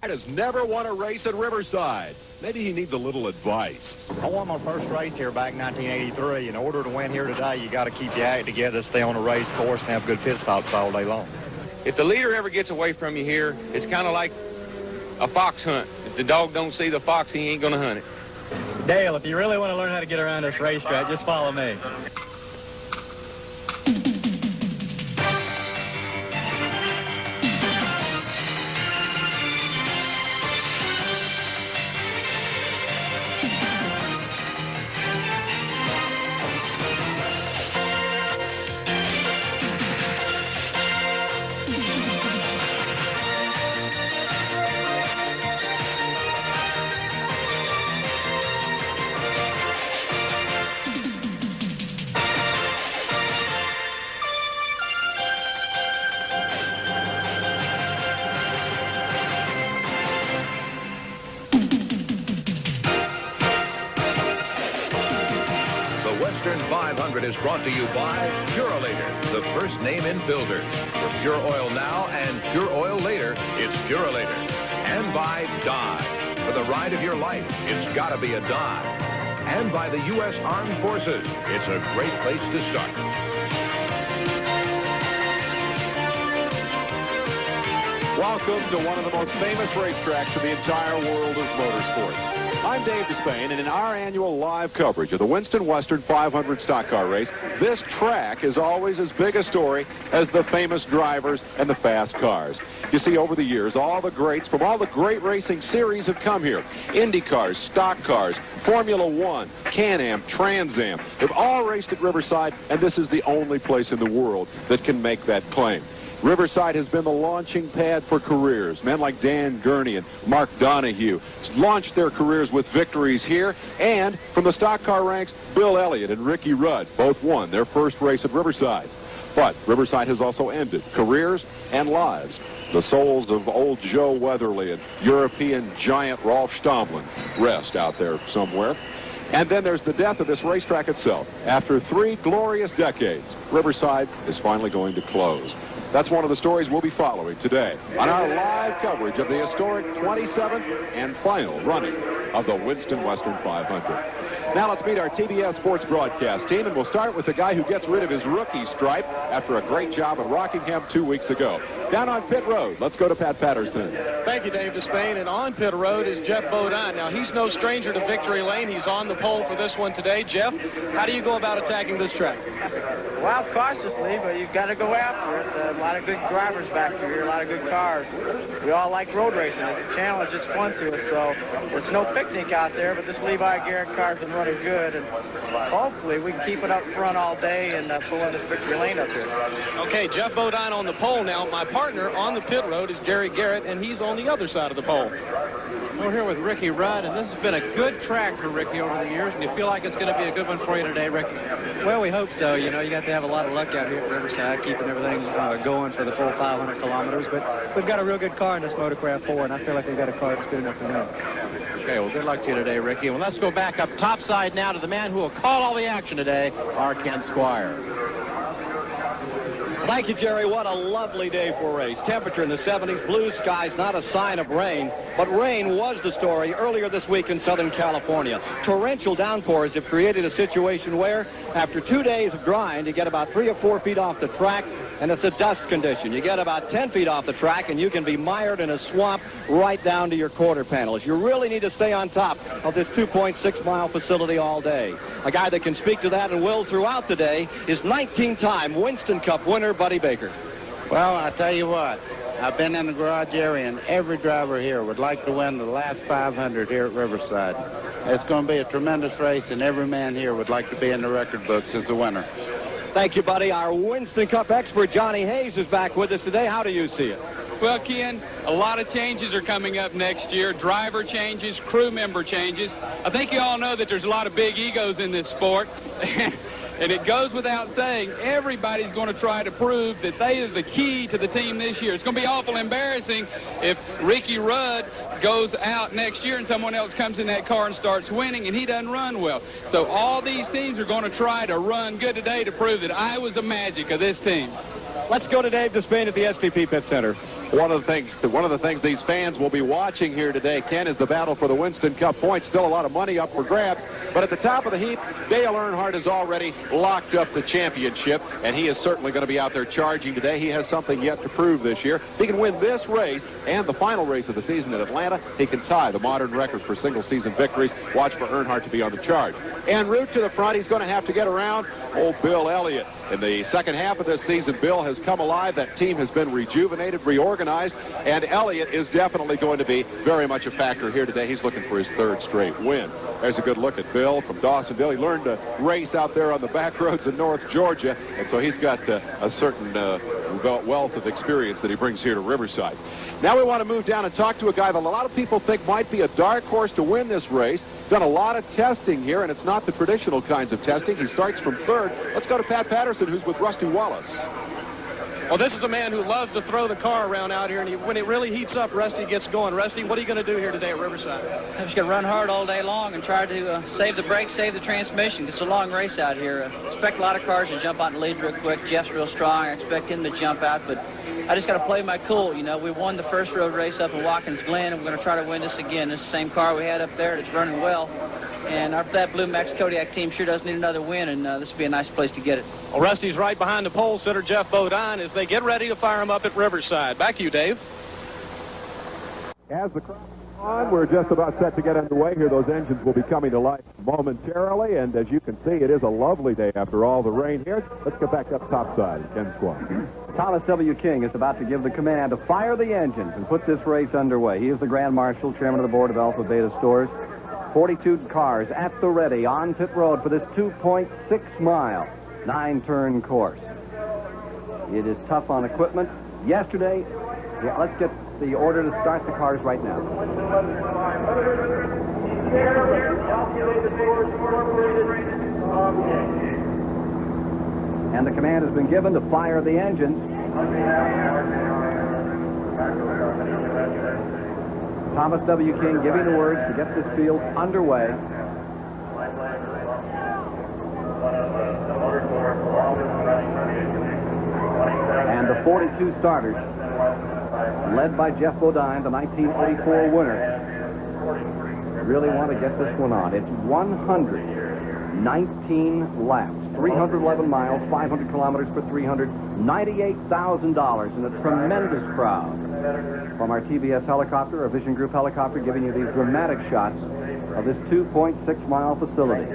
Has never won a race at Riverside. Maybe he needs a little advice. I won my first race here back in 1983. In order to win here today, you got to keep your act together, stay on the race course, and have good pit stops all day long. If the leader ever gets away from you here, it's kind of like a fox hunt. If the dog don't see the fox, he ain't going to hunt it. Dale, if you really want to learn how to get around this racetrack, just follow me. Western 500 is brought to you by Purolator, the first name in builders. For pure oil now and pure oil later, it's Purolator. And by Dye. For the ride of your life, it's got to be a Dye. And by the U.S. Armed Forces. It's a great place to start. Welcome to one of the most famous racetracks in the entire world of motorsports. I'm Dave Despain, and in our annual live coverage of the Winston Western 500 stock car race, this track is always as big a story as the famous drivers and the fast cars. You see, over the years, all the greats from all the great racing series have come here. Indy cars, stock cars, Formula One, Can-Am, Trans Am. They've all raced at Riverside, and this is the only place in the world that can make that claim. Riverside has been the launching pad for careers. Men like Dan Gurney and Mark Donahue launched their careers with victories here. And from the stock car ranks, Bill Elliott and Ricky Rudd both won their first race at Riverside. But Riverside has also ended careers and lives. The souls of old Joe Weatherly and European giant Rolf Stomlin rest out there somewhere. And then there's the death of this racetrack itself. After 3 glorious decades, Riverside is finally going to close. That's one of the stories we'll be following today on our live coverage of the historic 27th and final running of the Winston Western 500. Now let's meet our TBS sports broadcast team, and we'll start with the guy who gets rid of his rookie stripe after a great job at Rockingham 2 weeks ago. Down on pit road, let's go to Pat Patterson. Thank you, Dave Despain. And on pit road is Jeff Bodine. Now, he's no stranger to victory lane. He's on the pole for this one today. Jeff, how do you go about attacking this track? Well, cautiously, but you've got to go after it. A lot of good drivers back here, a lot of good cars. We all like road racing. It's a challenge. It's fun to us. So it's no picnic out there, but this Levi Garrett car's been running good. And hopefully we can keep it up front all day and pull in this victory lane up here. Okay, Jeff Bodine on the pole now. My partner on the pit road is Gary Garrett, and he's on the other side of the pole. We're here with Ricky Rudd, and this has been a good track for Ricky over the years, and you feel like it's going to be a good one for you today, Ricky? Well, we hope so. You know, you got to have a lot of luck out here at Riverside, keeping everything going for the full 500 kilometers. But we've got a real good car in this Motorcraft 4, and I feel like we've got a car that's good enough to win. Okay, well, good luck to you today, Ricky. Well, let's go back up topside now to the man who will call all the action today, our Ken Squire. Thank you, Jerry. What a lovely day for a race. Temperature in the 70s, blue skies, not a sign of rain. But rain was the story earlier this week in Southern California. Torrential downpours have created a situation where, after 2 days of drying, you get about 3 or 4 feet off the track, and it's a dust condition. You get about 10 feet off the track, and you can be mired in a swamp right down to your quarter panels. You really need to stay on top of this 2.6-mile facility all day. A guy that can speak to that and will throughout the day is 19-time Winston Cup winner Buddy Baker. Well, I tell you what, I've been in the garage area, and every driver here would like to win the last 500 here at Riverside. It's going to be a tremendous race, and every man here would like to be in the record books as a winner. Thank you, Buddy. Our Winston Cup expert, Johnny Hayes, is back with us today. How do you see it? Well, Ken, a lot of changes are coming up next year. Driver changes, crew member changes. I think you all know that there's a lot of big egos in this sport. And it goes without saying, everybody's going to try to prove that they are the key to the team this year. It's going to be awful embarrassing if Ricky Rudd goes out next year and someone else comes in that car and starts winning and he doesn't run well. So all these teams are going to try to run good today to prove that I was the magic of this team. Let's go to Dave Despain at the STP Pit Center. One of the things these fans will be watching here today, Ken, is the battle for the Winston Cup points. Still a lot of money up for grabs. But at the top of the heap, Dale Earnhardt has already locked up the championship, and he is certainly going to be out there charging today. He has something yet to prove this year. If he can win this race and the final race of the season at Atlanta, he can tie the modern record for single-season victories. Watch for Earnhardt to be on the charge. En route to the front, he's going to have to get around old Bill Elliott. In the second half of this season, Bill has come alive. That team has been rejuvenated, reorganized, and Elliott is definitely going to be very much a factor here today. He's looking for his third straight win. There's a good look at Bill from Dawsonville. He learned to race out there on the back roads in North Georgia, and so he's got a certain wealth of experience that he brings here to Riverside. Now we want to move down and talk to a guy that a lot of people think might be a dark horse to win this race. Done a lot of testing here, and it's not the traditional kinds of testing. He starts from third. Let's go to Pat Patterson, who's with Rusty Wallace. Well, this is a man who loves to throw the car around out here, and when it really heats up, Rusty gets going. Rusty, what are you going to do here today at Riverside? I'm just going to run hard all day long and try to save the brakes, save the transmission. It's a long race out here. Expect a lot of cars to jump out and lead real quick. Jeff's real strong. I expect him to jump out, but I just got to play my cool. You know, we won the first road race up in Watkins Glen, and we're going to try to win this again. It's the same car we had up there. It's running well. And that Blue Max Kodiak team sure does need another win, and this would be a nice place to get it. Well, Rusty's right behind the pole sitter, Jeff Bodine, as they get ready to fire him up at Riverside. Back to you, Dave. As the crowd is on, we're just about set to get underway here. Those engines will be coming to life momentarily, and as you can see, it is a lovely day after all the rain here. Let's get back up topside at Ken Squad. Thomas W. King is about to give the command to fire the engines and put this race underway. He is the Grand Marshal, chairman of the board of Alpha Beta Stores. 42 cars at the ready on pit road for this 2.6-mile, 9-turn course. It is tough on equipment. Yesterday, let's get the order to start the cars right now. And the command has been given to fire the engines. Thomas W. King giving the word to get this field underway. And the 42 starters, led by Jeff Bodine, the 1984 winner, really want to get this one on. It's 119 laps, 311 miles, 500 kilometers for $300, $98,000, and a tremendous crowd. From our TBS helicopter, our Vision Group helicopter, giving you these dramatic shots of this 2.6-mile facility.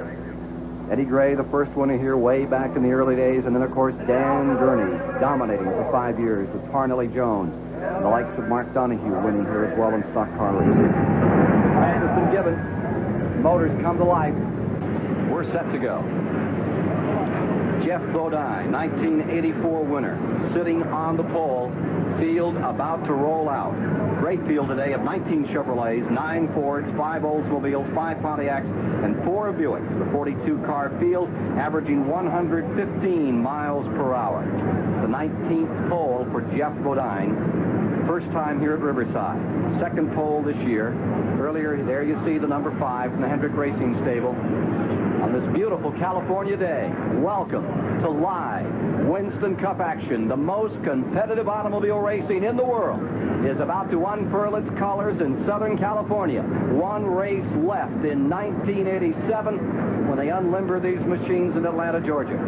Eddie Gray, the first winner here way back in the early days, and then, of course, Dan Gurney dominating for 5 years with Parnelli Jones, and the likes of Mark Donahue winning here as well in stock car racing. Command has been given. Motors come to life. We're set to go. Jeff Bodine, 1984 winner, sitting on the pole. Field about to roll out. Great field today of 19 Chevrolets, 9 Fords, 5 Oldsmobiles, 5 Pontiacs, and 4 Buicks. The 42-car field averaging 115 miles per hour. The 19th pole for Jeff Bodine. First time here at Riverside. Second pole this year. Earlier, there you see the number 5 from the Hendrick Racing Stable. On this beautiful California day, welcome to live Winston Cup action. The most competitive automobile racing in the world is about to unfurl its colors in Southern California. One race left in 1987 when they unlimber these machines in Atlanta, Georgia.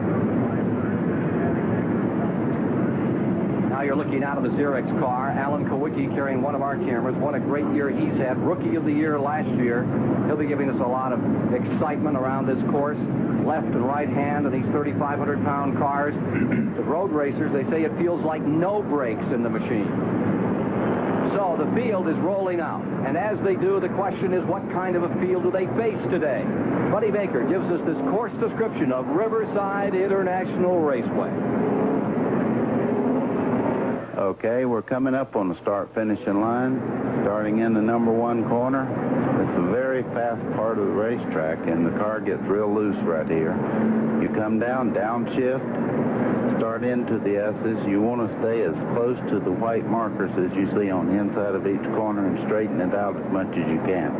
Now you're looking out of the Xerox car. Alan Kowicki carrying one of our cameras. What a great year he's had. Rookie of the year last year. He'll be giving us a lot of excitement around this course. Left and right hand of these 3,500-pound cars. The road racers, they say it feels like no brakes in the machine. So the field is rolling out. And as they do, the question is, what kind of a field do they face today? Buddy Baker gives us this course description of Riverside International Raceway. Okay, we're coming up on the start-finishing line, starting in the number 1 corner. It's a very fast part of the racetrack, and the car gets real loose right here. You come down, downshift, start into the S's. You want to stay as close to the white markers as you see on the inside of each corner and straighten it out as much as you can.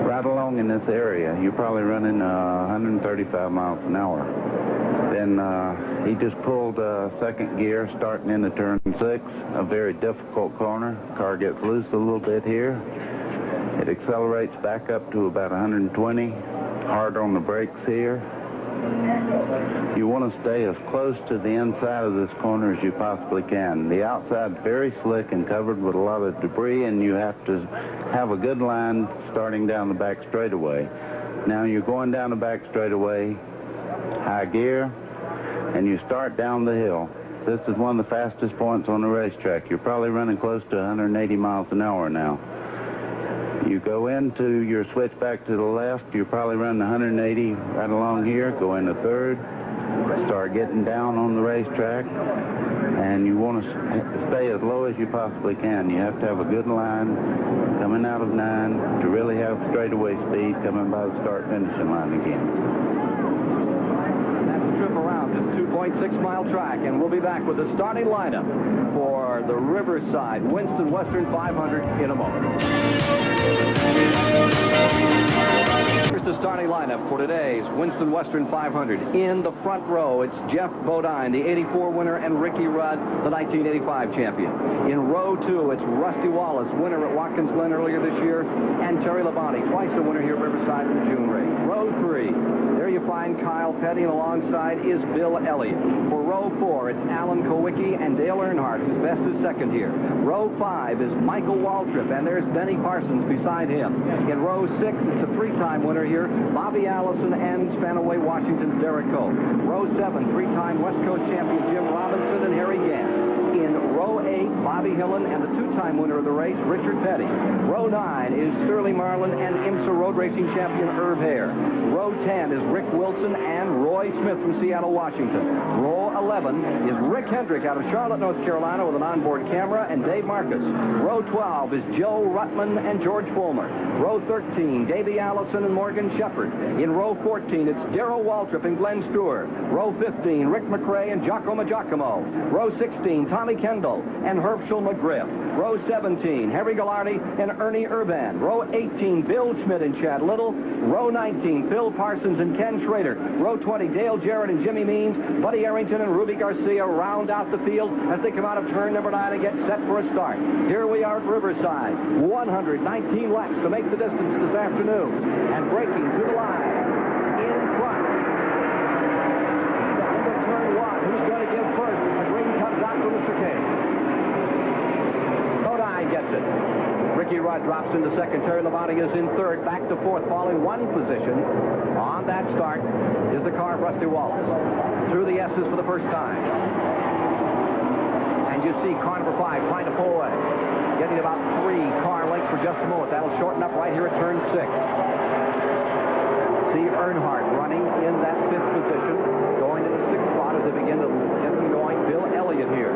Right along in this area, you're probably running 135 miles an hour. Then he just pulled second gear starting into turn 6, a very difficult corner. Car gets loose a little bit here. It accelerates back up to about 120, hard on the brakes here. You want to stay as close to the inside of this corner as you possibly can. The outside's very slick and covered with a lot of debris, and you have to have a good line starting down the back straightaway. Now you're going down the back straightaway, high gear, and you start down the hill. This is one of the fastest points on the racetrack. You're probably running close to 180 miles an hour now. You go into your switch back to the left, you're probably running 180 right along here, go into third, start getting down on the racetrack, and you want to stay as low as you possibly can. You have to have a good line coming out of 9 to really have straightaway speed coming by the start-finishing line again. Trip around this 2.6-mile track, and we'll be back with the starting lineup for the Riverside Winston Western 500 in a moment. Here's the starting lineup for today's Winston Western 500. In the front row, it's Jeff Bodine, the 84 winner, and Ricky Rudd, the 1985 champion. In row 2, it's Rusty Wallace, winner at Watkins Glen earlier this year, and Terry Labonte, twice a winner here at Riverside in the June race. Row 3, there you find Kyle Petty, and alongside is Bill Elliott. For row 4, it's Alan Kowicki and Dale Earnhardt, whose best is second here. Row 5 is Michael Waltrip, and there's Benny Parsons beside him. In row 6, it's a 3-time winner here, Bobby Allison and Spanaway Washington's Derek Coe. Row 7, 3-time West Coast champion Jim Robinson and Harry Gant. In row 8, Bobby Hillen and the 2-time winner of the race, Richard Petty. Row 9 is Sterling Marlin and IMSA road racing champion Herb Hare. Row 10 is Rick Wilson and Roy Smith from Seattle, Washington. Row 11 is Rick Hendrick out of Charlotte, North Carolina with an onboard camera, and Dave Marcus. Row 12 is Joe Rutman and George Fulmer. Row 13, Davey Allison and Morgan Shepard. In row 14, it's Darrell Waltrip and Glenn Stewart. Row 15, Rick McRae and Giacomo Giacomo. Row 16, Tommy Kendall and Herschel McGriff. Row 17, Harry Gallardi and Ernie Urban. Row 18, Bill Schmidt and Chad Little. Row 19, Phil Parsons and Ken Schrader. Row 20, Dale Jarrett and Jimmy Means. Buddy Arrington and Ruby Garcia round out the field as they come out of turn number 9 and get set for a start. Here we are at Riverside. 119 laps to make the distance this afternoon. And breaking to the line in front. Down to turn 1. Who's going to give first as the green comes out from Mr. K? Bodine gets it. Ricky Rudd drops into second. Terry Labonte is in third. Back to fourth, falling one position. On that start is the car of Rusty Wallace. Through the S's for the first time. And you see car number 5 trying to pull away. Getting about 3 car lengths for just a moment. That'll shorten up right here at turn 6. See Earnhardt running in that 5th position. Going to the 6th spot as they begin to get them going. Bill Elliott here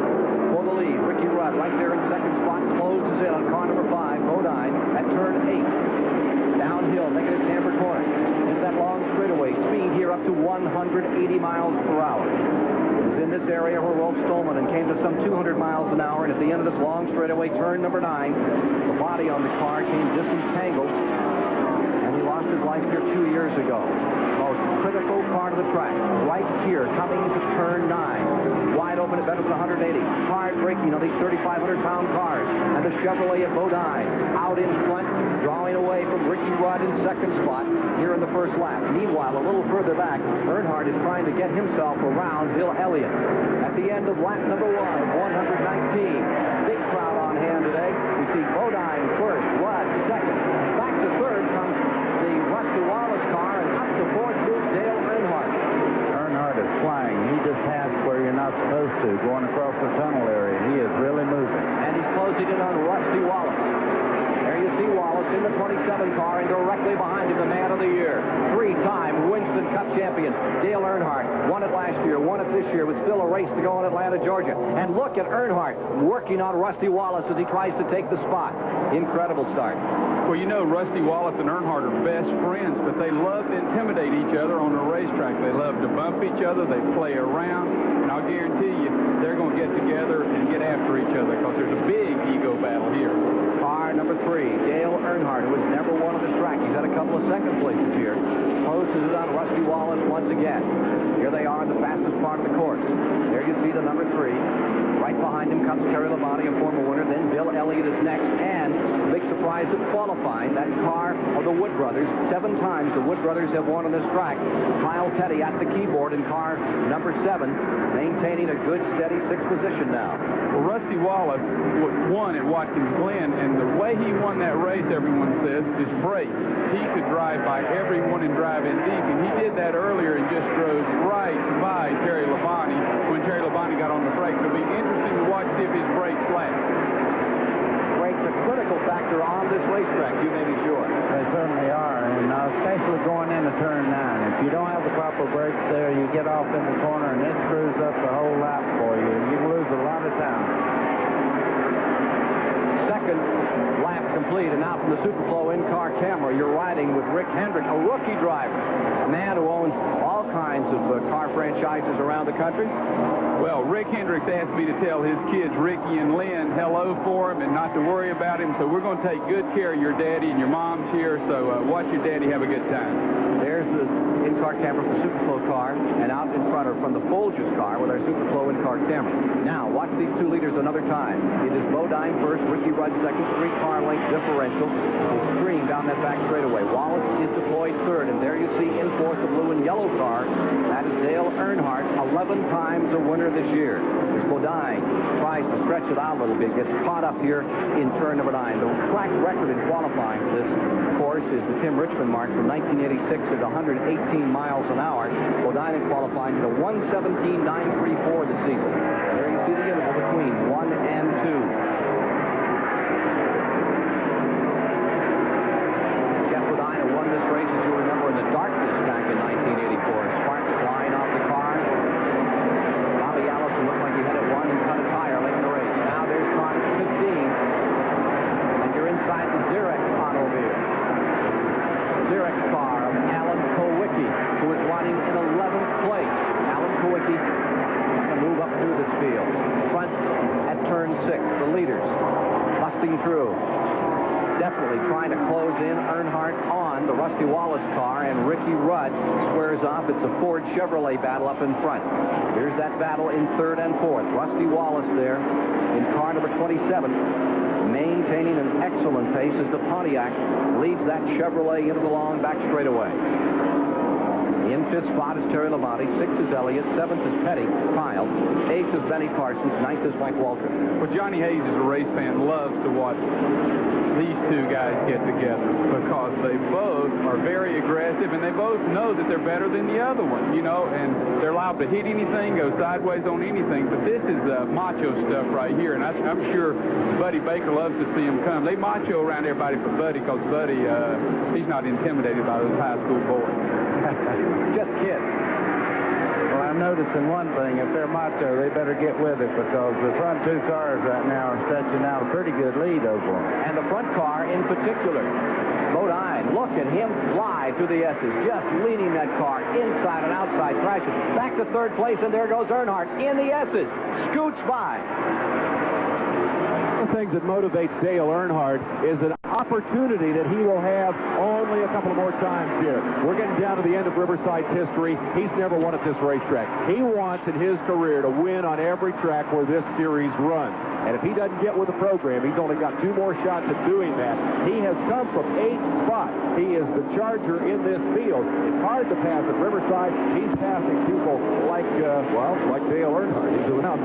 for the lead. Ricky Rudd right there in second spot. Closes in on car number 5, Bodine, at turn 8. Downhill, negative camber corner. Into that long straightaway. Speed here up to 180 miles per hour. It's in this area where Rolf Stolman and came to some 200 miles an hour, and at the end of this long straightaway, turn number 9, the body on the car came disentangled, and he lost his life here 2 years ago. Most critical part of the track, right here, coming to turn 9. Wide open at better than 180. Hard braking on these 3,500-pound cars. And the Chevrolet at Bodine out in front, drawing away from Ricky Rudd in second spot here in the first lap. Meanwhile, a little further back, Earnhardt is trying to get himself around Bill Elliott. At the end of lap number 1 of 119, big crowd on hand today. We see Bodine first, Rudd second. Back to third comes the Rusty Wallace car, and up to fourth moves Dale Earnhardt. Earnhardt is flying. He just passed where you're not supposed to, going across the tunnel area. He is really moving. And he's closing in on Rusty Wallace. There you see Wallace in the 27 car, and directly behind him, the man of the year. 3-time Winston Cup champion, Dale Earnhardt. Won it last year, won it this year, with still a race to go in Atlanta, Georgia. And look at Earnhardt working on Rusty Wallace as he tries to take the spot. Incredible start. Well, you know, Rusty Wallace and Earnhardt are best friends, but they love to intimidate each other on the racetrack. They love to bump each other. They play around. And I'll guarantee you, they're going to get together and get after each other because there's a big ego battle here. Car number 3, Dale Earnhardt, who has never won on this track. He's had a couple of second places here. closes it on Rusty Wallace once again. Here they are in the fastest part of the course. There you see the number 3. Right behind him comes Terry Labonte, a former winner. Then Bill Elliott is next. And big surprise of qualifying, that car of the Wood brothers. 7 times the Wood brothers have won on this track. Kyle Petty at the keyboard in car number 7, maintaining a good, steady 6th position now. Well, Rusty Wallace won at Watkins Glen, and the way he won that race, everyone says, is brakes. He could drive by everyone and drive in deep, and he did that earlier and just drove right by Terry Labonte when Terry Labonte got on the brakes. It'll be interesting to watch, see if his brakes last. Brakes a critical factor on this racetrack, you may be sure. They certainly are, and especially going into turn 9. If you don't have the proper brakes there, you get off in the corner, and it screws up the whole lap for you, and you lose a lot of time. Second lap complete, and now from the Superflow in-car camera, you're riding with Rick Hendrick, a rookie driver, a man who owns all kinds of car franchises around the country. Well, Rick Hendricks asked me to tell his kids, Ricky and Lynn, hello for him and not to worry about him. So we're going to take good care of your daddy, and your mom's here, so watch your daddy have a good time. There's the in-car camera for Superflow car, and out in front of from the Folgers car with our Superflow in-car camera. Now, watch these 2 leaders another time. It is Bodine first, Ricky Rudd second, 3-car length differential. Extreme down that back straightaway. Wallace is deployed 3rd, and there you see in 4th the blue and yellow car. That is Dale Earnhardt, 11 times a winner this year. There's Bodine, tries to stretch it out a little bit, gets caught up here in turn number 9. The track record in qualifying for this course is the Tim Richmond mark from 1986 at 118 miles an hour. Bodine in qualifying to 1:17.934 this season. There you see the interval between 1 and 2. Jeff Bodine won this race, as you remember, in the darkness back in 1984. Sparks flying off the car. Bobby Allison looked like he had it won and cut a tire late in the race. Now there's car 15. And you're inside the Xerox automobile. Xerox car of Alan Kowicki, who is running in 11th place. Alan Kowicki can move up through this field. Front at turn 6, the leaders busting through. Definitely trying to close in. Earnhardt on the Rusty Wallace car, and Ricky Rudd squares off. It's a Ford Chevrolet battle up in front. Here's that battle in 3rd and 4th. Rusty Wallace there in car number 27, maintaining an excellent pace as the Pontiac leads that Chevrolet into the long back straightaway. In 5th spot is Terry Labonte, 6th is Elliott, 7th is Petty, Kyle, 8th is Benny Parsons, 9th is Mike Walter. Well, Johnny Hayes, as a race fan, loves to watch these 2 guys get together because they both are very aggressive, and they both know that they're better than the other one, you know, and they're allowed to hit anything, go sideways on anything. But this is macho stuff right here, and I'm sure Buddy Baker loves to see him come. They macho around everybody for Buddy because Buddy, he's not intimidated by those high school boys. Just kids. Well, I'm noticing one thing. If they're macho, they better get with it because the front 2 cars right now are stretching out a pretty good lead over them. And the front car in particular. Bodine, look at him fly through the S's, just leading that car inside and outside, crashes. Back to 3rd place, and there goes Earnhardt in the S's. Scoots by. One of the things that motivates Dale Earnhardt is an opportunity that he will have only a couple of more times here. We're getting down to the end of Riverside's history. He's never won at this racetrack. He wants in his career to win on every track where this series runs. And if he doesn't get with the program, he's only got 2 more shots at doing that. He has come from 8th spot. He is the charger in this field. It's hard to pass at Riverside. He's passing people like Dale Earnhardt. He's around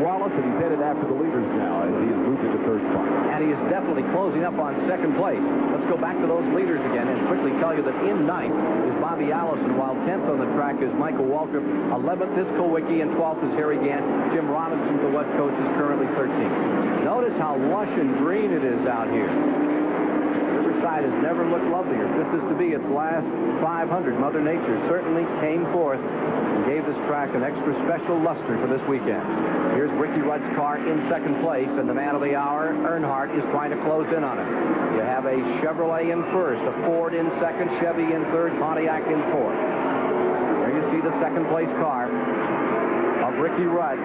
Wallace, and he's headed after the leaders now as he has moved into 3rd spot. And he is definitely closing up on 2nd place. Let's go back to those leaders again and quickly tell you that in 9th is Bobby Allison, while 10th on the track is Michael Waltrip. 11th is Kowicki, and 12th is Harry Gant. Jim Robinson, the West Coast, is currently 13th. Notice how lush and green it is out here. Riverside has never looked lovelier. This is to be its last 500. Mother Nature certainly came forth and gave this track an extra special luster for this weekend. Here's Ricky Rudd's car in 2nd place, and the man of the hour, Earnhardt, is trying to close in on him. You have a Chevrolet in 1st, a Ford in 2nd, Chevy in 3rd, Pontiac in 4th. There you see the 2nd place car of Ricky Rudd,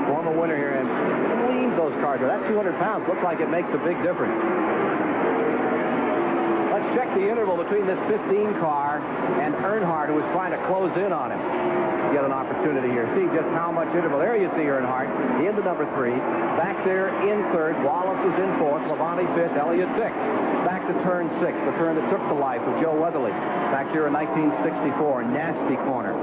former winner here, and leans those cars. That 200 pounds looks like it makes a big difference. Let's check the interval between this 15 car and Earnhardt, who was trying to close in on him. Get an opportunity here. See just how much interval. There you see Earnhardt into number 3. Back there in 3rd. Wallace is in 4th. Labonte 5th. Elliott 6th. Back to turn 6, the turn that took the life of Joe Weatherly. Back here in 1964, nasty corner.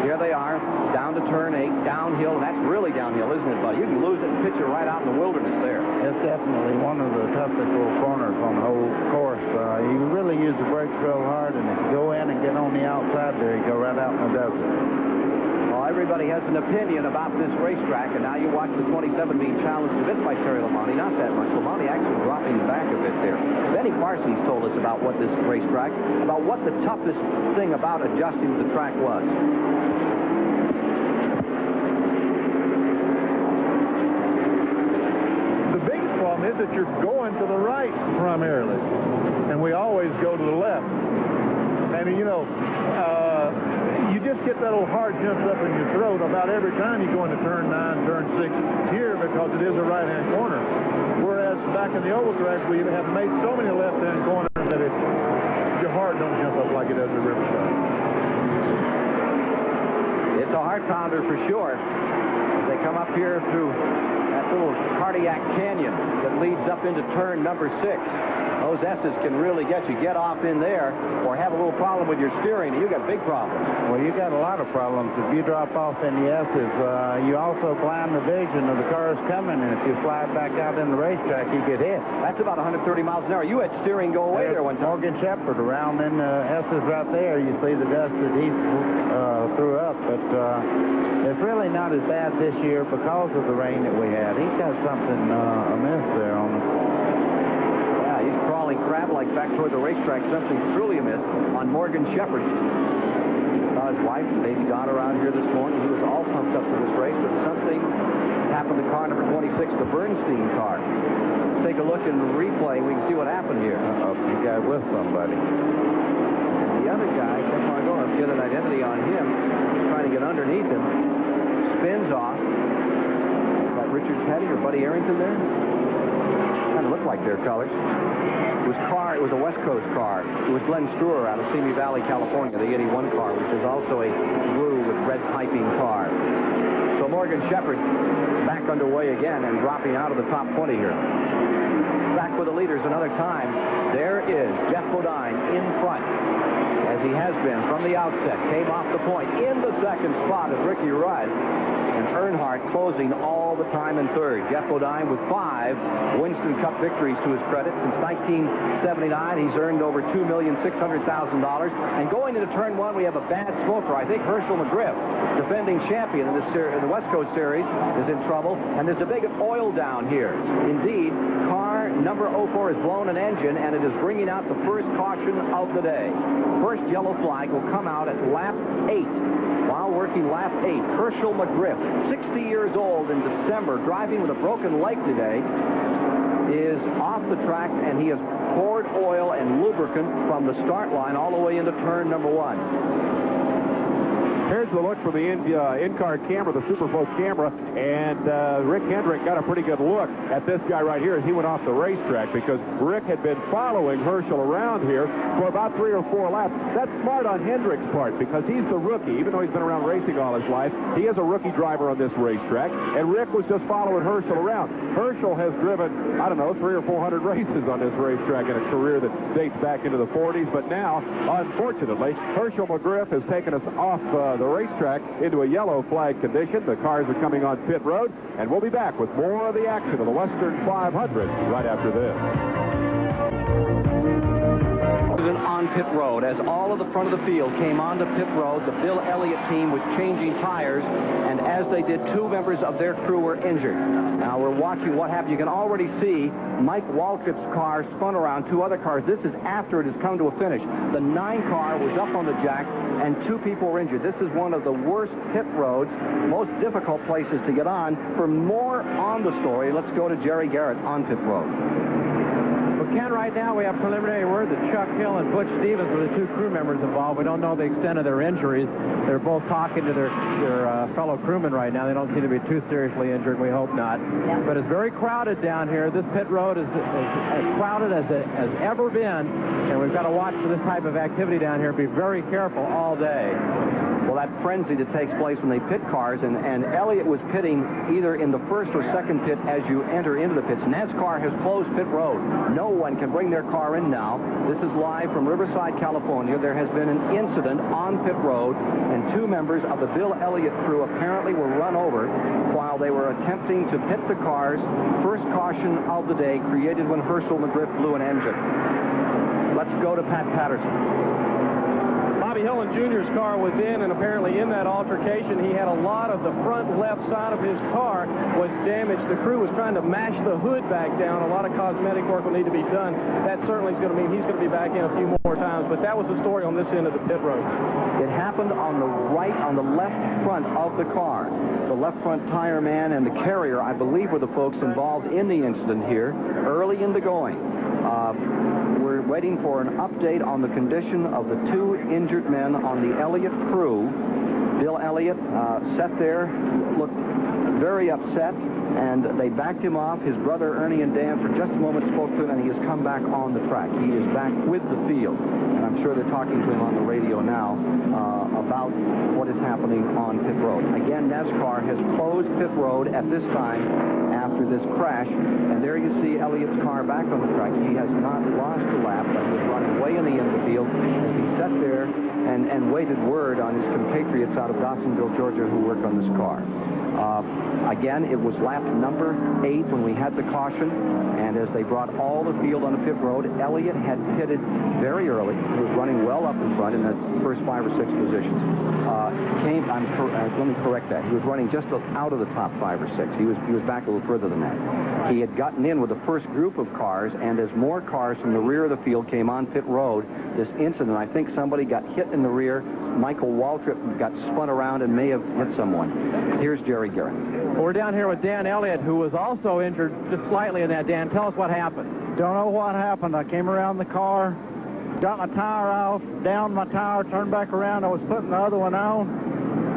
Here they are, down to turn 8, downhill. And that's really downhill, isn't it, buddy? You can lose it and pitch it right out in the wilderness there. It's definitely one of the toughest little corners on the whole course. You really use the brakes real hard, and if you go in and get on the outside there, you go right out in the desert. Well, everybody has an opinion about this racetrack, and now you watch the 27 being challenged a bit by Terry Labonte. Not that much. Labonte actually dropping back a bit there. Benny Parsons told us about what this racetrack, about what the toughest thing about adjusting to the track was. The biggest problem is that you're going to the right primarily, and we always go to the left. And, you know, you just get that little hard jumps up in your throat about every time you go into turn 9, turn 6 here, because it is a right-hand corner. Whereas back in the oval track, we have made so many left-hand corners that your heart don't jump up like it does at Riverside. It's a heart pounder for sure. As they come up here through that little cardiac canyon that leads up into turn number 6. Those S's can really get you. Get off in there or have a little problem with your steering, and you got big problems. Well, you got a lot of problems. If you drop off in the S's, you also blind the vision of the cars coming, and if you slide back out in the racetrack, you get hit. That's about 130 miles an hour. You had steering go away there one time. Morgan Shepherd around in the S's right there. You see the dust that he threw up, but it's really not as bad this year because of the rain that we had. He's got something amiss there on the... He's crawling crab-like back toward the racetrack. Something truly amiss on Morgan Shepherd. Saw his wife and baby daughter out here this morning. He was all pumped up for this race, but something happened to car number 26, the Bernstein car. Let's take a look in the replay. We can see what happened here. He got with somebody. The other guy kept on going. Let's get an identity on him. He's trying to get underneath him. Spins off. Is that Richard Petty or Buddy Arrington there? Kind of look like their colors. It was a West Coast car. It was Glenn Stewart out of Simi Valley, California, the 81 car, which is also a blue with red piping car. So Morgan Shepherd back underway again and dropping out of the top 20 here. Back with the leaders another time. There is Jeff Bodine in front, as he has been from the outset. Came off the point. In the second spot is Ricky Rudd. And Earnhardt closing all the time in 3rd. Jeff Bodine with 5 Winston Cup victories to his credit. Since 1979, he's earned over $2,600,000. And going into turn 1, we have a bad smoker. I think Herschel McGriff, defending champion in the West Coast Series, is in trouble. And there's a big oil down here. Indeed, car number 04 has blown an engine, and it is bringing out the first caution of the day. First yellow flag will come out at lap 8. While working lap 8, Herschel McGriff, 60 years old in December, driving with a broken leg today, is off the track, and he has poured oil and lubricant from the start line all the way into turn number 1. Here's the look from the in-car camera, the Superfocus camera, and Rick Hendrick got a pretty good look at this guy right here as he went off the racetrack, because Rick had been following Herschel around here for about 3 or 4 laps. That's smart on Hendrick's part, because he's the rookie. Even though he's been around racing all his life, he is a rookie driver on this racetrack, and Rick was just following Herschel around. Herschel has driven, I don't know, 300 or 400 races on this racetrack in a career that dates back into the 40s, but now, unfortunately, Herschel McGriff has taken us off the racetrack into a yellow flag condition. The cars are coming on pit road, and we'll be back with more of the action of the Western 500 right after this. On pit road, as all of the front of the field came onto pit road, the Bill Elliott team was changing tires, and as they did, 2 members of their crew were injured. Now we're watching what happened. You can already see Mike Waltrip's car spun around 2 other cars. This is after it has come to a finish. The 9 car was up on the jack, and 2 people were injured. This is one of the worst pit roads, most difficult places to get on. For more on the story, let's go to Jerry Garrett on pit road. Ken right now we have preliminary word that Chuck Hill and Butch Stevens were the two crew members involved. We don't know the extent of their injuries. They're both talking to their fellow crewmen right now. They don't seem to be too seriously injured. We hope not. Yeah. But it's very crowded down here. This pit road is as crowded as it has ever been, and we've got to watch for this type of activity down here. Be very careful all day. Well, that frenzy that takes place when they pit cars, and Elliott was pitting either in the first or second pit as you enter into the pits. NASCAR has closed pit road. No one can bring their car in now. This is live from Riverside, California. There has been an incident on pit road, and two members of the Bill Elliott crew apparently were run over while they were attempting to pit the cars. First caution of the day created when Herschel McGriff blew an engine. Let's go to Pat Patterson. Bobby Hillin Jr.'s car was in, and apparently in that altercation, he had a lot of the front left side of his car was damaged. The crew was trying to mash the hood back down. A lot of cosmetic work will need to be done. That certainly is going to mean he's going to be back in a few more times, but that was the story on this end of the pit road. It happened on the left front of the car. The left front tire man and the carrier, I believe, were the folks involved in the incident here early in the going. We're waiting for an update on the condition of the two injured men on the Elliott crew. Bill Elliott sat there, looked very upset, and they backed him off. His brother Ernie and Dan for just a moment spoke to him, and he has come back on the track. He is back with the field, and I'm sure they're talking to him on the radio now about what is happening on pit road. Again, NASCAR has closed pit road at this time after this crash, and there you see Elliott's car back on the track. He has not lost a lap, but he was running way in the end of the field as he sat there and waited word on his compatriots out of Dawsonville, Georgia, who worked on this car. Again, it was lap number 8 when we had the caution, and as they brought all the field on the pit road, Elliott had pitted very early. He was running well up in front in the first 5 or 6 positions. Let me correct that. He was running just out of the top 5 or 6. He was back a little further than that. He had gotten in with the first group of cars, and as more cars from the rear of the field came on pit road, this incident, I think somebody got hit in the rear. Michael Waltrip got spun around and may have hit someone. Here's Jerry Garrett. Well, we're down here with Dan Elliott, who was also injured just slightly in that. Dan, tell us what happened. Don't know what happened. I came around the car, got my tire off, downed my tire, turned back around. I was putting the other one on,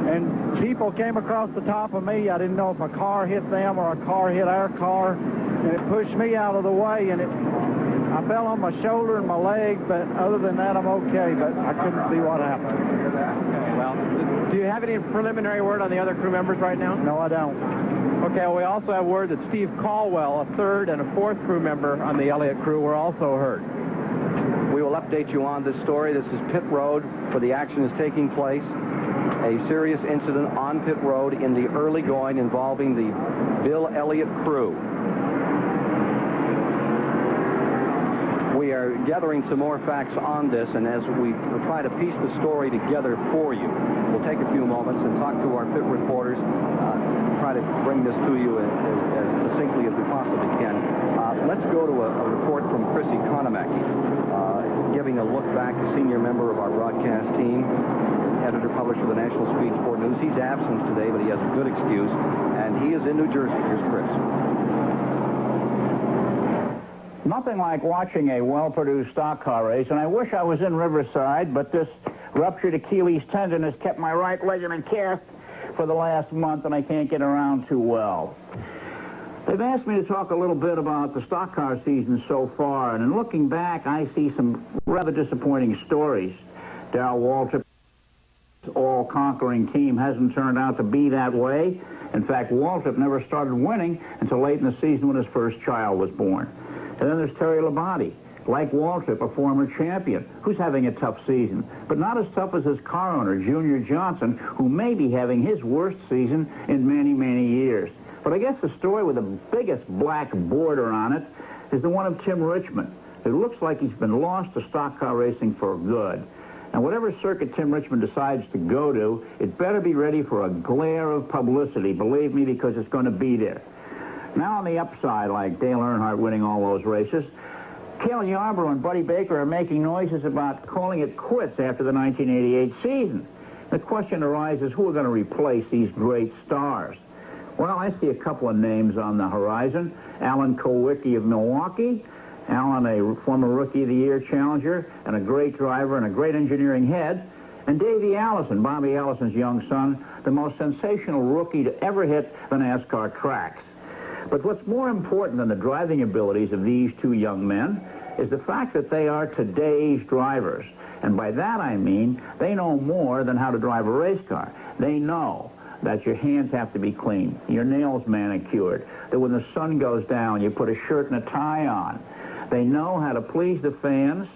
and people came across the top of me. I didn't know if a car hit them or a car hit our car, and it pushed me out of the way, and I fell on my shoulder and my leg, but other than that, I'm okay, but I couldn't see what happened. Well, do you have any preliminary word on the other crew members right now? No, I don't. Okay, well, we also have word that Steve Caldwell, a third and a fourth crew member on the Elliott crew, were also hurt. We will update you on this story. This is pit road where the action is taking place. A serious incident on pit road in the early going involving the Bill Elliott crew. We are gathering some more facts on this, and as we try to piece the story together for you, we'll take a few moments and talk to our pit reporters, try to bring this to you as succinctly as we possibly can. Let's go to a report from Chris Economaki, giving a look back, a senior member of our broadcast team, editor, publisher of the National Speed Sport News. He's absent today, but he has a good excuse, and he is in New Jersey. Here's Chris. Nothing like watching a well-produced stock car race, and I wish I was in Riverside, but this ruptured Achilles tendon has kept my right leg in a cast for the last month, and I can't get around too well. They've asked me to talk a little bit about the stock car season so far, and in looking back, I see some rather disappointing stories. Darrell Waltrip's all-conquering team hasn't turned out to be that way. In fact, Waltrip never started winning until late in the season when his first child was born. And then there's Terry Labonte, like Waltrip, a former champion, who's having a tough season, but not as tough as his car owner, Junior Johnson, who may be having his worst season in many, many years. But I guess the story with the biggest black border on it is the one of Tim Richmond. It looks like he's been lost to stock car racing for good. Now, whatever circuit Tim Richmond decides to go to, it better be ready for a glare of publicity, believe me, because it's going to be there. Now on the upside, like Dale Earnhardt winning all those races, Cale Yarborough and Buddy Baker are making noises about calling it quits after the 1988 season. The question arises, who are going to replace these great stars? Well, I see a couple of names on the horizon. Alan Kulwicki of Milwaukee Alan, a former Rookie of the Year challenger, and a great driver and a great engineering head. And Davey Allison, Bobby Allison's young son, the most sensational rookie to ever hit the NASCAR tracks. But what's more important than the driving abilities of these two young men is the fact that they are today's drivers. And by that I mean they know more than how to drive a race car. They know that your hands have to be clean, your nails manicured, that when the sun goes down you put a shirt and a tie on. They know how to please the fans,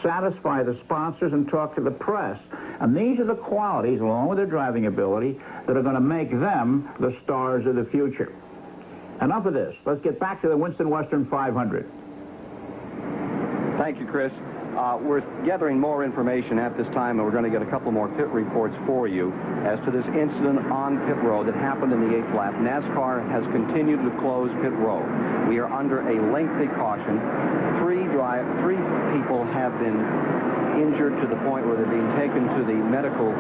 satisfy the sponsors, and talk to the press. And these are the qualities, along with their driving ability, that are going to make them the stars of the future. Enough of this. Let's get back to the Winston Western 500. Thank you, Chris. We're gathering more information at this time, and we're going to get a couple more pit reports for you as to this incident on pit road that happened in the 8th lap. NASCAR has continued to close pit road. We are under a lengthy caution. Three people have been injured to the point where they're being taken to the medical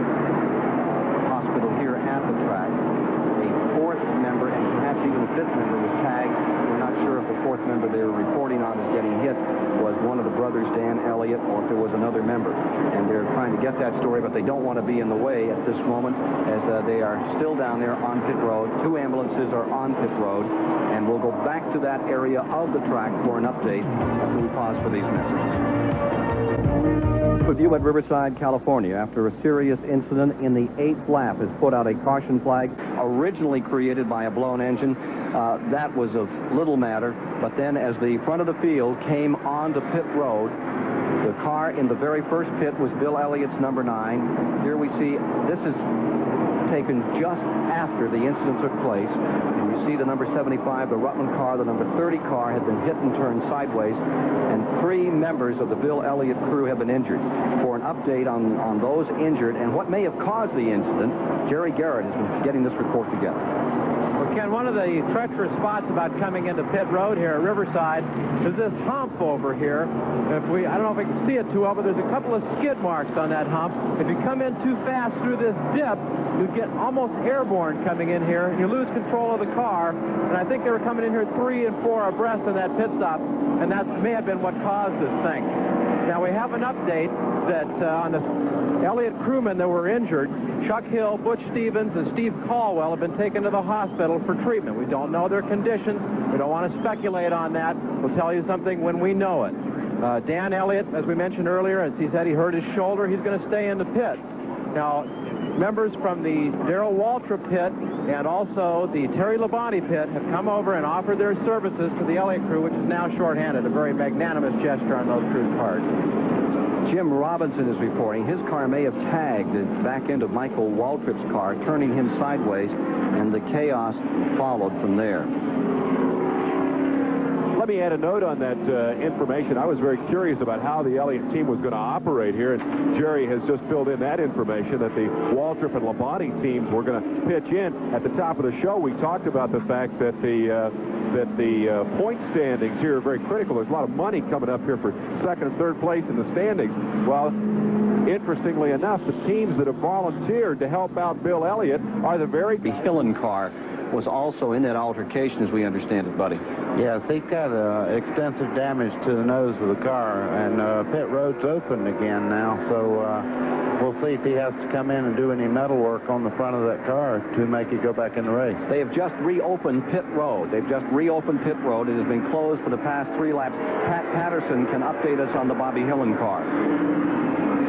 hospital here at the track. A fourth member, and perhaps even a fifth member, was tagged. We're not sure if the fourth member they were reporting on as getting hit was one of the brothers, Dan Elliott, or if there was another member. And they're trying to get that story, but they don't want to be in the way at this moment, as they are still down there on pit road. 2 ambulances are on pit road, and we'll go back to that area of the track for an update after we pause for these messages. With you at Riverside, California, after a serious incident in the 8th lap, has put out a caution flag originally created by a blown engine. That was of little matter, but then as the front of the field came onto pit road, the car in the very first pit was Bill Elliott's number 9. Here we see this is taken just after the incident took place. And you see the number 75, the Rutland car, the number 30 car had been hit and turned sideways, and 3 members of the Bill Elliott crew have been injured. For an update on those injured and what may have caused the incident, Jerry Garrett has been getting this report together. Well, Ken, one of the treacherous spots about coming into pit road here at Riverside is this hump over here. I don't know if I can see it too well, but there's a couple of skid marks on that hump. If you come in too fast through this dip, you get almost airborne coming in here, and you lose control of the car. And I think they were coming in here 3 and 4 abreast in that pit stop, and that may have been what caused this thing. Now, we have an update that on the Elliott crewmen that were injured, Chuck Hill, Butch Stevens, and Steve Caldwell have been taken to the hospital for treatment. We don't know their conditions. We don't want to speculate on that. We'll tell you something when we know it. Dan Elliott, as we mentioned earlier, as he said, he hurt his shoulder. He's going to stay in the pits. Now, members from the Darrell Waltrip pit and also the Terry Labonte pit have come over and offered their services to the Elliott crew, which is now shorthanded. A very magnanimous gesture on those crew's part. Jim Robinson is reporting his car may have tagged the back end of Michael Waltrip's car, turning him sideways, and the chaos followed from there. Let me add a note on that information. I was very curious about how the Elliott team was going to operate here, and Jerry has just filled in that information that the Waltrip and Labonte teams were going to pitch in. At the top of the show, we talked about the fact that the point standings here are very critical. There's a lot of money coming up here for second and third place in the standings. Well, interestingly enough, the teams that have volunteered to help out Bill Elliott are the very... The Hillen car was also in that altercation, as we understand it, buddy. Yes, he's got extensive damage to the nose of the car, and pit road's open again now, so we'll see if he has to come in and do any metal work on the front of that car to make it go back in the race. They have just reopened pit road. They've just reopened pit road. It has been closed for the past 3 laps. Pat Patterson can update us on the Bobby Hillen car.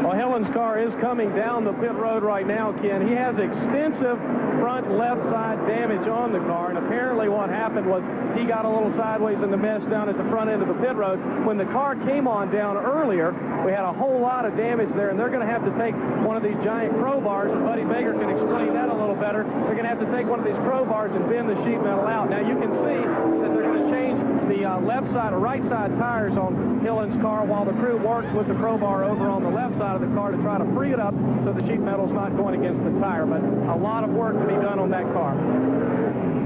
Well, Hillen's car is coming down the pit road right now, Ken. He has extensive front left side damage on the car, and apparently what happened was he got a little sideways in the mesh down at the front end of the pit road. When the car came on down earlier, we had a whole lot of damage there, and they're going to have to take one of these giant crowbars, and Buddy Baker can explain that a little better. They're going to have to take one of these crowbars and bend the sheet metal out. Now, you can see that they're going to change the left side or right side tires on Hillen's car while the crew works with the crowbar over on the left side of the car to try to free it up so the sheet metal's not going against the tire. But a lot of work to be done on that car.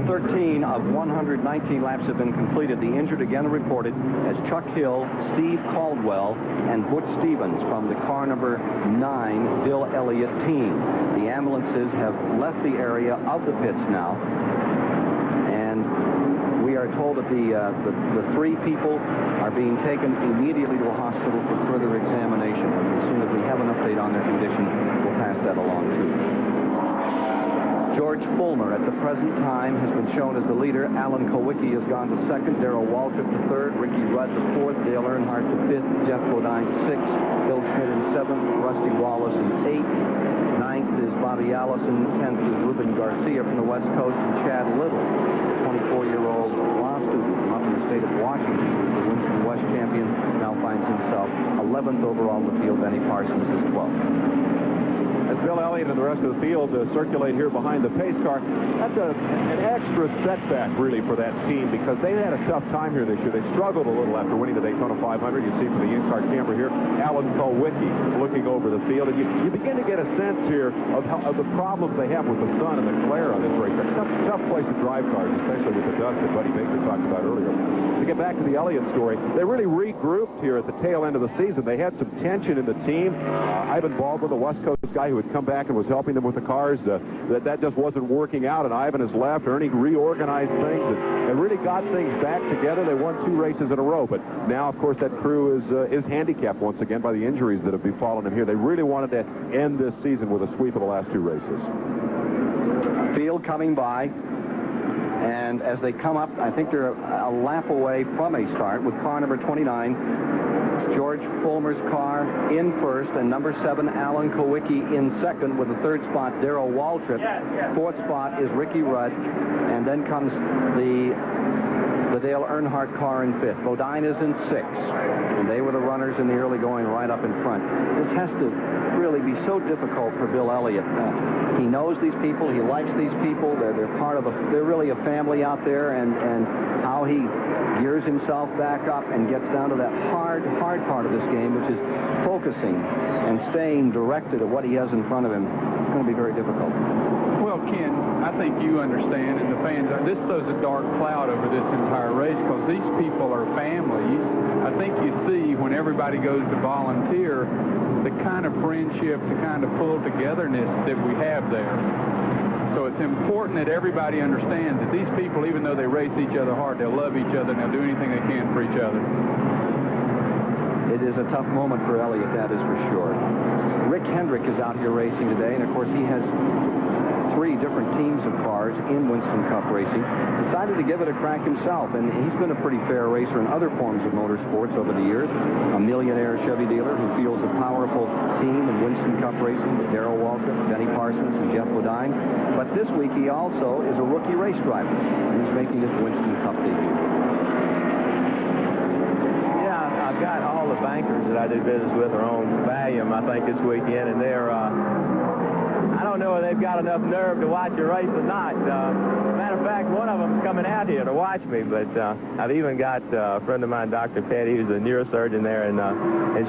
13 of 119 laps have been completed. The injured again reported as Chuck Hill, Steve Caldwell, and Butch Stevens from the car number 9 Bill Elliott team. The ambulances have left the area of the pits now, and we are are told that the 3 people are being taken immediately to a hospital for further examination. And as soon as we have an update on their condition, we'll pass that along too. George Fulmer at the present time has been shown as the leader. Alan Kowicki has gone to second. Darrell Waltrip to third. Ricky Rudd to fourth. Dale Earnhardt to fifth. Jeff Bodine to sixth. Bill Schmidt in seventh. Rusty Wallace in eighth. Ninth is Bobby Allison. 10th is Ruben Garcia from the West Coast. And Chad Little, 24-year-old law student from up in the state of Washington, who's the Winston West champion, now finds himself 11th overall in the field. Benny Parsons is 12th. As Bill Elliott and the rest of the field circulate here behind the pace car, that's an extra setback, really, for that team, because they had a tough time here this year. They struggled a little after winning the Daytona 500. You see from the in-car camera here, Alan Kowicki looking over the field. And you begin to get a sense here of the problems they have with the sun and the glare on this racetrack. Tough place to drive cars, especially with the dust that Buddy Baker talked about earlier. To get back to the Elliott story, they really regrouped here at the tail end of the season. They had some tension in the team. Ivan Baldwin, the West Coast guy who had come back and was helping them with the cars, that just wasn't working out, and Ivan has left. Ernie reorganized things and really got things back together. They won 2 races in a row, but now, of course, that crew is handicapped once again by the injuries that have befallen them here. They really wanted to end this season with a sweep of the last 2 races. Field coming by, and as they come up, I think they're a lap away from a start with car number 29. George Fulmer's car in first, and number 7, Alan Kowicki, in second, with the third spot, Darrell Waltrip. Fourth spot is Ricky Rudd, and then comes the Dale Earnhardt car in fifth. Bodine is in sixth, and they were the runners in the early going right up in front. This has to really be so difficult for Bill Elliott. He knows these people. He likes these people. They're part of they're really a family out there, and how he gears himself back up and gets down to that hard part of this game, which is focusing and staying directed at what he has in front of him. It's going to be very difficult. Well, Ken, I think you understand, and the fans, this throws a dark cloud over this entire race, because these people are families. I think you see when everybody goes to volunteer, the kind of friendship, the kind of pull-togetherness that we have there. So it's important that everybody understands that these people, even though they race each other hard, they'll love each other and they'll do anything they can for each other. It is a tough moment for Elliott, that is for sure. Rick Hendrick is out here racing today, and of course he has 3 different teams of cars in Winston Cup racing. Decided to give it a crack himself, and he's been a pretty fair racer in other forms of motorsports over the years. A millionaire Chevy dealer who fields a powerful team in Winston Cup racing with Darrell Waltrip, Benny Parsons, and Jeff Bodine. But this week he also is a rookie race driver, and he's making his Winston Cup debut. Yeah, I've got all the bankers that I do business with are on Valium, I think, this weekend, and they're I don't know if they've got enough nerve to watch a race or not. Matter of fact, one of them's coming out here to watch me, but I've even got a friend of mine, Dr. Petty, who's a neurosurgeon there in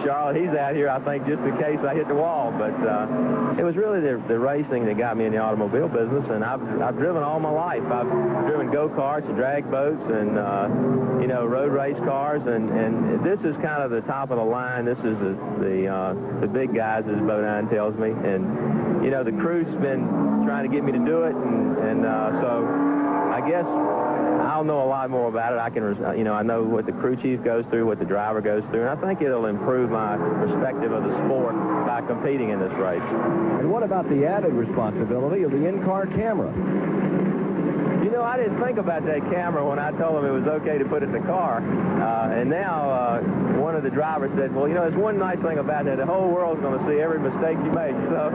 Charlotte. He's out here, I think, just in case I hit the wall. But it was really the racing that got me in the automobile business, and I've driven all my life. I've driven go-karts and drag boats and, road race cars, and this is kind of the top of the line. This is the big guys, as Bodine tells me, and the crew's been trying to get me to do it, and so I guess I'll know a lot more about it. I know what the crew chief goes through, what the driver goes through, and I think it'll improve my perspective of the sport by competing in this race. And what about the added responsibility of the in-car camera? I didn't think about that camera when I told him it was okay to put it in the car. And now one of the drivers said, well, there's one nice thing about that. The whole world's going to see every mistake you make. So,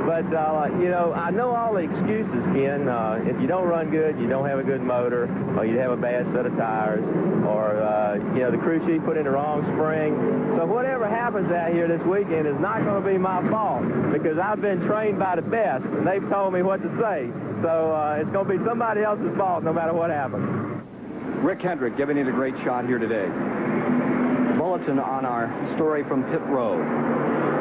but, I know all the excuses, Ken. If you don't run good, you don't have a good motor, or you have a bad set of tires, or, the crew chief put in the wrong spring. So whatever happens out here this weekend is not going to be my fault, because I've been trained by the best, and they've told me what to say. So it's going to be somebody else's fault no matter what happens. Rick Hendrick giving it a great shot here today. Bulletin on our story from pit road.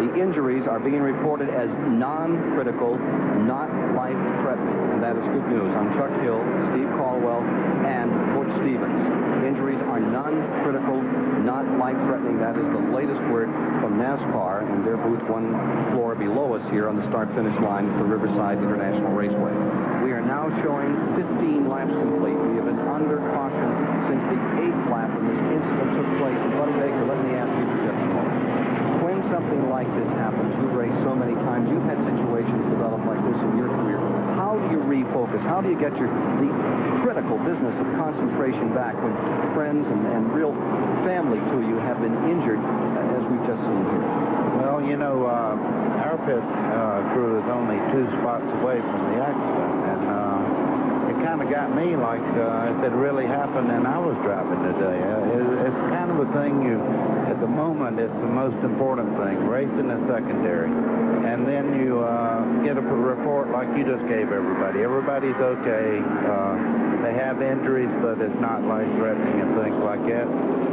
The injuries are being reported as non-critical, not life-threatening, and that is good news on Chuck Hill, Steve Caldwell, and Butch Stevens. Injuries are non-critical, not life-threatening. That is the latest word from NASCAR, and their booth one floor below us here on the start-finish line at the Riverside International Raceway. We are now showing 15 laps complete. We have been under caution since the 8th lap when this incident took place. And Buddy Baker, let me ask you for just a moment. When something like this happens, you've raced so many times, you've had situations develop like this in your career. How do you refocus? How do you get the critical business of concentration back when friends and real family to you have been injured, as we've just seen here? Well, you know, our pit crew is only 2 spots away from the accident, and it kind of got me like if it really happened and I was driving today. It's kind of a thing at the moment, it's the most important thing. Racing is secondary. And then you get a report like you just gave everybody. Everybody's okay. They have injuries, but it's not life-threatening and things like that.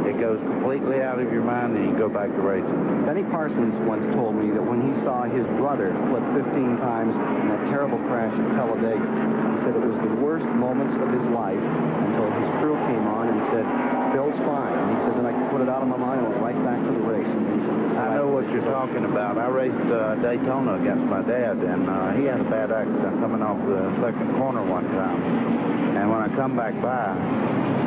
It goes completely out of your mind, and you go back to racing. Benny Parsons once told me that when he saw his brother flip 15 times in that terrible crash at Talladega, he said it was the worst moments of his life until his crew came on and said, Bill's fine. And he said, then I put it out of my mind and went right back to the race. I know what you're talking about. I raced Daytona against my dad, and he had a bad accident coming off the second corner one time. And when I come back by,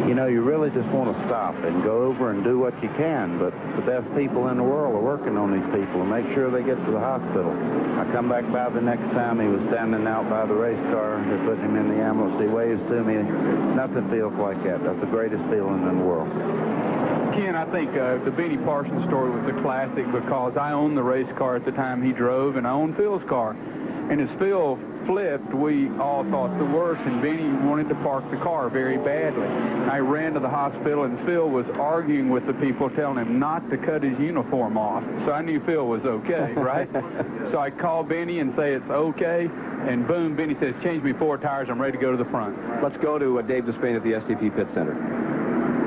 you know, you really just want to stop and go over and do what you can, but the best people in the world are working on these people and make sure they get to the hospital. I come back by the next time, he was standing out by the race car. They're putting him in the ambulance. He waves to me. Nothing feels like that. That's the greatest feeling in the world. Ken, I think the Benny Parsons story was a classic because I owned the race car at the time he drove, and I owned Phil's car. And as Phil flipped, we all thought the worst, and Benny wanted to park the car very badly. I ran to the hospital, and Phil was arguing with the people, telling him not to cut his uniform off. So I knew Phil was okay, right? So I called Benny and say it's okay, and boom, Benny says, change me 4 tires, I'm ready to go to the front. Let's go to Dave Despain at the STP Pit Center.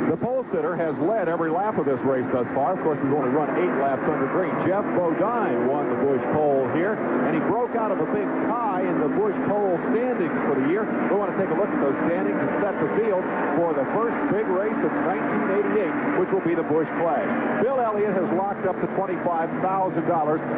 The pole sitter has led every lap of this race thus far. Of course, we've only run 8 laps under green. Jeff Bodine won the Busch pole here, and he broke out of a big tie in the Busch pole standings for the year. We want to take a look at those standings and set the field for the first big race of 1988, which will be the Busch Clash. Bill Elliott has locked up to $25,000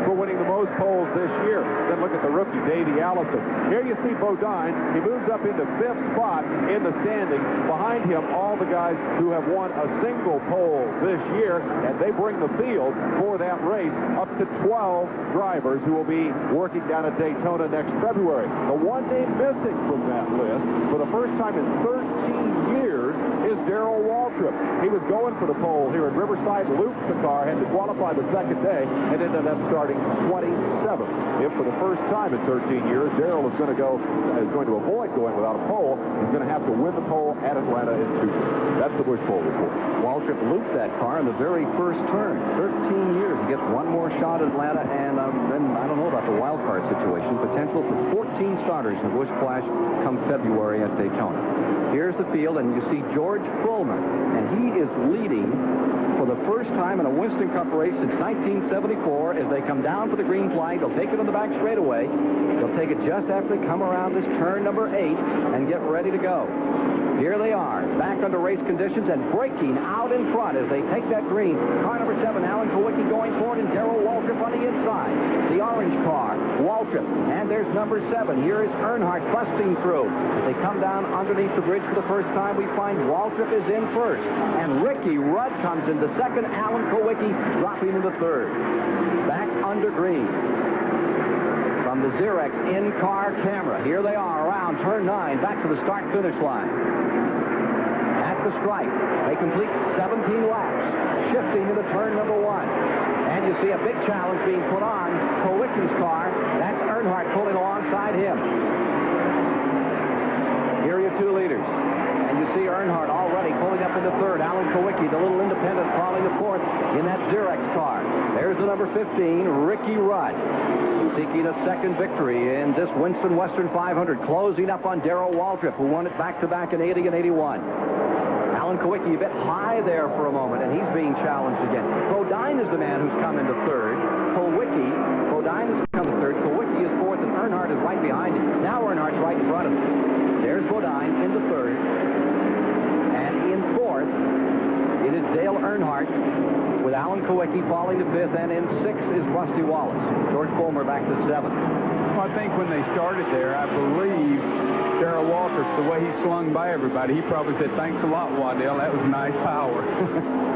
for winning the most poles this year. Then look at the rookie, Davey Allison. Here you see Bodine. He moves up into 5th spot in the standings. Behind him, all the guys who have won a single pole this year, and they bring the field for that race up to 12 drivers who will be working down at Daytona next February. The one name missing from that list for the first time in 13 years is Darrell Waltrip. He was going for the pole here at Riverside, looped the car, had to qualify the second day, and ended up starting 27th. If for the first time in 13 years, Darrell is going to avoid going without a pole, he's going to have to win the pole at Atlanta in 2. That's the Busch pole report. Waltrip looped that car in the very first turn. 13 years. He gets one more shot at Atlanta, and then I don't know about the wild card situation. Potential for 14 starters in the Busch Clash come February at Daytona. Here's the field, and you see George Fullman, and he is leading for the first time in a Winston Cup race since 1974. As they come down for the green flag, they'll take it on the back straightaway. They'll take it just after they come around this turn number 8 and get ready to go. Here they are, back under race conditions and breaking out in front as they take that green. Car number 7, Alan Kowicki going forward, and Darrell Waltrip on the inside. The orange car, Waltrip, and there's number 7. Here is Earnhardt busting through. As they come down underneath the bridge for the first time, we find Waltrip is in first. And Ricky Rudd comes into second, Alan Kowicki dropping into third. Back under green. From the Xerox in-car camera, here they are around turn 9, back to the start-finish line. At the stripe, they complete 17 laps, shifting into turn number 1. And you see a big challenge being put on Kowicki's car. That's Earnhardt pulling alongside him. Here are your 2 leaders. And you see Earnhardt already pulling up into third. Alan Kowicki, the little independent, crawling to fourth in that Xerox car. There's the number 15, Ricky Rudd, seeking a second victory in this Winston Western 500, closing up on Darrell Waltrip, who won it back-to-back in 80 and 81. Alan Kowicki a bit high there for a moment, and he's being challenged again. Bodine is the man who's come into third. Bodine has come third. Kowicki is fourth, and Earnhardt is right behind him. Now Earnhardt's right in front of him. There's Bodine into third. And in fourth, it is Dale Earnhardt, with Alan Kowicki falling to fifth, and in sixth is Rusty Wallace. George Fulmer back to seventh. Well, I think when they started there, I believe Darrell Waltrip, the way he slung by everybody, he probably said, thanks a lot, Waddell. That was nice power.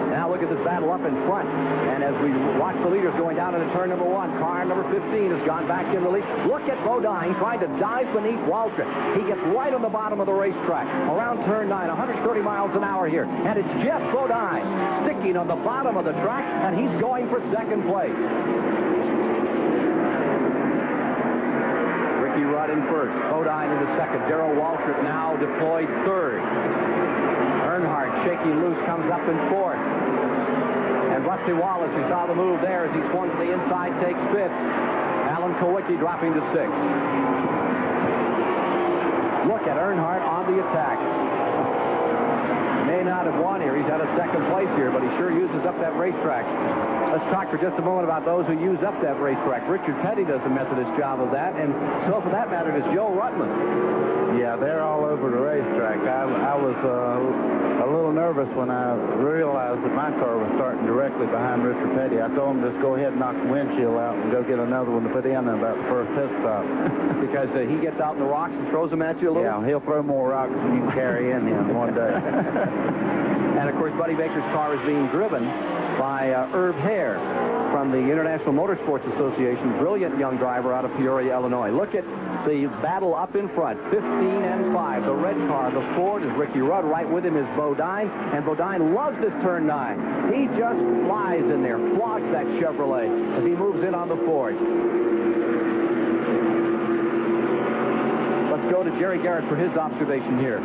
Now look at this battle up in front. And as we watch the leaders going down into turn number 1, car number 15 has gone back in the lead. Look at Bodine trying to dive beneath Waltrip. He gets right on the bottom of the racetrack. Around turn 9, 130 miles an hour here. And it's Jeff Bodine sticking on the bottom of the track, and he's going for second place. Ricky Rudd in first. Bodine in the second. Darrell Waltrip now deployed third. Earnhardt shaking loose comes up in fourth. And Rusty Wallace, who saw the move there as he swung to the inside, takes fifth. Alan Kowicki dropping to sixth. Look at Earnhardt on the attack. May not have won here. He's out of second place here, but he sure uses up that racetrack. Let's talk for just a moment about those who use up that racetrack. Richard Petty does a Methodist job of that, and so for that matter does Joe Rutland. Yeah, they're all over the racetrack. I was a little nervous when I realized that my car was starting directly behind Richard Petty. I told him just go ahead and knock the windshield out and go get another one to put in about the first pit stop. Because he gets out in the rocks and throws them at you a little? Yeah, he'll throw more rocks than you can carry in him one day. And, of course, Buddy Baker's car is being driven by Herb Hare from the International Motorsports Association. Brilliant young driver out of Peoria, Illinois. Look at the battle up in front, 15 and 5. The red car, the Ford, is Ricky Rudd. Right with him is Bodine, and Bodine loves this turn 9. He just flies in there, flogs that Chevrolet as he moves in on the Ford. Let's go to Jerry Garrett for his observation here.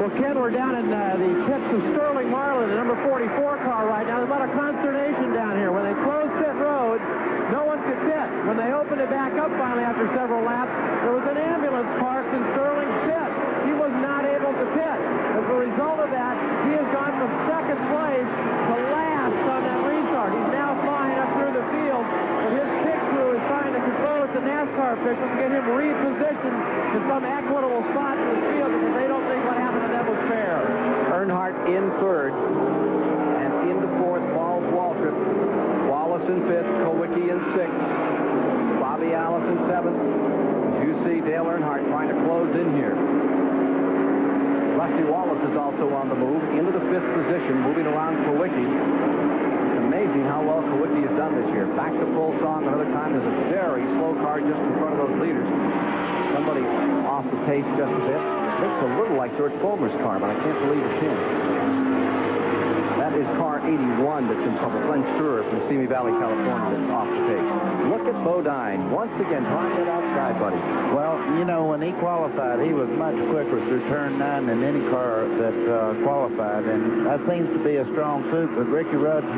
Well, Ken, we're down in the pits of Sterling Marlin, the number 44 car right now. There's a lot of consternation down here. When they closed pit road, no one could pit. When they opened it back up finally after several laps, there was an ambulance parked in Sterling's pit. He was not able to pit. As a result of that, he has gone from second place to last on that restart. He's now flying up through the field, and his pit crew is trying to control with the NASCAR officials and get him repositioned in some equitable spot in the field because they don't think what happened to them was fair. Earnhardt in third, and into fourth falls Waltrip. Wallace in fifth, Kowicki in sixth, Bobby Allison seventh. As you see, Dale Earnhardt trying to close in here. Rusty Wallace is also on the move into the fifth position, moving around Kowicki. It's amazing how well Kowicki has done this year. Back to full song another time. There's a very slow car just in front of those leaders. Somebody off the pace just a bit. Looks a little like George Fulmer's car, but I can't believe it's him. That is car 81 that's in trouble. Glenn Sturer from Simi Valley, California, that's off the pace. Look at Bodine. Once again, trying it outside, buddy. Well, you know, when he qualified, he was much quicker through turn 9 than any car that qualified, and that seems to be a strong suit, but Ricky Rudd's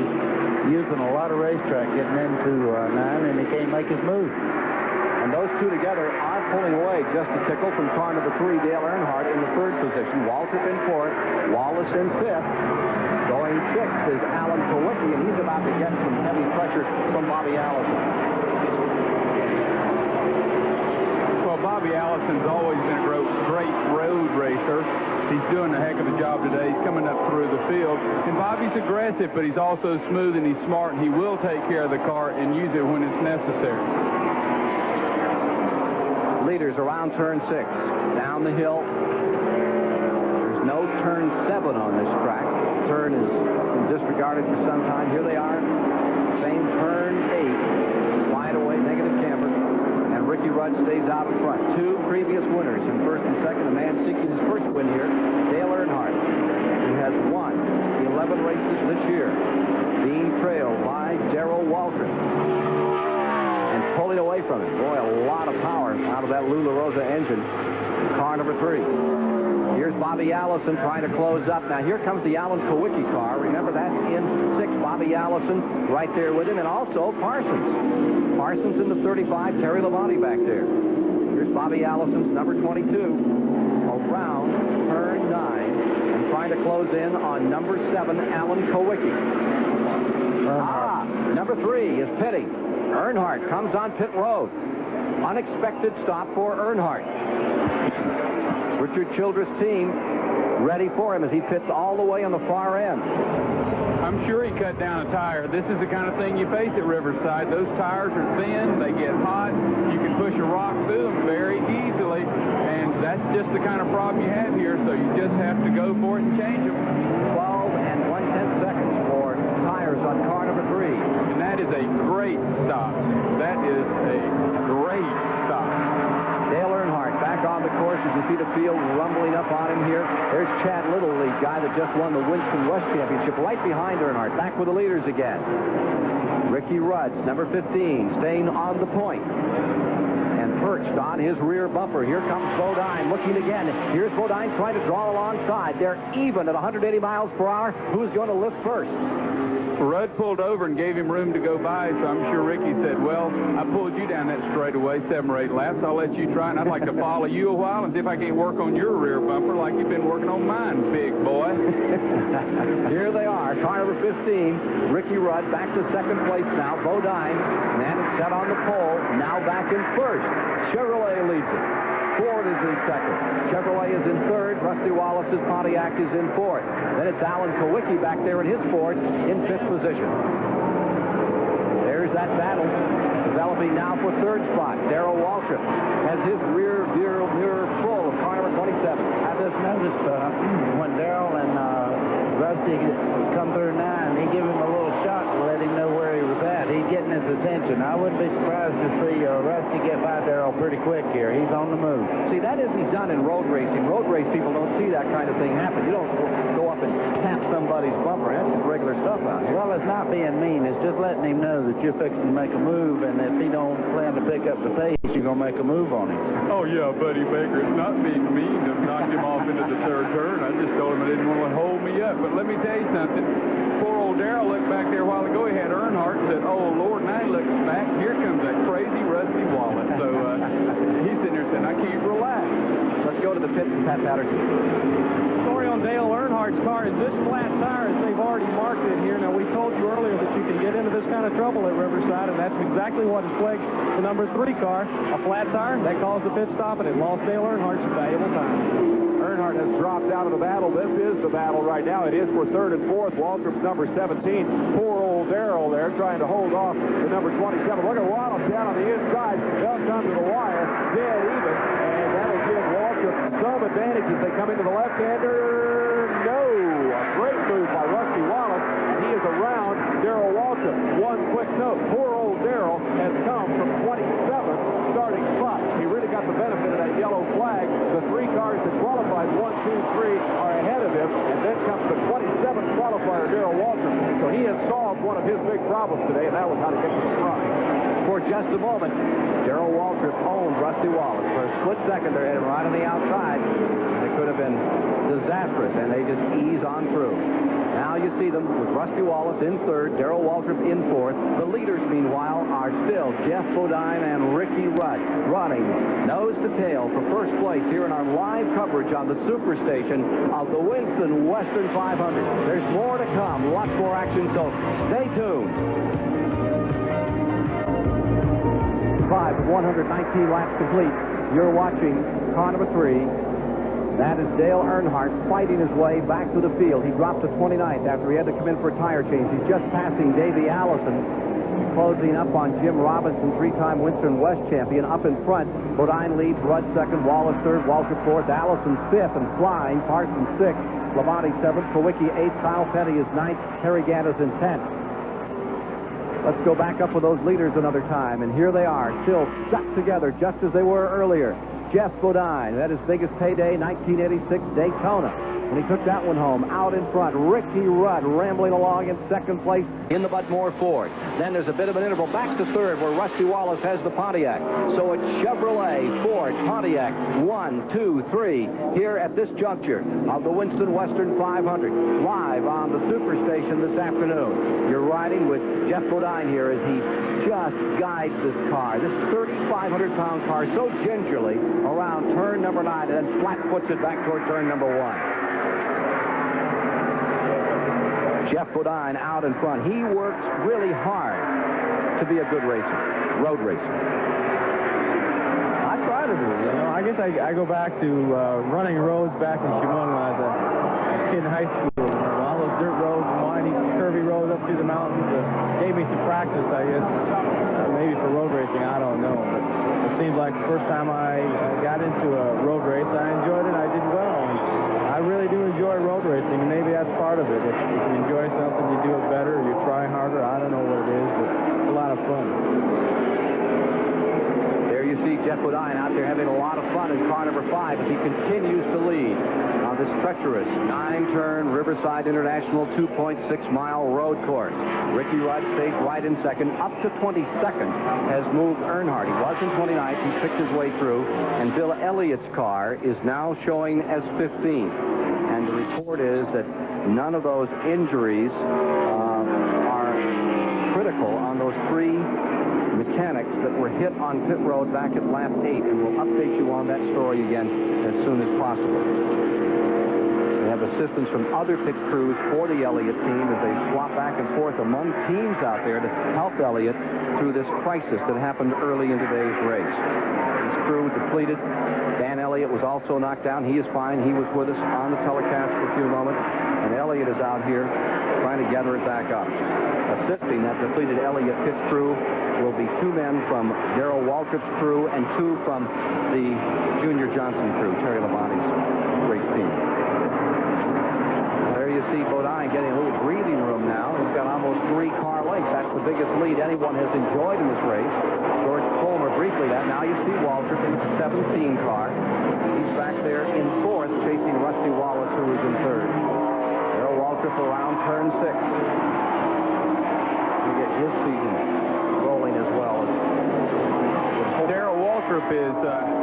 using a lot of racetrack getting into 9, and he can't make his move. And those two together are pulling away just a tickle from car number 3, Dale Earnhardt, in the third position. Waltrip in fourth, Wallace in fifth. Going sixth is Alan Kowicki, and he's about to get some heavy pressure from Bobby Allison. Well, Bobby Allison's always been a great road racer. He's doing a heck of a job today. He's coming up through the field. And Bobby's aggressive, but he's also smooth and he's smart, and he will take care of the car and use it when it's necessary. Leaders around turn 6. Down the hill. There's no turn 7 on this track. Turn is disregarded for some time. Here they are. Same turn 8. Wide away, negative camber. And Ricky Rudd stays out in front. Two previous winners in first and second. A man seeking his first win here, Dale Earnhardt, who has won 11 races this year, being trailed by Darrell Waltrip. And pulling away from it. Boy, a lot of power out of that Lula Rosa engine. Car number 3. Here's Bobby Allison trying to close up. Now here comes the Alan Kowicki car. Remember, that's in 6. Bobby Allison right there with him, and also Parsons. Parsons in the 35, Terry Labonte back there. Here's Bobby Allison's number 22 around turn 9 and trying to close in on number 7, Alan Kowicki. Number 3 is Petty. Earnhardt comes on pit road. Unexpected stop for Earnhardt. Richard Childress' team ready for him as he pits all the way on the far end. I'm sure he cut down a tire. This is the kind of thing you face at Riverside. Those tires are thin, they get hot, you can push a rock through them very easily, and that's just the kind of problem you have here, so you just have to go for it and change them. 12 and 1/10 seconds for tires on car number 3. And that is a great stop. That is a great stop. Dale Earnhardt back on the course as you see the field rumbling up on him here. There's Chad Little, the guy that just won the Winston West Championship, right behind Earnhardt. Back with the leaders again. Ricky Rudd, number 15, staying on the point. And perched on his rear bumper. Here comes Bodine looking again. Here's Bodine trying to draw alongside. They're even at 180 miles per hour. Who's going to lift first? Rudd pulled over and gave him room to go by, so I'm sure Ricky said, well, I pulled you down that straightaway 7 or 8 laps. I'll let you try, and I'd like to follow you a while and see if I can't work on your rear bumper like you've been working on mine, big boy. Here they are, car number 15, Ricky Rudd back to second place now. Bodine, man is set on the pole, now back in first. Chevrolet leads it. Ford is in second. Chevrolet is in third. Rusty Wallace's Pontiac is in fourth. Then it's Alan Kowicki back there in his Ford in fifth position. There's that battle developing now for third spot. Darrell Waltrip has his rear mirror full of car number 27. I just noticed when Darrell and Rusty come through 9, he gave him a little shot to let him know where he was at. He's getting his attention. I wouldn't be surprised to see Rusty get by Darrell pretty quick here. He's on the move. See, that isn't done in road racing. Road race people don't see that kind of thing happen. You don't go up and tap somebody's bumper. That's just regular stuff out here. Well, it's not being mean. It's just letting him know that you're fixing to make a move, and if he don't plan to pick up the pace, you're going to make a move on him. Oh, yeah, Buddy Baker. It's not being mean to knock him off into the third turn. I just told him I didn't want to hold me up. But let me tell you something. Poor old Darrell looked back there a while ago. He had Earnhardt and said, oh, Lord, now he looks back. Here comes that crazy Rusty Wallace. So he's sitting there saying, I can't relax. Let's go to the pits and Pat Patterson. Story on Dale Earnhardt's car is this flat tire, as they've already marked it here. Now, we told you earlier that you can get into this kind of trouble at Riverside, and that's exactly what has plagued the number 3 car. A flat tire, that caused the pit stop, and it lost Dale Earnhardt's valuable time. Earnhardt has dropped out of the battle. This is the battle right now. It is for third and fourth. Waltrip's number 17. Poor old Darrell there trying to hold off the number 27. Look at Wallace down on the inside. They'll come to the wire. Dead even. And that'll give Waltrip some advantage as they come into the left-hander. No. A great move by Rusty Wallace. And he is around Darrell Waltrip. One quick note. Poor old Darrell has come from 27th starting spot. He really got the benefit of that yellow flag. The 3 cars that qualified 1, 2, 3 are ahead of him, and then comes the 27th qualifier, Darrell Waltrip. So he has solved one of his big problems today, and that was how to get to the front. For just a moment, Darrell Waltrip owned Rusty Wallace. For a split second, they're heading right on the outside. It could have been disastrous, and they just ease on through. Now you see them with Rusty Wallace in third, Darrell Waltrip in fourth. The leaders, meanwhile, are still Jeff Bodine and Ricky Rudd running nose to tail for first place here in our live coverage on the Superstation of the Winston Western 500. There's more to come, lots more action, so stay tuned. 119 laps complete. You're watching car number 3. That is Dale Earnhardt fighting his way back to the field. He dropped to 29th after he had to come in for a tire change. He's just passing Davey Allison, closing up on Jim Robinson, 3-time Winston West champion. Up in front, Bodine leads, Rudd second, Wallace third, Waltrip fourth, Allison fifth, and flying, Parsons sixth, Labonte seventh, Kowicki eighth, Kyle Petty is ninth, Terry Gannis in 10th. Let's go back up with those leaders another time, and here they are, still stuck together just as they were earlier. Jeff Bodine, that his biggest payday, 1986 Daytona, when he took that one home. Out in front, Ricky Rudd rambling along in second place in the Bud Moore Ford. Then there's a bit of an interval back to third where Rusty Wallace has the Pontiac. So it's Chevrolet, Ford, Pontiac, 1, 2, 3 here at this juncture of the Winston Western 500. Live on the Superstation this afternoon. You're riding with Jeff Bodine here as he just guides this car, this 3,500-pound car, so gingerly around turn number 9 and then flat puts it back toward turn number 1. Jeff Bodine out in front. He works really hard to be a good racer, road racer. I try to be, you know. I guess I go back to running roads back in Shimon when I was a kid in high school. All those dirt roads and windy, curvy roads. give me some practice, I guess. Maybe for road racing, I don't know. But it seems like the first time I got into a road race, I enjoyed it. I did well. And I really do enjoy road racing, and maybe that's part of it. If you enjoy something, you do it better, or you try harder. I don't know what it is, but it's a lot of fun. There you see Jeff Bodine out there having a lot of fun in car number 5 as he continues to lead on this treacherous 9-turn Riverside International 2.6-mile road course. Ricky Rudd stays right in second. Up to 22nd has moved Earnhardt. He was in 29th. He picked his way through. And Bill Elliott's car is now showing as 15th. And the report is that none of those injuries are critical on those 3 mechanics that were hit on pit road back at lap 8. And we'll update you on that story again as soon as possible. They have assistance from other pit crews for the Elliott team as they swap back and forth among teams out there to help Elliott through this crisis that happened early in today's race. His crew depleted. Dan Elliott was also knocked down. He is fine. He was with us on the telecast for a few moments. And Elliott is out here trying to gather it back up. Assisting that depleted Elliott pit crew will be 2 men from Darrell Waltrip's crew and 2 from the Junior Johnson crew, Terry Labonte's race team. There you see Bodine getting a little breathing room now. He's got almost 3 car lengths. That's the biggest lead anyone has enjoyed in this race. George Fulmer briefly that. Now you see Waltrip in the 17 car. He's back there in 4th, chasing Rusty Wallace, who is in 3rd. Darrell Waltrip around turn 6. To get his season rolling as well. Darrell Waltrip is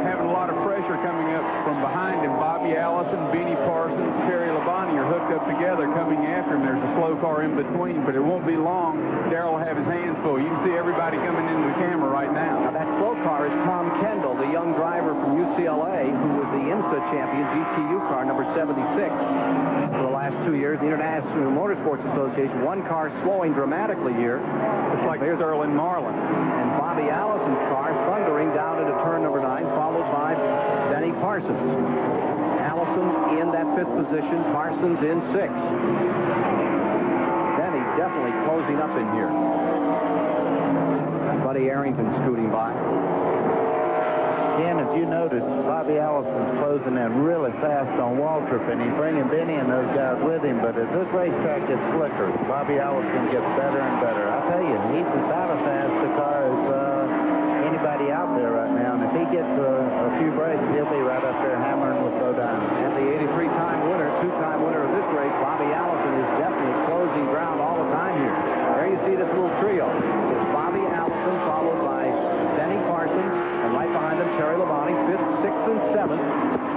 having a lot of pressure coming up from behind him. Bobby Allison, Benny Parsons, Terry Labonte are hooked up together coming after him. There's a slow car in between, but it won't be long. Darrell will have his hands full. You can see everybody coming into the camera right now. Now that slow car is Tom Kendall, the young driver from UCLA, who was the IMSA champion, GTU car number 76. For the last 2 years, the International Motorsports Association, 1 car slowing dramatically here. It's like there's Erlen Marlin. And Bobby Allison's car thundering down into turn number 9, followed by Benny Parsons. Allison in that 5th position, Parsons in 6th. Benny definitely closing up in here. Buddy Arrington scooting by. Ken, if you notice, Bobby Allison's closing in really fast on Waltrip, and he's bringing Benny and those guys with him. But as this racetrack gets slicker, Bobby Allison gets better and better. I tell you, he's about as fast a car as anybody out there right now. And if he gets a few breaks, he'll be right up there hammering with Bodine. And the 83-time winner, 2-time winner of this race, Bobby Allison, is definitely closing ground all the time here. There you see this little trio. It's Bobby Allison, followed by Benny Parsons, and right behind them, Terry Labonte, 5th, 6th, and 7th,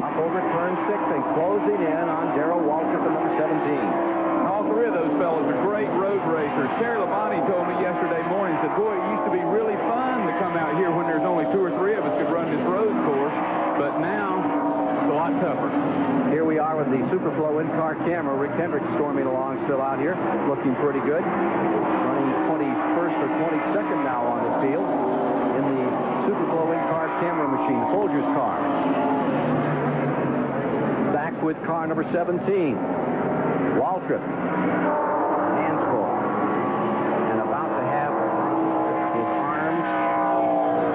up over turn 6, and closing in on Darrell Waltrip at number 17. All 3 of those fellows are great road racers. Terry Labonte told me yesterday morning, he said, boy, it used to be really fun to come out here when there's only 2 or 3 of us could run this road course, but now it's a lot tougher. Here we are with the Superflow in-car camera. Rick Hendrick storming along still out here, looking pretty good. Running 21st or 22nd now on the field in the Superflow in-car camera machine, Folger's car. Back with car number 17, Waltrip. Hands full. And about to have his arms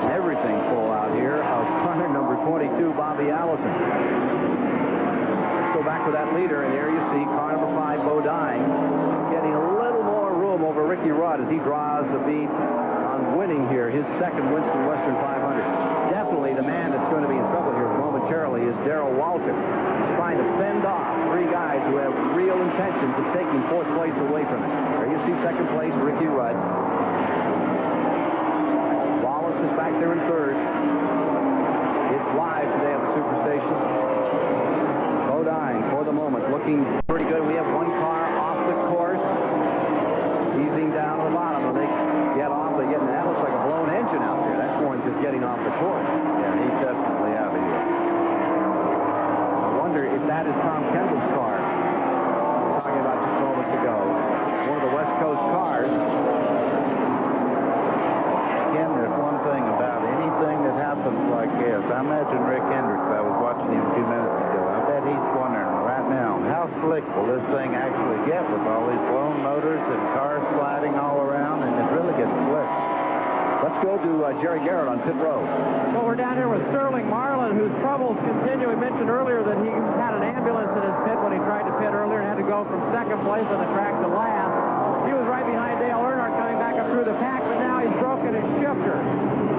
and everything full out here of car number 22, Bobby Allison. Let's go back with that leader, and there you see car number 5, Bodine, getting a little more room over Ricky Rudd as he draws the beat on winning here, his 2nd Winston Western 500. Definitely the man that's going to be in trouble here momentarily is Darrell Waltrip. He's trying to fend off 3 guys who have real intentions of taking 4th place away from him. There you see 2nd place, Ricky Rudd. Wallace is back there in 3rd. It's live today at the Superstation. Bodine, for the moment, looking pretty good. We have 1 car off the course, easing down to the bottom. When they get off, they get, and that looks like a blown engine out there. That's one just getting off the course. Yeah, he's definitely out of here. I wonder if that is Tom Kendall's car. Talking about just moments ago. One of the West Coast cars. Again, there's one thing about anything that happens like this. I imagine Rick Hendricks, I was watching him 2 minutes ago. I bet he's wondering right now, how slick will this thing actually get with all these blown motors and cars sliding all around? And it really go to Jerry Garrett on pit road. Well, we're down here with Sterling Marlin, whose troubles continue. We mentioned earlier that he had an ambulance in his pit when he tried to pit earlier and had to go from second place on the track to last. He was right behind Dale Earnhardt coming back up through the pack, but now he's broken his shifter.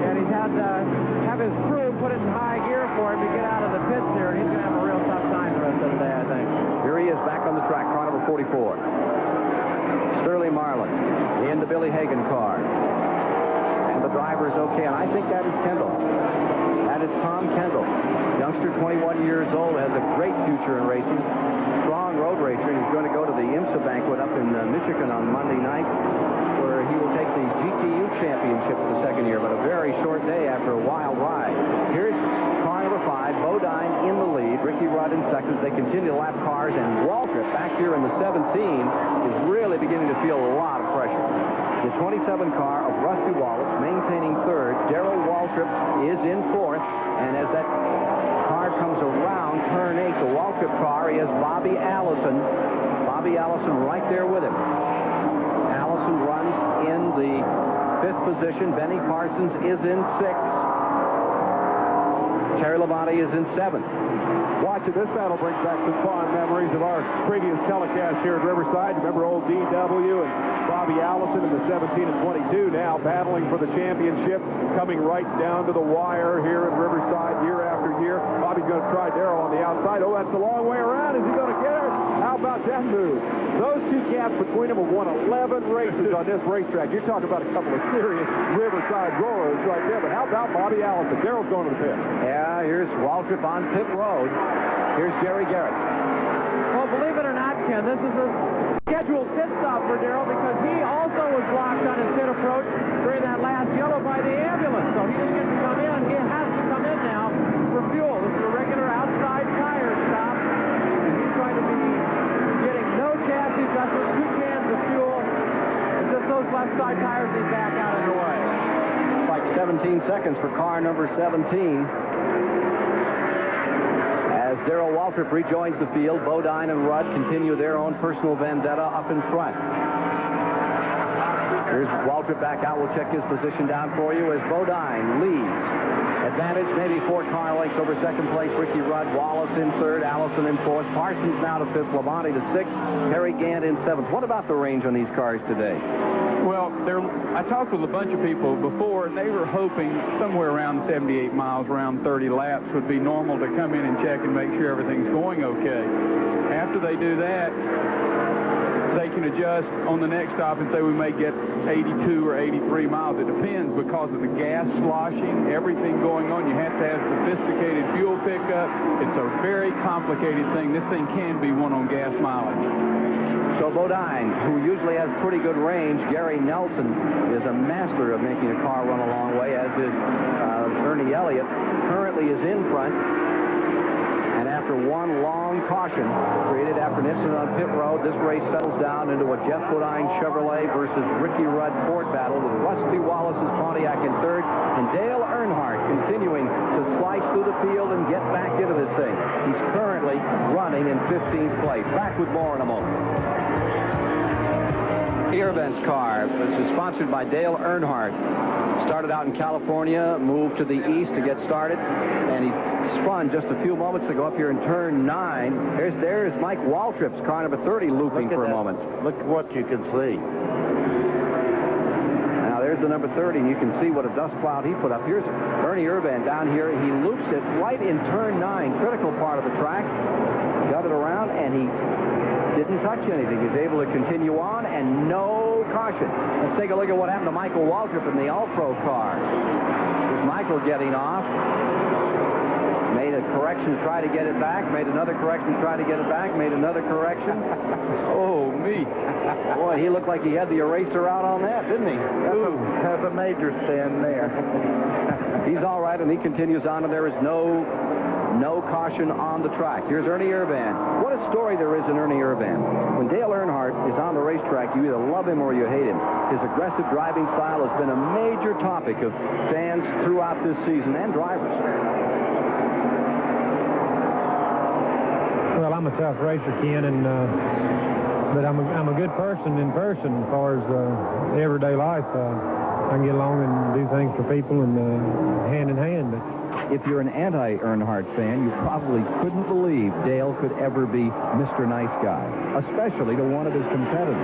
And he's had to have his crew put it in high gear for him to get out of the pits here, and he's going to have a real tough time the rest of the day, I think. Here he is back on the track, car number 44. Sterling Marlin in the Billy Hagan car. And the driver is okay, and I think that is Kendall. That is Tom Kendall. Youngster, 21 years old, has a great future in racing. Strong road racer. He's going to go to the IMSA banquet up in Michigan on Monday night, where he will take the GTU championship for the second year, but a very short day after a wild ride. Here's car number 5, Bodine in the lead, Ricky Rudd in second. They continue to lap cars, and Waltrip back here in the 17 is really beginning to feel a lot of pressure. The 27 car of Rusty Wallace maintaining third. Darrell Waltrip is in fourth, and as that car comes around turn 8, the Waltrip car, he has Bobby Allison. Bobby Allison right there with him. Allison runs in the 5th position. Benny Parsons is in 6th. Terry Labonte is in 7th. Watching this battle brings back some fond memories of our previous telecast here at Riverside. Remember old DW and Bobby Allison in the 17 and 22 now battling for the championship, coming right down to the wire here at Riverside year after year. Bobby's going to try Darrell on the outside. Oh, that's a long way around. Is he going to get it? How about that move? Those two cats between them have won 11 races on this racetrack. You're talking about a couple of serious Riverside rollers right there. But how about Bobby Allison? Darrell's going to the pit. Yeah, here's Waltrip on pit road. Here's Jerry Garrett. Well, believe it or not, Ken, this is a scheduled pit stop for Darrell because he also was blocked on his pit approach during that last yellow by the ambulance. So he didn't get to come in. He has to come in now for fuel. This is a regular outside tire stop. He's going to be getting no chassis adjustment, 2 cans of fuel, and just those left side tires he's back out of the way. It's like 17 seconds for car number 17. As Darrell Waltrip rejoins the field, Bodine and Rudd continue their own personal vendetta up in front. Here's Waltrip back out. We'll check his position down for you as Bodine leads. Advantage, maybe 4 car lengths over second place. Ricky Rudd, Wallace in third, Allison in fourth. Parsons now to fifth, Labonte to sixth, Harry Gant in seventh. What about the range on these cars today? Well, I talked with a bunch of people before, and they were hoping somewhere around 78 miles, around 30 laps would be normal to come in and check and make sure everything's going okay. After they do that, they can adjust on the next stop and say we may get 82 or 83 miles. It depends because of the gas sloshing, everything going on. You have to have sophisticated fuel pickup. It's a very complicated thing. This thing can be won on gas mileage. So Bodine, who usually has pretty good range, Gary Nelson is a master of making a car run a long way, as is Ernie Elliott, currently is in front. And after one long caution created after an incident on pit road, this race settles down into a Jeff Bodine Chevrolet versus Ricky Rudd Ford battle with Rusty Wallace's Pontiac in third and Dale Earnhardt continuing to slice through the field and get back into this thing. He's currently running in 15th place. Back with more in a moment. Irvin's car, which is sponsored by Dale Earnhardt. Started out in California, moved to the east to get started, and he spun just a few moments ago up here in turn 9. There's Mike Waltrip's car number 30 looping for a moment. Look at what you can see. Now there's the number 30, and you can see what a dust cloud he put up. Here's Ernie Irvan down here. He loops it right in turn 9, critical part of the track. Got it around, and he didn't touch anything. He's able to continue on, and no caution. Let's take a look at what happened to Michael Waltrip in the All-Pro car. Here's Michael getting off. Made a correction to try to get it back. Made another correction to try to get it back. Made another correction. Oh, me. Boy, he looked like he had the eraser out on that, didn't he? That's a major stand there. He's all right, and he continues on, and there is no caution on the track. Here's Ernie Irvan. What a story there is in Ernie Irvan. When Dale Earnhardt is on the racetrack, you either love him or you hate him. His aggressive driving style has been a major topic of fans throughout this season and drivers. Well, I'm a tough racer, Ken, and but I'm a good person in person as far as everyday life. I can get along and do things for people and hand in hand. But if you're an anti-Earnhardt fan, you probably couldn't believe Dale could ever be Mr. Nice Guy, especially to one of his competitors.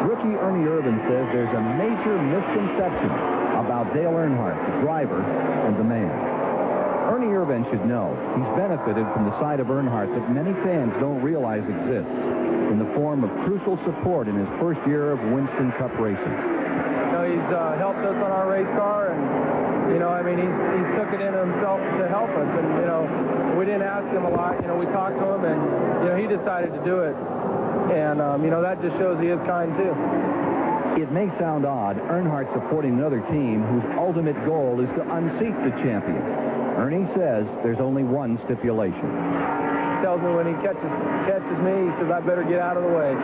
Rookie Ernie Irvan says there's a major misconception about Dale Earnhardt, the driver and the man. Ernie Irvan should know he's benefited from the side of Earnhardt that many fans don't realize exists in the form of crucial support in his first year of Winston Cup racing. He's helped us on our race car, and I mean, he's took it into himself to help us, and we didn't ask him a lot. We talked to him, and he decided to do it, and that just shows he is kind too. It may sound odd, Earnhardt supporting another team whose ultimate goal is to unseat the champion. Ernie says there's only one stipulation. Tells me when he catches me, he says I better get out of the way.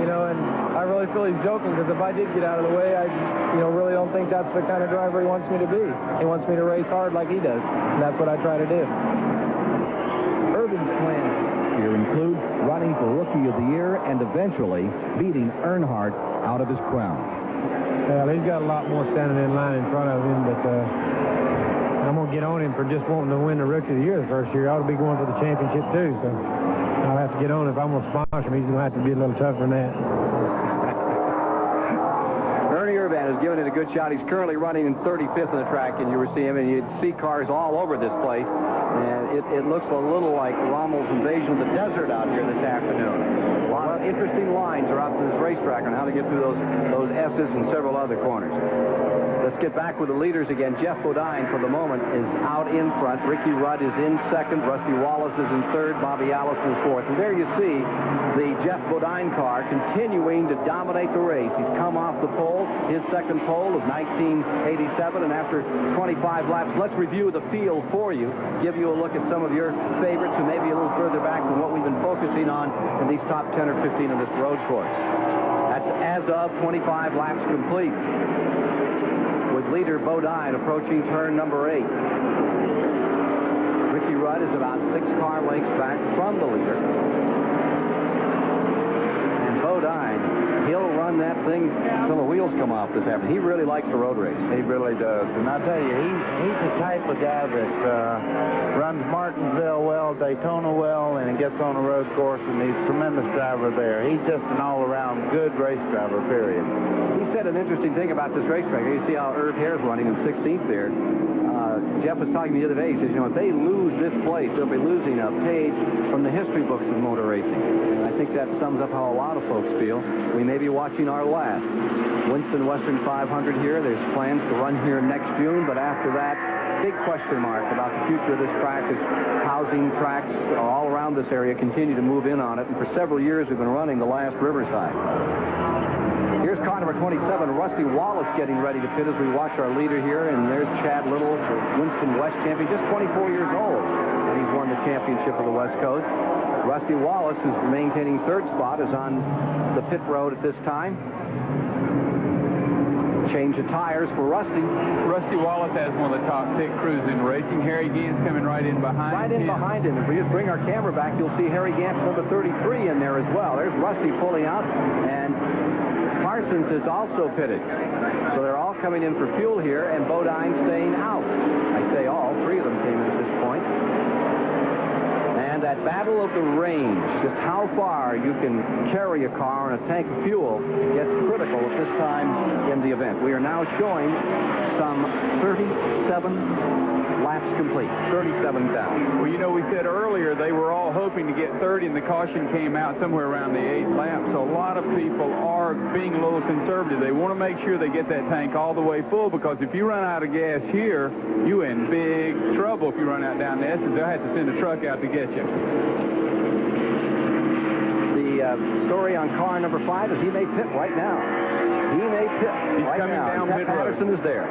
And I really feel he's joking, because if I did get out of the way, I really don't think that's the kind of driver he wants me to be. He wants me to race hard like he does, and that's what I try to do. Irvan's plans here include running for Rookie of the Year and eventually beating Earnhardt out of his crown. Well, he's got a lot more standing in line in front of him, but I'm going to get on him for just wanting to win the Rookie of the Year the first year. I ought to be going for the championship, too, so I'll have to get on. If I'm going to sponsor him, he's going to have to be a little tougher than that. Ernie Irvan has given it a good shot. He's currently running in 35th in the track, and you were seeing him, and you'd see cars all over this place, and it looks a little like Rommel's invasion of the desert out here this afternoon. A lot of interesting lines are out to this racetrack on how to get through those S's and several other corners. Let's get back with the leaders again. Jeff Bodine, for the moment, is out in front. Ricky Rudd is in second. Rusty Wallace is in third. Bobby Allison is fourth. And there you see the Jeff Bodine car continuing to dominate the race. He's come off the pole, his second pole of 1987, and after 25 laps, let's review the field for you, give you a look at some of your favorites who may be a little further back than what we've been focusing on in these top 10 or 15 of this road course. That's as of 25 laps complete, with leader Bodine approaching turn number 8. Ricky Rudd is about 6 car lengths back from the leader. And Bodine, he'll run that thing until the wheels come off this afternoon. He really likes the road race. He really does. And I tell you, he's the type of guy that runs Martinsville well, Daytona well, and he gets on a road course, and he's a tremendous driver there. He's just an all-around good race driver, period. He said an interesting thing about this racetrack. You see how Irv Hare's running in 16th there. Jeff was talking to me the other day. He says, if they lose this place, they'll be losing a page from the history books of motor racing. And I think that sums up how a lot of folks feel. We may be watching our last Winston Western 500 here. There's plans to run here next June, but after that, big question mark about the future of this track as housing tracks all around this area continue to move in on it. And for several years, we've been running the last Riverside. Here's car number 27, Rusty Wallace, getting ready to pit as we watch our leader here. And there's Chad Little, the Winston West champion, just 24 years old. And he's won the championship of the West Coast. Rusty Wallace, who's maintaining third spot, is on the pit road at this time. Change of tires for Rusty. Rusty Wallace has one of the top pit crews in racing. Harry Gant's coming right in behind him. Right in behind him. If we just bring our camera back, you'll see Harry Gant's number 33 in there as well. There's Rusty pulling out, and Parsons is also pitted. So they're all coming in for fuel here, and Bodine staying out. I say all. 3 of them came in at this point. And that battle of the range, just how far you can carry a car and a tank of fuel, gets critical at this time in the event. We are now showing some 37 laps complete, 37 down. Well, we said earlier they were all hoping to get 30, and the caution came out somewhere around the 8th lap. So a lot of people are being a little conservative. They want to make sure they get that tank all the way full, because if you run out of gas here, you're in big trouble. If you run out down the S's, they'll have to send a truck out to get you. The story on car number 5 is he may pit right now. He may pit right coming now. down pit road. Patterson is there.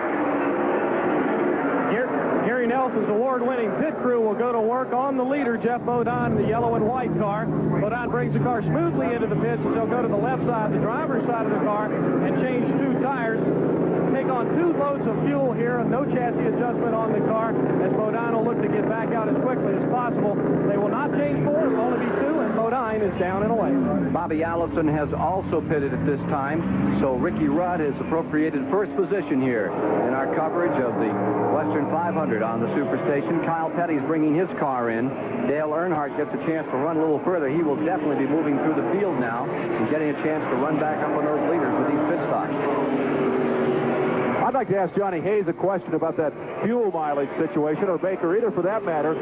Gary Nelson's award-winning pit crew will go to work on the leader, Jeff Bodine, the yellow and white car. Bodine brings the car smoothly into the pits, and they'll go to the left side, the driver's side of the car, and change 2 tires. Take on 2 low loads of fuel here, no chassis adjustment on the car, as Bodine will look to get back out as quickly as possible. They will not change 4, it will only be 2, and Bodine is down and away. Bobby Allison has also pitted at this time, so Ricky Rudd has appropriated first position here in our coverage of the Western 500 on the Superstation. Kyle Petty's bringing his car in. Dale Earnhardt gets a chance to run a little further. He will definitely be moving through the field now and getting a chance to run back up on those leaders with these pit stops. I'd like to ask Johnny Hayes a question about that fuel mileage situation, or Baker, either for that matter.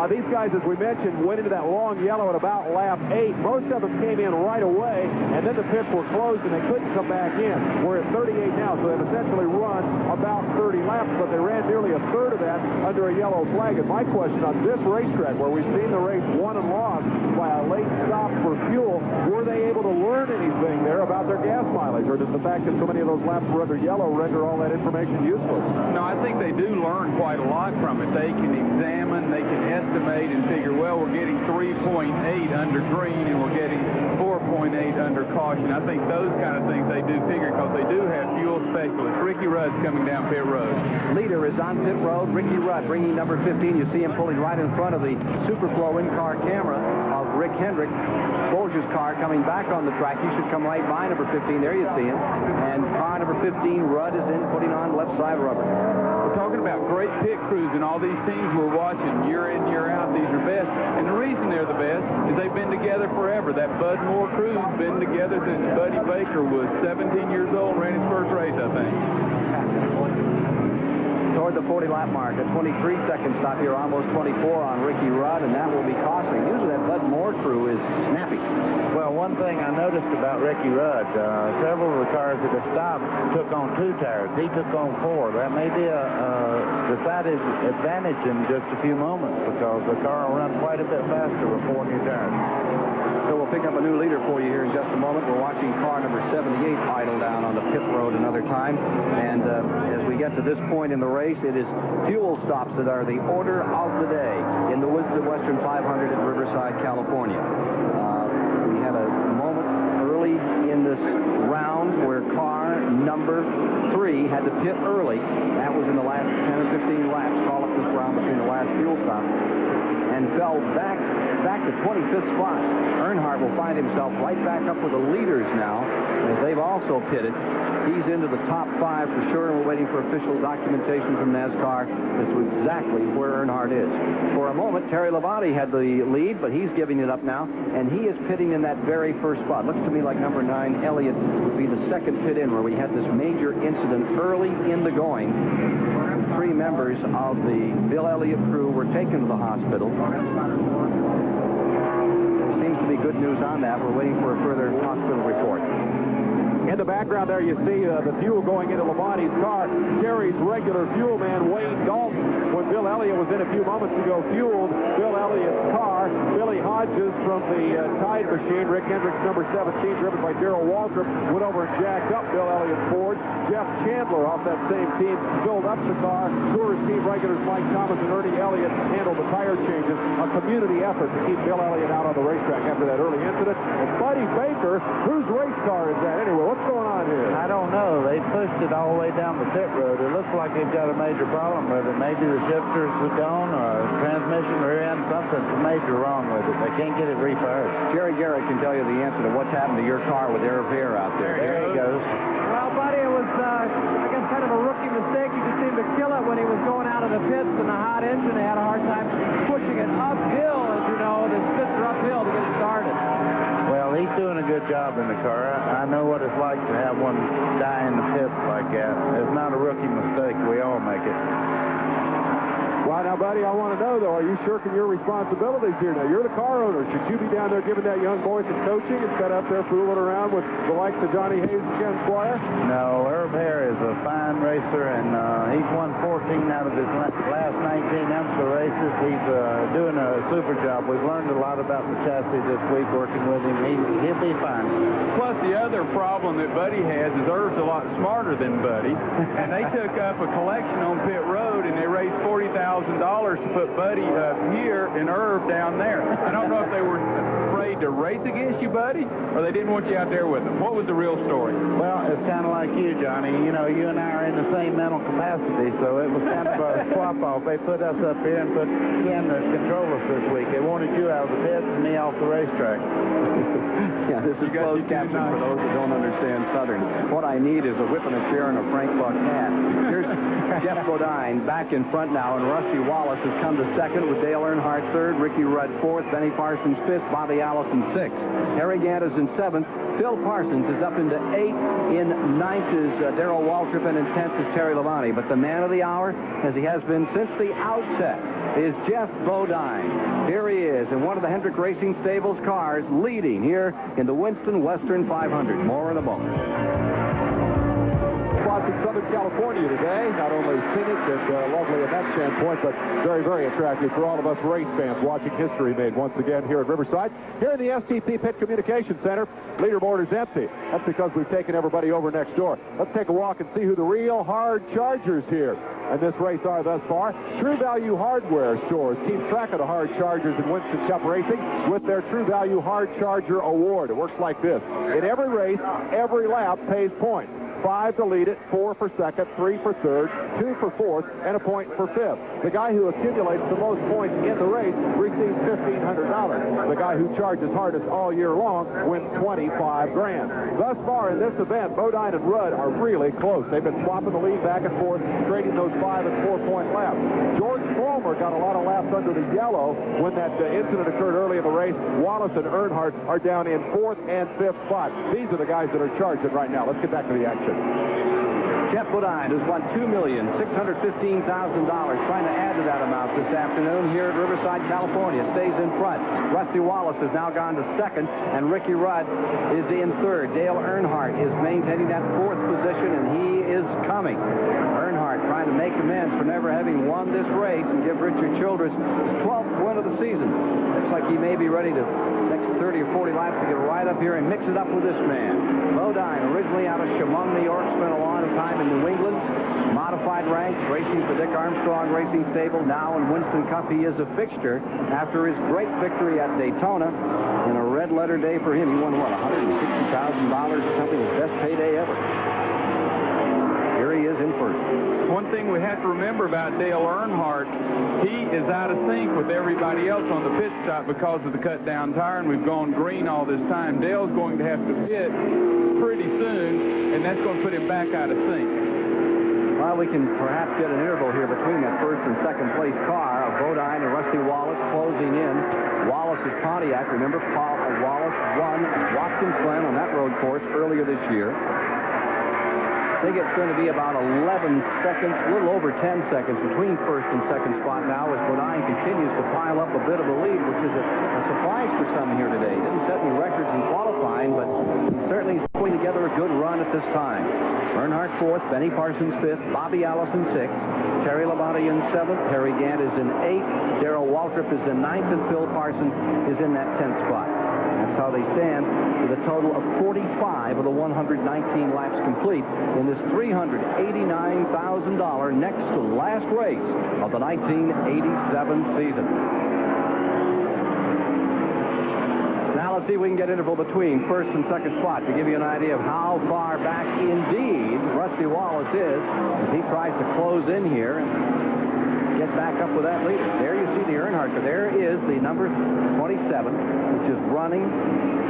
These guys, as we mentioned, went into that long yellow at about lap 8. Most of them came in right away, and then the pits were closed, and they couldn't come back in. We're at 38 now, so they've essentially run about 30 laps, but they ran nearly a third of that under a yellow flag. And my question on this racetrack, where we've seen the race won and lost by a late stop for fuel, were they able to learn anything there about their gas mileage, or does the fact that so many of those laps were under yellow render all that information useless? No, I think they do learn quite a lot from it. They can examine, they can estimate and figure, well, we're getting 3.8 under green and we're getting 4.8 under caution. I think those kind of things they do figure, because they do have fuel specialists. Ricky Rudd's coming down pit road. Leader is on pit road. Ricky Rudd bringing number 15. You see him pulling right in front of the Superflow in-car camera of Rick Hendrick. Folger's car coming back on the track. He should come right by number 15. There you see him. And car number 15, Rudd, is in, putting on left side rubber. We're talking about great pit crews, and all these teams we're watching year in, year out. These are best. And the reason they're the best is they've been together forever. That Bud Moore crew's been together since Buddy Baker was 17 years old, ran his first race, I think. Toward the 40-lap mark, a 23-second stop here, almost 24 on Ricky Rudd, and that will be costing. Usually that Bud Moore crew is snappy. Well, one thing I noticed about Ricky Rudd, several of the cars that have stopped took on 2 tires. He took on 4. That may be a decided advantage in just a few moments, because the car will run quite a bit faster with 4 new tires. So we'll pick up a new leader for you here in just a moment. We're watching car number 78 idle down on the pit road another time. And as we get to this point in the race, it is fuel stops that are the order of the day in the Winston Western 500 in Riverside, California. We had a moment early in this round where car number 3 had to pit early. That was in the last 10 or 15 laps, call up this round between the last fuel stop, and fell back to 25th spot. Earnhardt will find himself right back up with the leaders now, as they've also pitted. He's into the top 5 for sure, and we're waiting for official documentation from NASCAR as to exactly where Earnhardt is. For a moment, Terry Labonte had the lead, but he's giving it up now, and he is pitting in that very first spot. Looks to me like number 9, Elliott, would be the second pit in, where we had this major incident early in the going. 3 members of the Bill Elliott crew were taken to the hospital. There seems to be good news on that. We're waiting for a further hospital report. In the background there, you see the fuel going into Labonte's car. Jerry's regular fuel man, Wayne Dalton, when Bill Elliott was in a few moments ago, fueled Bill Elliott's car. Billy Hodges from the Tide machine, Rick Hendrick's number 17, driven by Darrell Waltrip, went over and jacked up Bill Elliott's Ford. Jeff Chandler off that same team filled up the car. Tourist team regulars Mike Thomas and Ernie Elliott handled the tire changes. A community effort to keep Bill Elliott out on the racetrack after that early incident. And Buddy Baker, whose race car is that anyway? What's going on here? I don't know. They pushed it all the way down the pit road. It looks like they've got a major problem with it. Maybe the shifters are gone, or transmission rear end, something's major wrong with it. They can't get it refired. Jerry Garrett can tell you the answer to what's happened to your car with Air of Air out there. There he goes. Well, buddy, it was, I guess, kind of a rookie mistake. He just seemed to kill it when he was going out of the pits in the hot engine. They had a hard time pushing it uphill. As you know, the pits are uphill to get it started. Well, he's doing a good job in the car. I know what it's like to have one die in the pits like that. It's not a rookie mistake. We all make it. Well, now, buddy, I want to know, though, are you shirking your responsibilities here? Now, you're the car owner. Should you be down there giving that young boy some coaching instead of up there fooling around with the likes of Johnny Hayes and Ken Squire? No, Herb Hare is a fine racer, and he's won 14 out of his last 19 IMSA races. He's doing a super job. We've learned a lot about the chassis this week working with him. He'll be fine. Plus, the other problem that Buddy has is Herb's a lot smarter than Buddy, and they took up a collection on pit road, and they raised $40,000 to put Buddy up here and Herb down there. I don't know if they were afraid afraid to race against you, buddy, or they didn't want you out there with them? What was the real story? Well, it's kind of like you, Johnny. You know, you and I are in the same mental capacity, so it was kind of a swap-off. They put us up here and put Ken to control us this week. They wanted you out of the pits and me off the racetrack. Yeah, this is closed caption for those that don't understand Southern. What I need is a whip and a chair and a Frank Buck hat. Here's Jeff Bodine back in front now, and Rusty Wallace has come to second with Dale Earnhardt third, Ricky Rudd fourth, Benny Parsons fifth, Bobby Allison sixth. Harry Gant is in seventh. Phil Parsons is up into eighth. In ninth is Darrell Waltrip, and in 10th is Terry Labonte. But the man of the hour, as he has been since the outset, is Jeff Bodine. Here he is in one of the Hendrick Racing Stables cars, leading here in the Winston Western 500. More in a moment. In Southern California today, not only scenic and lovely at that standpoint, but very, very attractive for all of us race fans watching history made once again here at Riverside. Here in the STP Pit Communication Center, leaderboard is empty. That's because we've taken everybody over next door. Let's take a walk and see who the real hard chargers here in this race are thus far. True Value Hardware stores keep track of the hard chargers in Winston Cup Racing with their True Value Hard Charger Award. It works like this. In every race, every lap pays points. 5 to lead it, 4 for second, 3 for third, 2 for fourth, and a point for fifth. The guy who accumulates the most points in the race receives $1,500. The guy who charges hardest all year long wins $25 grand. Thus far in this event, Bodine and Rudd are really close. They've been swapping the lead back and forth, trading those 5 and 4 point laps. George Fulmer got a lot of laps under the yellow when that incident occurred early in the race. Wallace and Earnhardt are down in 4th and 5th spot. These are the guys that are charging right now. Let's get back to the action. Jeff Bodine has won $2,615,000, trying to add to that amount this afternoon here at Riverside, California. Stays in front. Rusty Wallace has now gone to second, and Ricky Rudd is in third. Dale Earnhardt is maintaining that fourth position, and he is coming. Earnhardt trying to make amends for never having won this race and give Richard Childress his 12th win of the season. Looks like he may be ready to next 30 or 40 laps to get right up here and mix it up with this man. Bodine, originally out of Chemung, New York, spent a lot of time in New England. Modified ranks, racing for Dick Armstrong Racing Stable. Now in Winston Cup, he is a fixture after his great victory at Daytona. In a red letter day for him, he won, what, $160,000 or something, his best payday ever. Here he is in first. One thing we have to remember about Dale Earnhardt, he is out of sync with everybody else on the pit stop because of the cut-down tire, and we've gone green all this time. Dale's going to have to pit pretty soon, and that's going to put him back out of sync. Well, we can perhaps get an interval here between that first and second place car of Bodine and Rusty Wallace closing in. Wallace's Pontiac, remember, Wallace won at Watkins Glen on that road course earlier this year. I think it's going to be about 11 seconds, a little over 10 seconds between first and second spot now as Bodine continues to pile up a bit of a lead, which is a surprise for some here today. Didn't set any records in qualifying, but he certainly is putting together a good run at this time. Earnhardt fourth, Benny Parsons fifth, Bobby Allison sixth, Terry Labonte in seventh, Harry Gant is in eighth, Darrell Waltrip is in ninth, and Phil Parsons is in that 10th spot. That's how they stand with a total of 45 of the 119 laps complete in this $389,000 next to last race of the 1987 season. Now let's see if we can get interval between first and second spot to give you an idea of how far back indeed Rusty Wallace is as he tries to close in here and get back up with that leader. There you see the Earnhardt. There is the number 27, which is running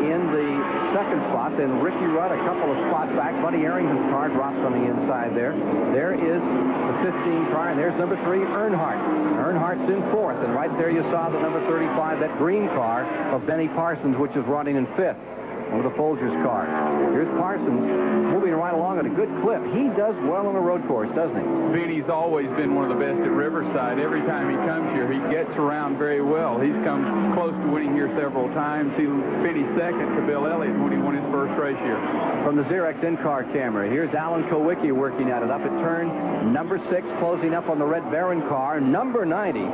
in the second spot. Then Ricky Rudd a couple of spots back. Buddy Arrington's car drops on the inside there. There is the 15 car, and there's number 3, Earnhardt. Earnhardt's in fourth, and right there you saw the number 35, that green car of Benny Parsons, which is running in fifth. One of the Folgers cars. Here's Parsons moving right along at a good clip. He does well on a road course, doesn't he? Benny's always been one of the best at Riverside. Every time he comes here, he gets around very well. He's come close to winning here several times. He finished second to Bill Elliott when he won his first race here. From the Xerox in-car camera, here's Alan Kowicki working at it up at turn number 6, closing up on the Red Baron car. Number 90,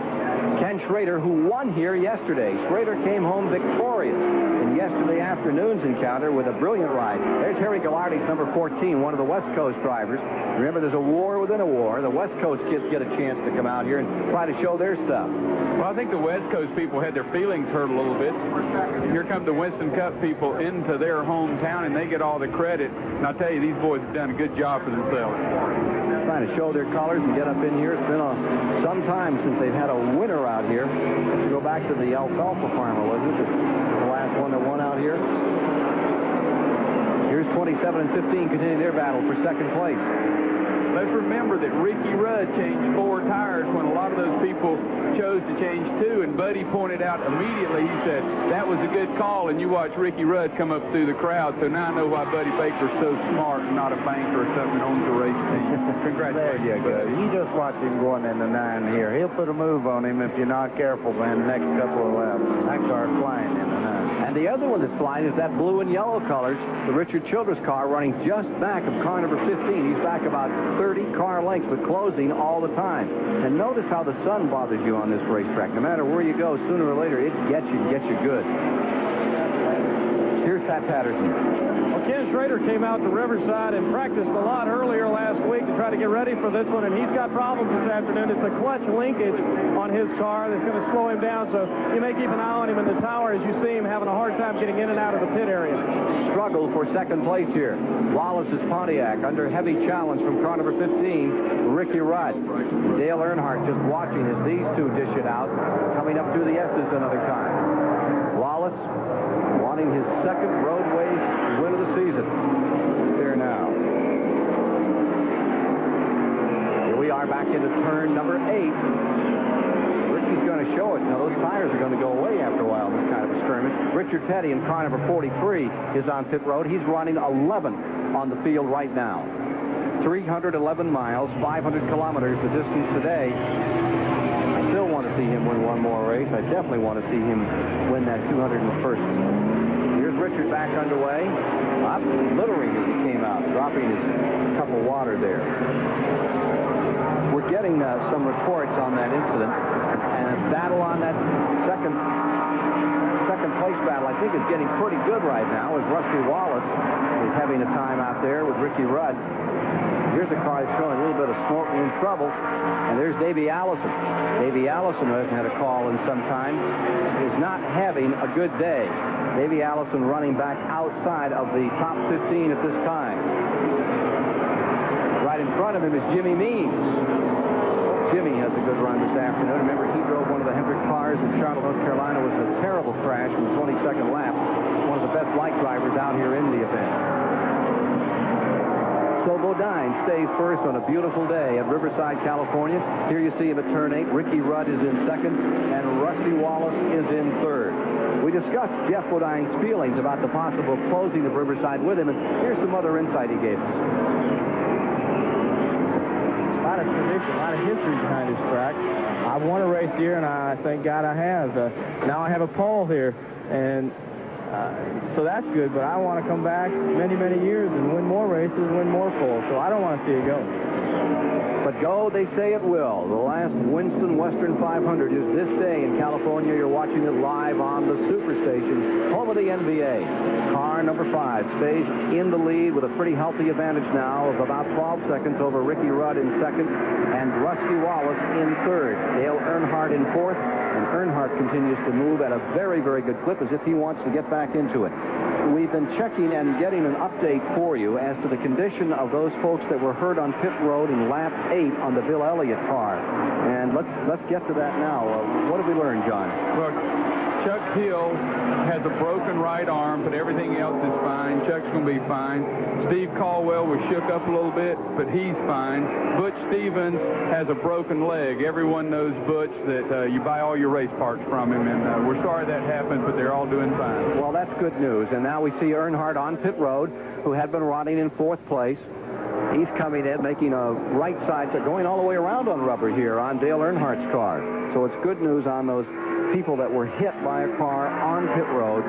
Ken Schrader, who won here yesterday. Schrader came home victorious in yesterday afternoon's encounter with a brilliant ride. There's Harry Gallardi's number 14, one of the West Coast drivers. Remember, there's a war within a war. The West Coast kids get a chance to come out here and try to show their stuff. Well, I think the West Coast people had their feelings hurt a little bit. Here come the Winston Cup people into their hometown, and they get all the credit. And I'll tell you, these boys have done a good job for themselves. Trying to show their colors and get up in here. It's been some time since they've had a winner out here. Let's go back to the alfalfa farmer, wasn't it? The last one that won out here. Here's 27 and 15 continuing their battle for second place. Let's remember that Ricky Rudd changed 4 tires when a lot of those people chose to change 2, and Buddy pointed out immediately, he said, that was a good call, and you watch Ricky Rudd come up through the crowd, so now I know why Buddy Baker's so smart and not a banker or something that owns a race team. Congratulations. There you go. You just watch him going in the 9 here. He'll put a move on him if you're not careful, man, the next couple of laps. That car's flying in the 9. And the other one that's flying is that blue and yellow colors, the Richard Childress car running just back of car number 15. He's back about 30 car lengths, but closing all the time. And notice how the sun bothers you on this racetrack. No matter where you go, sooner or later, it gets you good. Here's Pat Patterson. Well, Ken Schrader came out to Riverside and practiced a lot earlier last week to try to get ready for this one, and he's got problems this afternoon. It's a clutch linkage on his car that's going to slow him down, so you may keep an eye on him in the tower as you see him having a hard time getting in and out of the pit area. Struggle for second place here. Wallace's Pontiac under heavy challenge from car number 15, Ricky Rudd. Dale Earnhardt just watching as these two dish it out, coming up through the S's another time. Wallace wanting his second roadways win of the season. There now. Here we are back into turn number 8. Ricky's going to show it. Now, those tires are going to go away after a while in this kind of a skirmish. Richard Petty in car number 43 is on pit road. He's running 11 on the field right now. 311 miles, 500 kilometers the distance today. I still want to see him win one more race. I definitely want to see him win that 201st. Here's Richard back underway. I'm littering as he came out, dropping his cup of water there. We're getting some reports on that incident, and a battle on that second place battle, I think, is getting pretty good right now, as Rusty Wallace is having a time out there with Ricky Rudd. Here's a car that's showing a little bit of smoke and in trouble, and there's Davey Allison. Davey Allison, who hasn't had a call in some time, is not having a good day. Davey Allison running back outside of the top 15 at this time. Right in front of him is Jimmy Means. Jimmy has a good run this afternoon. Remember, he drove one of the Hendrick cars in Charlotte, North Carolina. It was a terrible crash in the 22nd lap. One of the best light drivers out here in the event. So Bodine stays first on a beautiful day at Riverside, California. Here you see him at turn 8. Ricky Rudd is in second, and Rusty Wallace is in third. We discussed Jeff Bodine's feelings about the possible closing of Riverside with him, and here's some other insight he gave us. A lot of tradition, a lot of history behind this track. I won a race here, and I thank God I have. Now I have a pole here, and so that's good, but I want to come back many, many years and win more races, win more poles, so I don't want to see it go. But go, they say it will. The last Winston Western 500 is this day in California. You're watching it live on the Superstation, home of the NBA. Car number 5 stays in the lead with a pretty healthy advantage now of about 12 seconds over Ricky Rudd in second and Rusty Wallace in third. Dale Earnhardt in fourth, and Earnhardt continues to move at a very, very good clip as if he wants to get back into it. We've been checking and getting an update for you as to the condition of those folks that were hurt on pit road in lap 8 on the Bill Elliott car. And let's get to that now. What have we learned, John? Look, Chuck Hill has a broken right arm, but everything else is fine. Chuck's going to be fine. Steve Caldwell was shook up a little bit, but he's fine. Butch Stevens has a broken leg. Everyone knows Butch, that you buy all your race parts from him, and we're sorry that happened, but they're all doing fine. Well, that's good news. And now we see Earnhardt on pit road, who had been running in 4th place. He's coming in, making a right side, going all the way around on rubber here on Dale Earnhardt's car. So it's good news on those people that were hit by a car on pit road,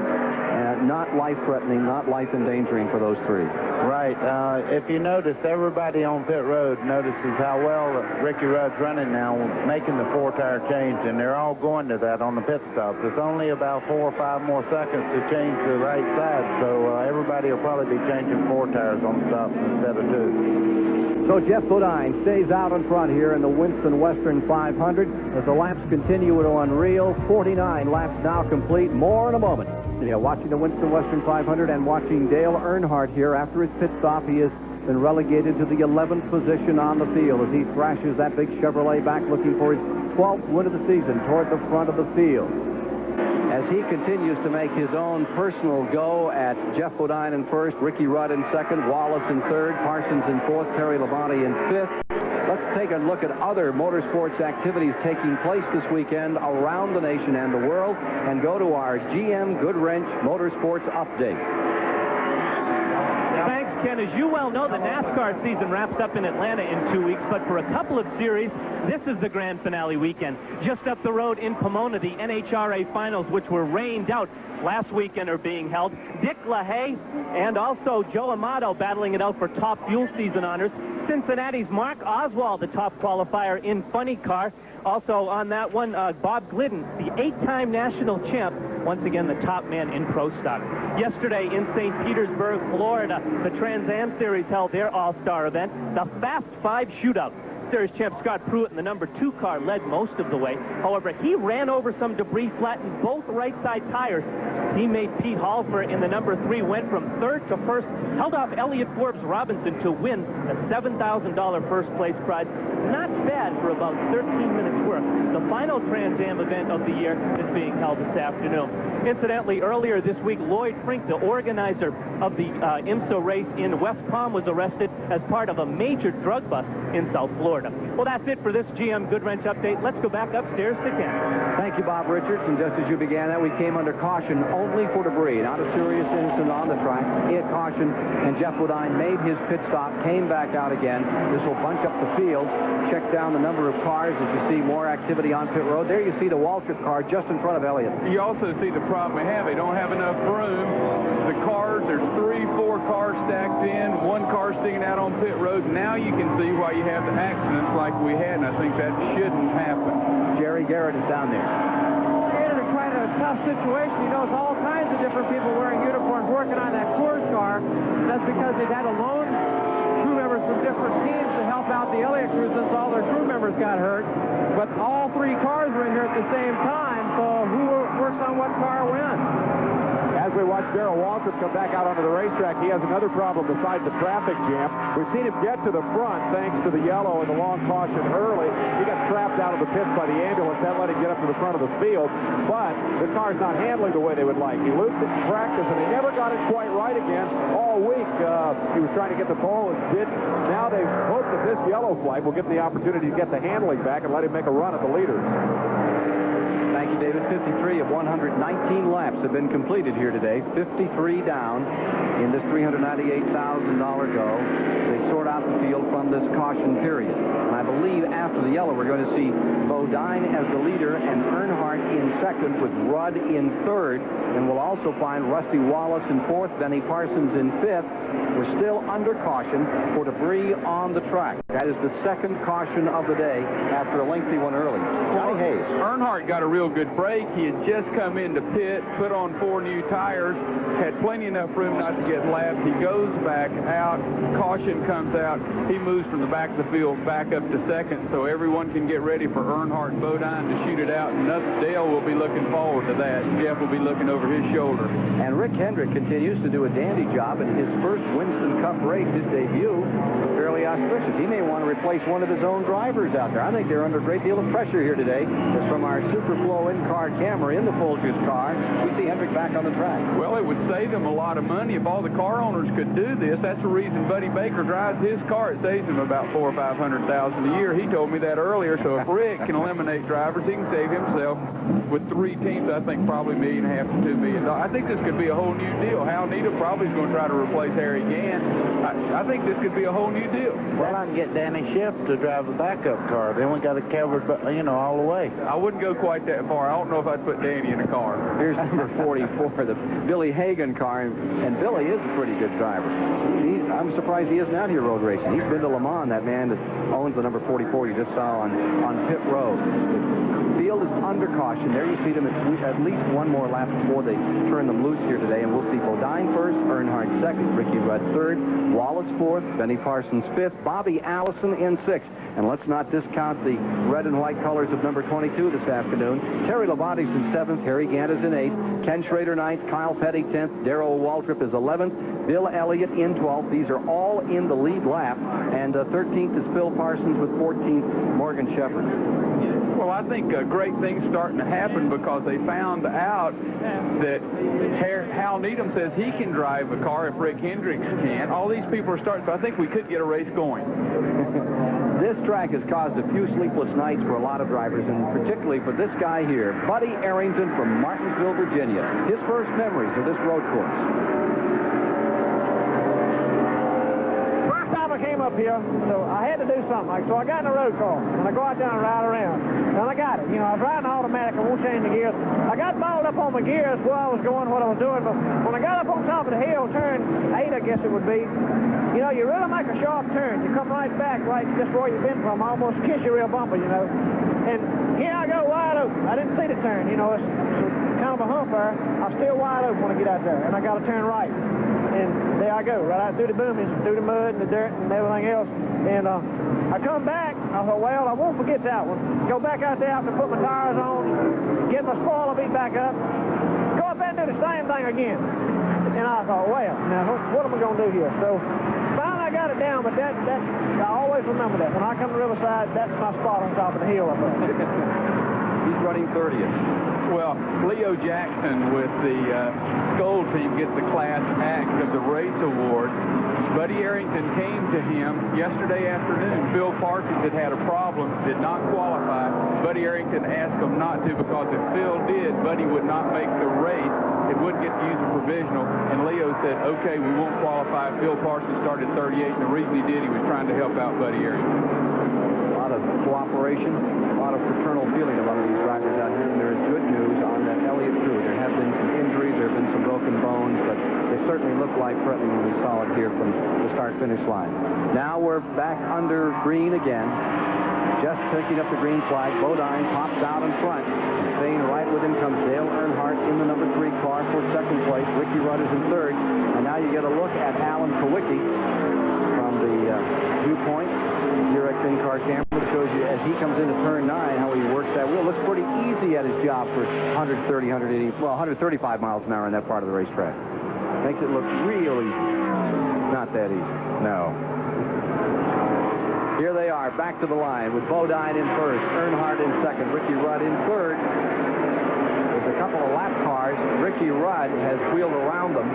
not life-threatening, not life-endangering for those three. Right. If you notice, everybody on pit road notices how well Ricky Rudd's running now, making the 4-tire change, and they're all going to that on the pit stop. There's only about 4 or 5 more seconds to change the right side, so everybody will probably be changing 4 tires on the stops instead of 2. So Jeff Bodine stays out in front here in the Winston Western 500 as the laps continue to unreal. 49 laps now complete. More in a moment. Yeah, watching the Winston Western 500 and watching Dale Earnhardt here after his pit stop. He has been relegated to the 11th position on the field as he thrashes that big Chevrolet back, looking for his 12th win of the season toward the front of the field. As he continues to make his own personal go at Jeff Bodine in first, Ricky Rudd in second, Wallace in third, Parsons in fourth, Terry Labonte in fifth. Let's take a look at other motorsports activities taking place this weekend around the nation and the world and go to our GM Goodwrench Motorsports Update. Thanks, Ken. As you well know, the NASCAR season wraps up in Atlanta in 2 weeks, but for a couple of series, this is the grand finale weekend. Just up the road in Pomona, the NHRA finals, which were rained out last weekend, are being held. Dick LaHaye and also Joe Amato battling it out for top fuel season honors. Cincinnati's Mark Oswald, the top qualifier in funny car. Also on that one, Bob Glidden, the 8-time national champ, once again the top man in pro stock. Yesterday in St. Petersburg, Florida, the Trans Am Series held their all-star event, the Fast 5 Shootout. Series champ Scott Pruitt in the number 2 car led most of the way. However, he ran over some debris, flattened both right side tires. Teammate Pete Halfer in the number 3 went from third to first, held off Elliott Forbes Robinson to win the $7,000 first place prize. Not bad for about 13 minutes work. The final Trans Am event of the year is being held this afternoon. Incidentally, earlier this week, Lloyd Frink, the organizer of the IMSA race in West Palm, was arrested as part of a major drug bust in South Florida. Well, that's it for this GM Goodwrench update. Let's go back upstairs to Ken. Thank you, Bob Richards. And just as you began that, we came under caution only for debris. Not a serious incident on the track. He had caution, and Jeff Bodine made his pit stop, came back out again. This will bunch up the field. Check down the number of cars as you see more activity on pit road. There you see the Waltrip car just in front of Elliott. You also see the problem we have. They don't have enough room. The cars, there's 3, 4 cars stacked in, 1 car sticking out on pit road. Now you can see why you have the accidents like we had, and I think that shouldn't happen. Jerry Garrett is down there. In quite a tough situation. He knows all kinds of different people wearing uniforms working on that Coors car. That's because they've had a lone crew members from different teams to help out the Elliott crew since all their crew members got hurt. But all 3 cars were in here at the same time, so who works on what car when? As we watch Darrell Waltrip come back out onto the racetrack, he has another problem besides the traffic jam. We've seen him get to the front thanks to the yellow and the long caution early. He got trapped out of the pits by the ambulance. That let him get up to the front of the field. But the car's not handling the way they would like. He looped it in practice, and they never got it quite right again. All week, he was trying to get the pole and didn't. Now they hope that this yellow flag will give him the opportunity to get the handling back and let him make a run at the leaders. Thank you, David. 53 of 119 laps have been completed here today. 53 down in this $398,000 go. They sort out the field from this caution period. And I believe after the yellow, we're going to see Bodine as the leader and Earnhardt in second with Rudd in third. And we'll also find Rusty Wallace in fourth, Benny Parsons in fifth. We're still under caution for debris on the track. That is the second caution of the day after a lengthy one early. Johnny Hayes. Earnhardt got a real good break. He had just come into pit, put on 4 new tires, had plenty enough room not to get lapped. He goes back out, caution comes out. He moves from the back of the field back up to second, so everyone can get ready for Earnhardt and Bodine to shoot it out. And Dale will be looking forward to that. Jeff will be looking over his shoulder. And Rick Hendrick continues to do a dandy job in his first Winston Cup race, his debut. Fairly auspicious. He may want to replace one of his own drivers out there. I think they're under a great deal of pressure here today. As from our Superflow in-car camera in the Folgers car, we see Hendrick back on the track. Well, it would save them a lot of money if all the car owners could do this. That's the reason Buddy Baker drives his car. It saves him about $400,000 or $500,000 a year. He told me that earlier. So if Rick can eliminate drivers, he can save himself with 3 teams, I think probably $1.5 million to $2 million. I think this could be a whole new deal. Hal Needham probably is going to try to replace Harry Gant. I think this could be a whole new deal. deal. Well, I can get Danny Schiff to drive the backup car. Then we got it covered, all the way. I wouldn't go quite that far. I don't know if I'd put Danny in a car. Here's number 44, the Billy Hagan car, and Billy is a pretty good driver. I'm surprised he isn't out here road racing. He's been to Le Mans, that man that owns the number 44 you just saw on pit road. The field is under caution. There you see them at least one more lap before they turn them loose here today, and we'll see Bodine first, Earnhardt second, Ricky Rudd third, Wallace fourth, Benny Parsons fifth, Bobby Allison in sixth. And let's not discount the red and white colors of number 22 this afternoon. Terry Labonte's in 7th. Harry Gant is in 8th. Ken Schrader 9th. Kyle Petty 10th. Darrell Waltrip is 11th. Bill Elliott in 12th. These are all in the lead lap. And 13th is Phil Parsons with 14th, Morgan Shepherd. Well, I think great things starting to happen because they found out that Hal Needham says he can drive a car if Rick Hendricks can. All these people are starting, so I think we could get a race going. This track has caused a few sleepless nights for a lot of drivers, and particularly for this guy here, Buddy Arrington from Martinsville, Virginia. His first memories of this road course. I came up here, so I had to do something. So I got in a road car, and I go out there and ride around. And I got it. I was riding automatic. I won't change the gears. I got balled up on my gears where I was going, what I was doing. But when I got up on top of the hill, turn 8, I guess it would be, you really make a sharp turn. You come right back, right just where you've been from. I almost kiss you real bumper, And here I go wide open. I didn't see the turn. It's kind of a hump there. I'm still wide open when I get out there. And I got to turn right. And there I go, right out through the boomers, through the mud and the dirt and everything else. And I come back. I thought, well, I won't forget that one. Go back out there after put my tires on, get my spoiler beat back up, go up there and do the same thing again. And I thought, well, now what am I going to do here? So finally I got it down, but that I always remember that. When I come to Riverside, that's my spot on top of the hill up there. He's running 30th. Well, Leo Jackson with the Skoll team gets the Class Act of the Race Award. Buddy Arrington came to him yesterday afternoon. Phil Parsons had a problem, did not qualify. Buddy Arrington asked him not to because if Phil did, Buddy would not make the race. It wouldn't get to use a provisional. And Leo said, okay, we won't qualify. Phil Parsons started 38, and the reason he did, he was trying to help out Buddy Arrington. A lot of cooperation, a lot of fraternal feeling among these drivers out here, and there is good news on that Elliott crew. There have been some injuries, there have been some broken bones, but they certainly look life-threatening when we saw it here from the start-finish line. Now we're back under green again. Just picking up the green flag. Bodine pops out in front. Staying right with him comes Dale Earnhardt in the number 3 car for second place. Ricky Rudd is in third. And now you get a look at Alan Kowicki from the viewpoint. Direct in-car camera shows you as he comes into turn 9 how he works that wheel. Looks pretty easy at his job for 130, 180, well, 135 miles an hour in that part of the racetrack. Makes it look real easy. Not that easy. No. Here they are, back to the line with Bodine in first, Earnhardt in second, Ricky Rudd in third. There's a couple of lap cars. Ricky Rudd has wheeled around them.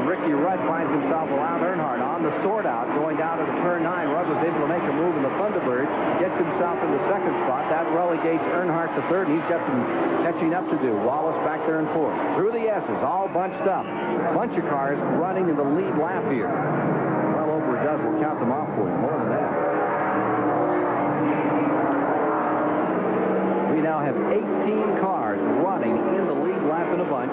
Ricky Rudd finds himself around Earnhardt on the sort out going down to the turn 9. Rudd was able to make a move in the Thunderbird, gets himself in the second spot. That relegates Earnhardt to third, and he's got some catching up to do. Wallace back there in fourth. Through the S's, all bunched up. Bunch of cars running in the lead lap here. Well over a dozen. We'll count them off for you. More than that. We now have 18 cars running in the lead lap in a bunch.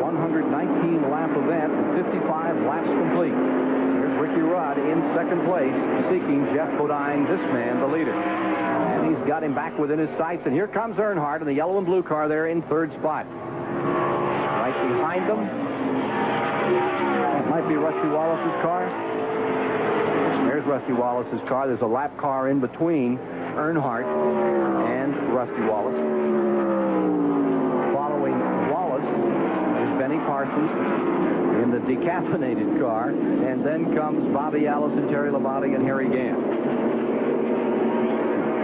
119-lap event, 55 laps complete. Here's Ricky Rudd in second place, seeking Jeff Bodine, this man, the leader. And he's got him back within his sights. And here comes Earnhardt in the yellow and blue car there in third spot. Right behind them. That might be Rusty Wallace's car. There's Rusty Wallace's car. There's a lap car in between Earnhardt and Rusty Wallace. Following Wallace is Benny Parsons in the decaffeinated car, and then comes Bobby Allison, Terry Labonte, and Harry Gant.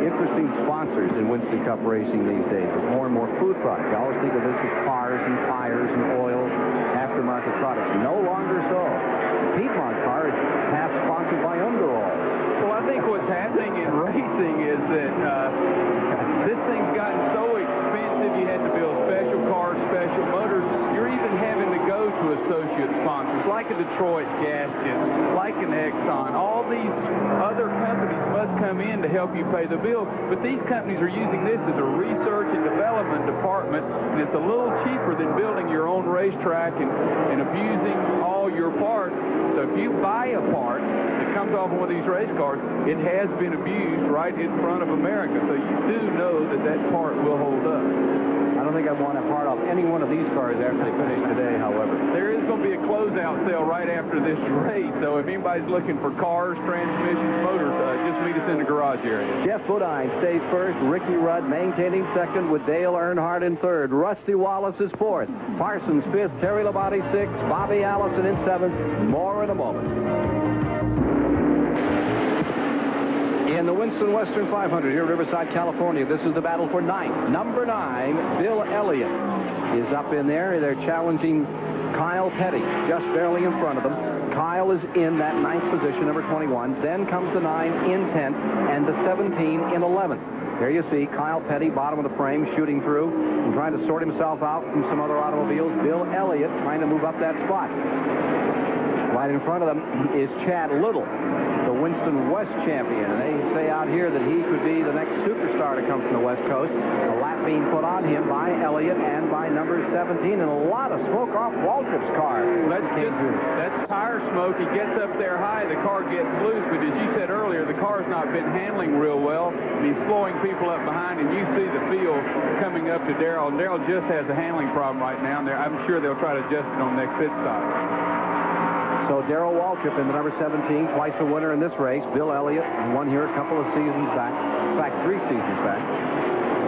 Interesting sponsors in Winston Cup racing these days. With more and more food products. You always think of this as cars and tires and oil, aftermarket products. No longer so. The Piedmont car is half sponsored by Underall. Well, I think what's happening in racing is that this thing's gotten so expensive. You had to build special cars, special motors. You're even having to go to associate sponsors like a Detroit Gasket all these other companies must come in to help you pay the bill, but these companies are using this as a research and development department, and it's a little cheaper than building your own racetrack and abusing all your parts. So if you buy a part that comes off one of these race cars, it has been abused right in front of America, so you do know that that part will hold up. I don't think I want a part off any one of these cars after they finish today, however. There is going to be a closeout sale right after this race, so if anybody's looking for cars, transmissions, motors, just meet us in the garage area. Jeff Bodine stays first. Ricky Rudd maintaining second with Dale Earnhardt in third. Rusty Wallace is fourth. Parsons fifth. Terry Labonte sixth. Bobby Allison in seventh. More in a moment. In the Winston Western 500 here in Riverside, California, this is the battle for ninth. Number 9, Bill Elliott, is up in there. They're challenging Kyle Petty, just barely in front of them. Kyle is in that 9th position, number 21. Then comes the 9 in 10th and the 17 in 11th. There you see Kyle Petty, bottom of the frame, shooting through and trying to sort himself out from some other automobiles. Bill Elliott trying to move up that spot. Right in front of them is Chad Little, the Winston West champion. And they say out here that he could be the next superstar to come from the West Coast. A lap being put on him by Elliott and by number 17, and a lot of smoke off Waltrip's car. That's tire smoke. He gets up there high, the car gets loose, but as you said earlier, the car's not been handling real well, and he's slowing people up behind, and you see the field coming up to Darrell, and Darrell just has a handling problem right now, and I'm sure they'll try to adjust it on next pit stop. So Darrell Waltrip in the number 17, twice a winner in this race. Bill Elliott won here a couple of seasons back, in fact 3 seasons back.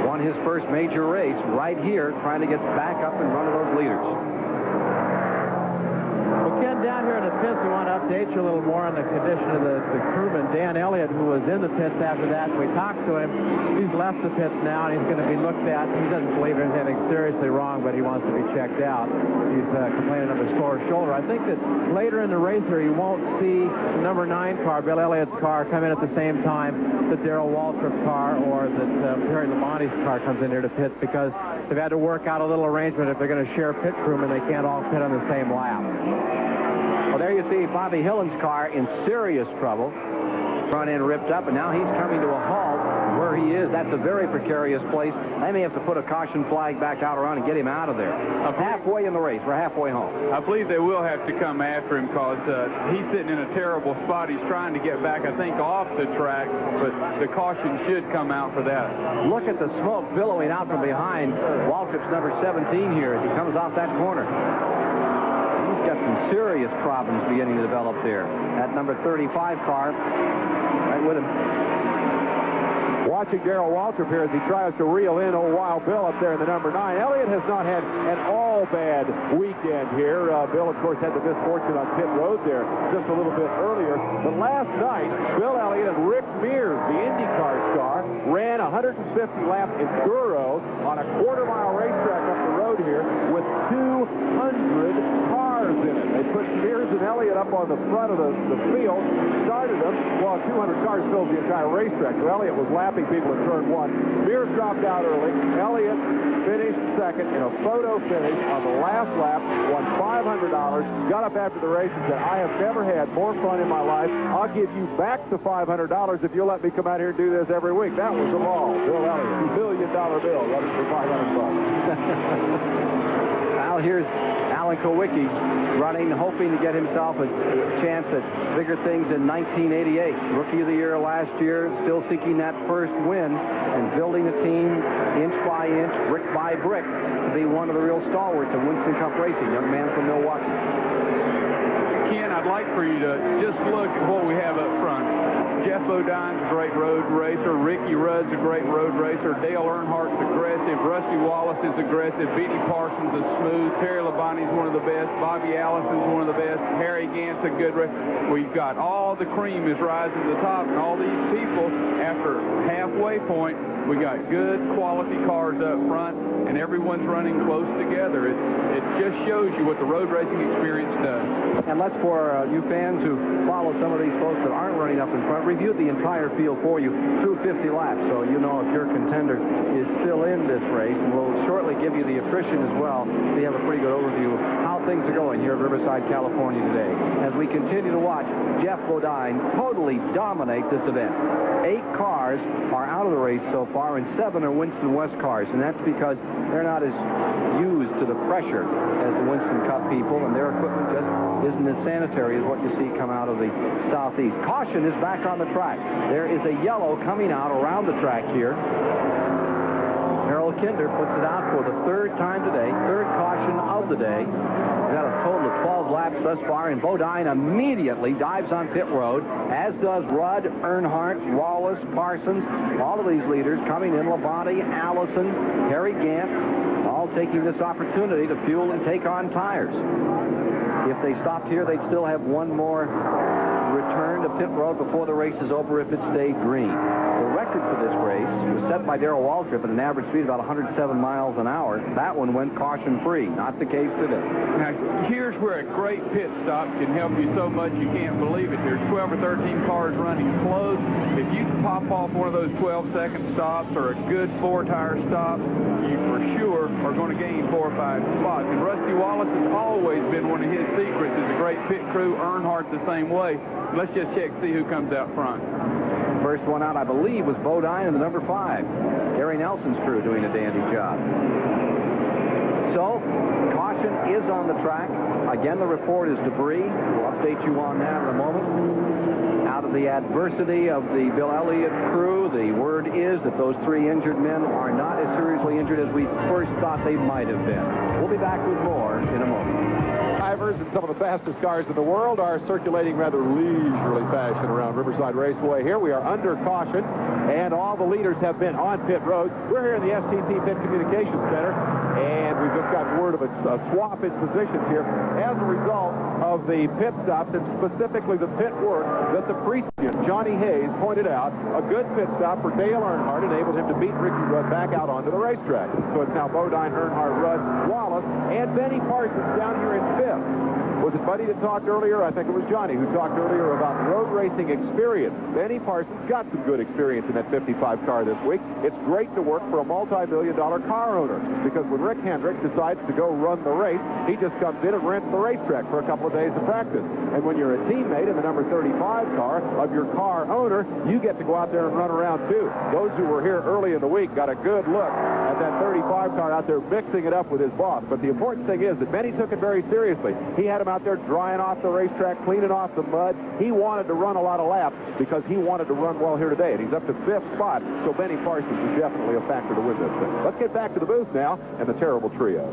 Won his first major race right here, trying to get back up in front of those leaders. Well, Ken, down here in the pits, we want to update you a little more on the condition of the crewman, Dan Elliott, who was in the pits after that. We talked to him. He's left the pits now, and he's going to be looked at. He doesn't believe there's anything seriously wrong, but he wants to be checked out. He's complaining of his sore shoulder. I think that later in the race here, you won't see the number 9 car, Bill Elliott's car, come in at the same time that Darrell Waltrip's car or that Terry Labonte's car comes in here to pit, because they've had to work out a little arrangement. If they're going to share pit crewmen, they can't all pit on the same lap. Well, there you see Bobby Hillen's car in serious trouble. Front end ripped up, and now he's coming to a halt where he is. That's a very precarious place. They may have to put a caution flag back out around and get him out of there. Halfway in the race. We're halfway home. I believe they will have to come after him because he's sitting in a terrible spot. He's trying to get back, I think, off the track, but the caution should come out for that. Look at the smoke billowing out from behind Waltrip's number 17 here as he comes off that corner. He's got some serious problems beginning to develop there. That number 35 car right with him. Watching Darrell Waltrip here as he tries to reel in old Wild Bill up there in the number 9. Elliott has not had an all-bad weekend here. Bill, of course, had the misfortune on pit road there just a little bit earlier. But last night, Bill Elliott and Rick Mears, the IndyCar star, ran 150-lap enduro on a quarter-mile racetrack up the road here with 200 cars in it. They put Mears and Elliott up on the front of the field, started them, while 200 cars filled the entire racetrack. So Elliott was lapping people in turn 1. Mears dropped out early. Elliott finished second in a photo finish on the last lap, won $500, got up after the race and said, I have never had more fun in my life. I'll give you back the $500 if you'll let me come out here and do this every week. That was the ball. Bill Elliott, $1 billion bill running for $500. Now here's Alan Kowicki running, hoping to get himself a chance at bigger things in 1988. Rookie of the Year last year, still seeking that first win and building the team inch by inch, brick by brick, to be one of the real stalwarts of Winston Cup racing. Young man from Milwaukee. Ken, I'd like for you to just look at what we have up front. Jeff Bodine's a great road racer. Ricky Rudd's a great road racer. Dale Earnhardt's aggressive. Rusty Wallace is aggressive. Beatty Parsons is smooth. Terry Labonte's one of the best. Bobby Allison's one of the best. Harry Gant's a good racer. We've got all the cream is rising to the top, and all these people, after halfway point, we got good quality cars up front, and everyone's running close together. It just shows you what the road racing experience does. And let's, for you fans who follow some of these folks that aren't running up in front, review give the entire field for you through 50 laps. So you know if your contender is still in this race, and we'll shortly give you the attrition as well. We have a pretty good overview of how things are going here at Riverside, California today. As we continue to watch Jeff Bodine totally dominate this event. 8 cars are out of the race so far, and 7 are Winston West cars, and that's because they're not as used to the pressure as the Winston Cup people, and their equipment just isn't as sanitary as what you see come out of the southeast. Caution is back on the track. There is a yellow coming out around the track here. Harold Kinder puts it out for the 3rd time today, 3rd caution of the day. We've got a total of 12 laps thus far, and Bodine immediately dives on pit road, as does Rudd, Earnhardt, Wallace, Parsons. All of these leaders coming in, Labonte, Allison, Harry Gant, all taking this opportunity to fuel and take on tires. If they stopped here, they'd still have one more return to pit road before the race is over if it stayed green. The record for this race was set by Darrell Waltrip at an average speed of about 107 miles an hour. That one went caution-free. Not the case today. Now, here's where a great pit stop can help you so much you can't believe it. There's 12 or 13 cars running close. If you pop off one of those 12-second stops or a good 4-tire stop, you for sure are going to gain 4 or 5 spots. And Rusty Wallace has always been one of his secrets is a great pit crew. Earnhardt the same way. Let's just check see who comes out front. First one out, I believe, was Bodine in the number 5. Gary Nelson's crew doing a dandy job. So, caution is on the track. Again, the report is debris. We'll update you on that in a moment. Out of the adversity of the Bill Elliott crew, the word is that those 3 injured men are not as seriously injured as we first thought they might have been. We'll be back with more in a moment. Drivers and some of the fastest cars in the world are circulating rather leisurely fashion around Riverside Raceway. Here we are under caution, and all the leaders have been on pit road. We're here in the STT Pit Communications Center, and we've just got word of a swap in positions here as a result of the pit stops, and specifically the pit work that the precedent, Johnny Hayes, pointed out. A good pit stop for Dale Earnhardt enabled him to beat Ricky Rudd back out onto the racetrack. So it's now Bodine, Earnhardt, Rudd, Wallace, and Benny Parsons down here in 5th. Was it Buddy that talked earlier? I think it was Johnny who talked earlier about road racing experience. Benny Parsons got some good experience in that 55 car this week. It's great to work for a multi-million-dollar car owner because when Rick Hendrick decides to go run the race, he just comes in and rents the racetrack for a couple of days of practice. And when you're a teammate in the number 35 car of your car owner, you get to go out there and run around too. Those who were here early in the week got a good look at that 35 car out there mixing it up with his boss. But the important thing is that Benny took it very seriously. He had him out there drying off the racetrack, cleaning off the mud. He wanted to run a lot of laps because he wanted to run well here today, and he's up to 5th spot, so Benny Parsons is definitely a factor to win this thing. Let's get back to the booth now and the terrible trio.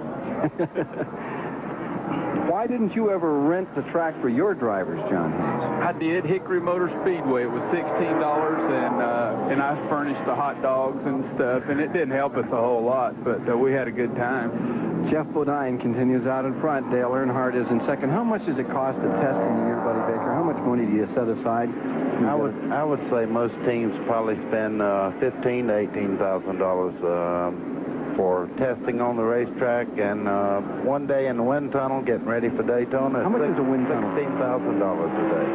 Why didn't you ever rent the track for your drivers, John Hayes? I did. Hickory Motor Speedway. It was $16, and I furnished the hot dogs and stuff, and it didn't help us a whole lot, but we had a good time. Jeff Bodine continues out in front. Dale Earnhardt is in second. How much does it cost to test in a year, Buddy Baker? How much money do you set aside? I would say most teams probably spend $15,000 to $18,000 for testing on the racetrack, and one day in the wind tunnel getting ready for Daytona. How much is a wind tunnel? $16,000 a day.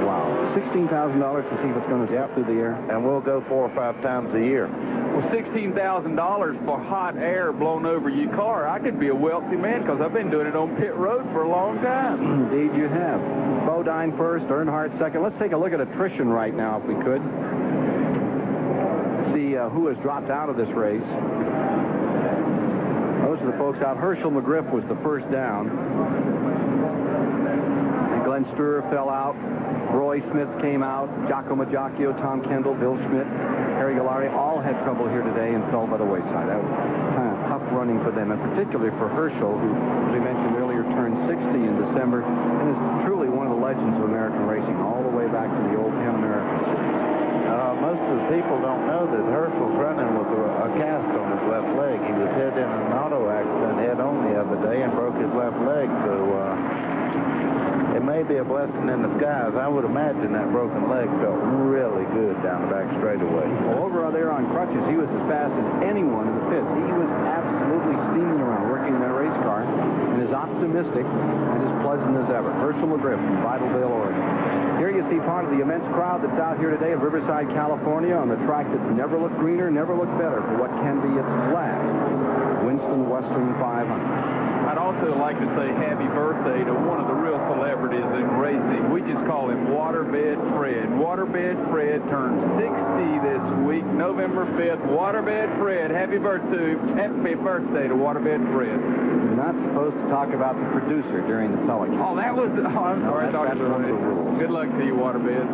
Wow. $16,000 to see what's going to step through the air? And we'll go 4 or 5 times a year. Well, $16,000 for hot air blown over your car. I could be a wealthy man because I've been doing it on pit road for a long time. Indeed you have. Bodine first, Earnhardt second. Let's take a look at attrition right now, if we could. See who has dropped out of this race. Those are the folks out. Herschel McGriff was the first down. And Glenn Sturer fell out. Roy Smith came out. Giacomo Giacchio, Tom Kendall, Bill Schmidt, Harry Galari all had trouble here today and fell by the wayside. That was kind of tough running for them, and particularly for Herschel, who, as we mentioned earlier, turned 60 in December and is truly one of the legends of American racing, all the way back to the old Pan American. Most of the people don't know that Herschel's running with a cast on his left leg. He was hit in an auto accident head-on the other day and broke his left leg, so it may be a blessing in disguise. I would imagine that broken leg felt really good down the back straightaway. Well, over there on crutches, he was as fast as anyone in the pits. He was absolutely steaming around, working that race car, and as optimistic and as pleasant as ever. Herschel McGriff from Vidalville, Oregon. Here you see part of the immense crowd that's out here today in Riverside, California, on the track that's never looked greener, never looked better for what can be its last Winston Western 500. I'd also like to say happy birthday to one of the real celebrities in racing. We just call him Waterbed Fred. Waterbed Fred turned 60 this week, November 5th. Waterbed Fred, happy birthday to Waterbed Fred. You're not supposed to talk about the producer during the telecast. Oh, I'm sorry. That's one of the rules. Good luck to you, Waterbed.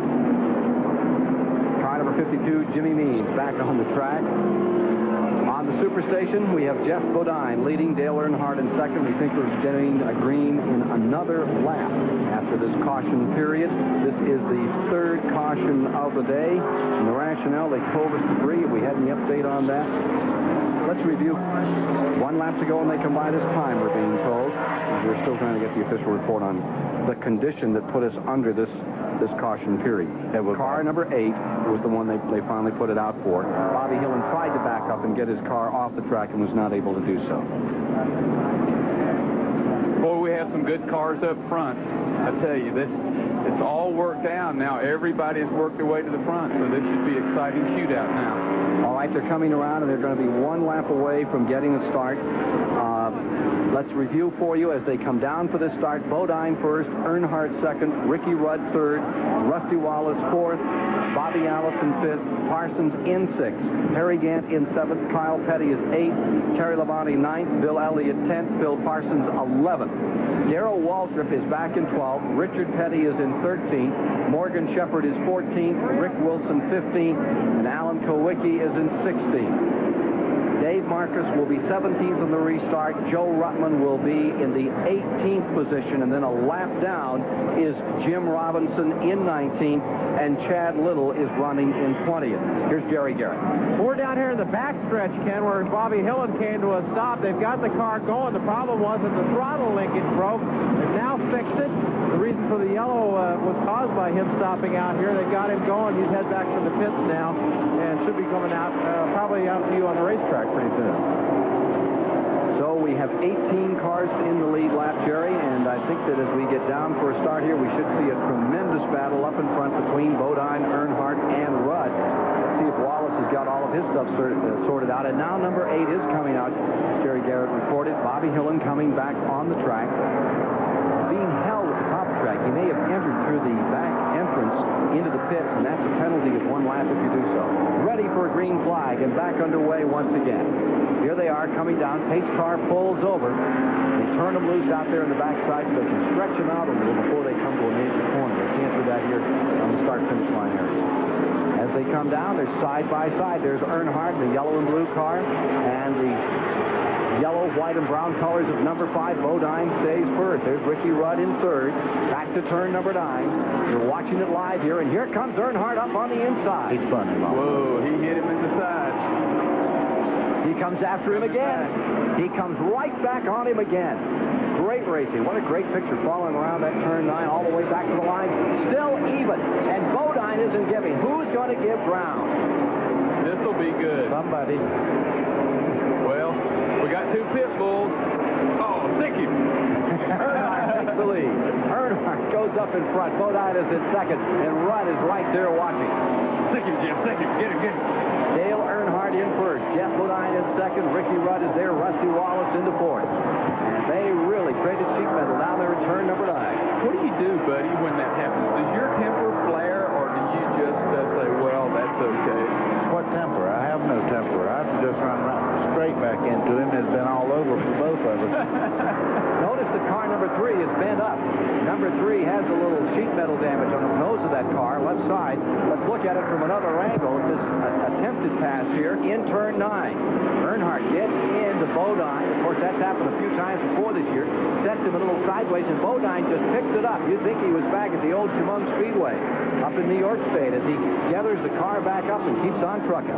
Car number 52, Jimmy Means, back on the track. On the Superstation, we have Jeff Bodine leading, Dale Earnhardt in second. We think we're getting a green in another lap after this caution period. This is the third caution of the day. And the rationale, they told us to three. If we had any update on that, let's review. 1 lap to go, and they come by this time, we're being told. And we're still trying to get the official report on the condition that put us under this caution period. Car number 8 was the one they finally put it out for. Bobby Hillin tried to back up and get his car off the track and was not able to do so. Boy, we have some good cars up front. I tell you, it's all worked out now. Everybody's worked their way to the front, so this should be an exciting shootout now. All right, they're coming around, and they're going to be 1 lap away from getting a start. Let's review for you as they come down for this start. Bodine first, Earnhardt second, Ricky Rudd third, Rusty Wallace fourth, Bobby Allison fifth, Parsons in sixth, Harry Gant in seventh, Kyle Petty is eighth, Terry Labonte ninth, Bill Elliott 10th, Bill Parsons 11th. Darrell Waltrip is back in 12th, Richard Petty is in 13th, Morgan Shepherd is 14th, Rick Wilson 15th, and Alan Kowicki is in 16th. Dave Marcus will be 17th in the restart. Joe Ruttman will be in the 18th position, and then a lap down is Jim Robinson in 19th, and Chad Little is running in 20th. Here's Jerry Garrett. We're down here in the backstretch, Ken, where Bobby Hillin came to a stop. They've got the car going. The problem was that the throttle linkage broke. They've now fixed it. The reason for the yellow was caused by him stopping out here. They got him going. He's head back to the pits now and should be coming out, probably out to you on the racetrack pretty soon. So we have 18 cars in the lead lap, Jerry, and I think that as we get down for a start here, we should see a tremendous battle up in front between Bodine, Earnhardt, and Rudd. Let's see if Wallace has got all of his stuff sorted out. And now number 8 is coming out. Jerry Garrett reported. Bobby Hillin coming back on the track. Being held at the top of the track, he may have entered through the back entrance into the pits, and that's a penalty of 1 lap if you do so. Ready for a green flag and back underway once again. Here they are coming down. Pace car pulls over. They turn them loose out there in the backside so they can stretch them out a little before they come to a major corner. They can't do that here on the start-finish line area. As they come down, they're side by side. There's Earnhardt, the yellow and blue car, and the yellow, white, and brown colors of number 5. Bodine stays first. There's Ricky Rudd in third. Back to turn number 9. You're watching it live here, and here comes Earnhardt up on the inside. He's funny. Whoa, he hit him in the side. He comes after him again. He comes right back on him again. Great racing. What a great picture following around that turn 9 all the way back to the line. Still even, and Bodine isn't giving. Who's going to give ground? This will be good. Somebody. Well, we got 2 pit bulls. Oh, sick him. Earnhardt takes the lead. Earnhardt goes up in front. Bodine is in second, and Rudd is right there watching. Sick him, Jim. Sick him. Get him, get him. Dale Earnhardt in first. Jeff Bodine in second. Ricky Rudd is there. Rusty Wallace into fourth. And they really traded sheet metal down there in turn number 9. What do you do, buddy, when that happens? Does your temper flare, or do you just say, well, that's okay? What temper? I have no temper. I've just run right straight back into him. It's been all over for both of us. Notice that car number 3 is bent up. Number 3 has a little sheet metal damage on the nose of that car, left side. Let's look at it from another angle. This attempted pass here in turn 9. Earnhardt gets into Bodine. Of course, that's happened a few times before this year. Sent him a little sideways, and Bodine just picks it up. You'd think he was back at the old Chemung Speedway up in New York State as he gathers the car back up and keeps on trucking.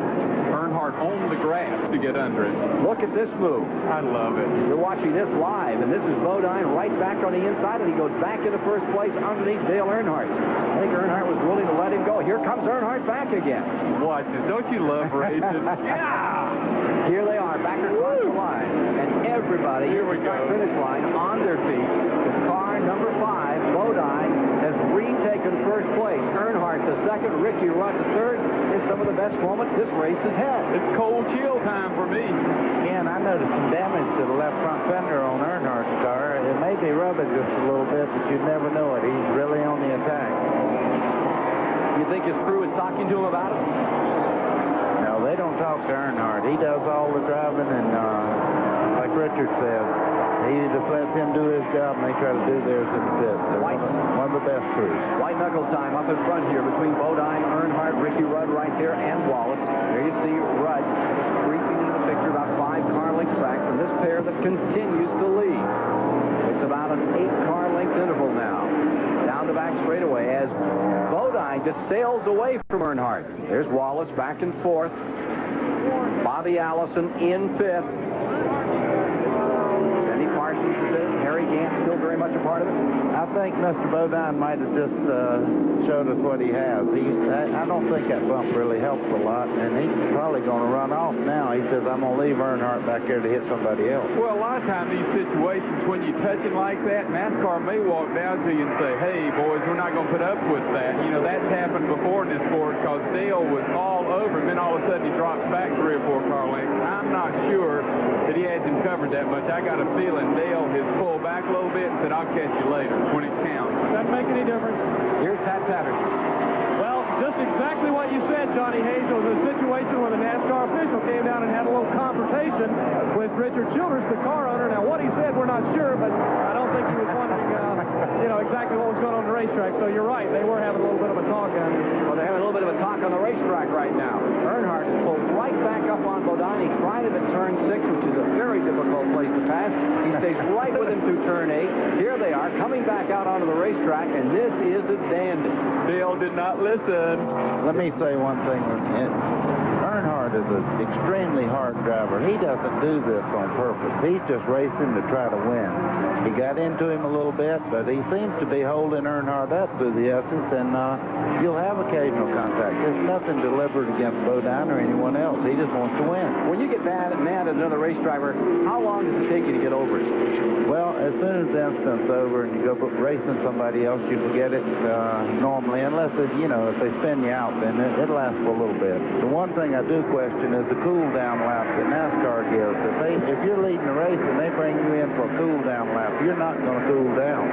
Earnhardt owned the grass to get under it. Look at this move. I love it. You're watching this live, and this is Bodine right back on the inside, and he goes back into first place underneath Dale Earnhardt. I think Earnhardt was willing to let him go. Here comes Earnhardt back again. Watch it. Don't you love racing? Yeah! Here they are, back across the line. And everybody here we go. Finish line on their feet. With car number 5, Bodine, has retaken Bodine in first place. Earnhardt the second. Ricky Rudd the third. In some of the best moments this race has had. It's cold chill time for me. Again, I noticed some damage to the left front fender on Earnhardt's car. It may be rubbing just a little bit, but you'd never know it. He's really on the attack. You think his crew is talking to him about it? No, they don't talk to Earnhardt. He does all the driving, and like Richard said, he just lets him do his job, and they try to do theirs in the pits. They're one of the best crews. White knuckle time up in front here between Bodine, Earnhardt, Ricky Rudd right there, and Wallace. There you see Rudd creeping in the picture about 5 car lengths back from this pair that continues to lead. It's about an 8-car length interval now. Down the back straightaway as Bodine just sails away from Earnhardt. There's Wallace back and forth. Bobby Allison in 5th. Parsons is in. Harry Gant still very much a part of it. I think Mr. Bodine might have just showed us what he has. I don't think that bump really helps a lot, and he's probably going to run off now. He says, I'm going to leave Earnhardt back there to hit somebody else. Well, a lot of times these situations, when you touch him like that, NASCAR may walk down to you and say, hey, boys, we're not going to put up with that. You know, that's happened before in this sport because Dale was all over him, then all of a sudden he drops back 3 or 4 car lengths. I'm not sure that he has him covered that much. I got a feeling Dale has pulled back a little bit and said, I'll catch you later when it counts. Doesn't make any difference. Here's Pat Patterson. Well, just exactly what you said, Johnny Hayes. It was a situation where the NASCAR official came down and had a little confrontation with Richard Childress, the car owner. Now, what he said, we're not sure, but I don't think he was wondering, exactly what was going on the racetrack. So you're right. They were having a little bit of a talk on it. Well, they're having a little bit of a talk on the racetrack right now. Earnhardt is pulled right back up on Bodine. He tried it at turn 6, which is a very difficult place to pass. He stays right with him through turn 8. Here they are coming back out onto the racetrack, and this is a dandy. Dale did not listen. Let me say one thing. Earnhardt is an extremely hard driver. He doesn't do this on purpose. He's just racing to try to win. He got into him a little bit, but he seems to be holding Earnhardt up through the S's, and you'll have occasional contact. There's nothing deliberate against Bodine or anyone else. He just wants to win. When you get mad at another race driver, how long does it take you to get over it? Well, as soon as the incident's over and you go racing somebody else, you forget it normally, unless if they spin you out, then it lasts for a little bit. The one thing I do question is the cool-down lap that NASCAR gives. If you're leading the race and they bring you in for a cool-down lap, you're not going to cool down.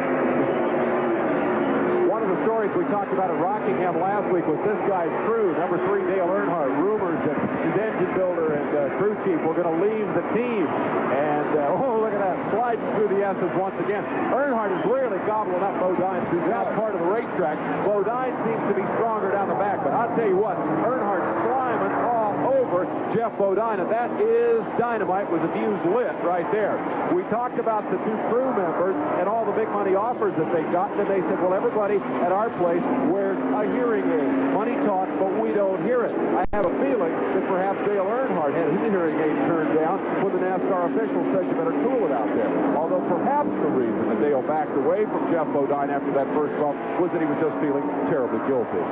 One of the stories we talked about at Rockingham last week was this guy's crew, number 3 Dale Earnhardt. Rumors that his engine builder and crew chief were going to leave the team. And, look at that, sliding through the S's once again. Earnhardt is really gobbling up Bodine through that part of the racetrack. Bodine seems to be stronger down the back, but I'll tell you what, Earnhardt's climbing all over Jeff Bodine, and that is dynamite with the fuse lit right there. We talked about the 2 crew members and all the big money offers that they got, and they said, well, everybody at our place wears a hearing aid. Money talks, but we don't hear it. I have a feeling that perhaps Dale Earnhardt had his hearing aid turned down when the NASCAR official said you better cool it out there. Although perhaps the reason that Dale backed away from Jeff Bodine after that first bump was that he was just feeling terribly guilty.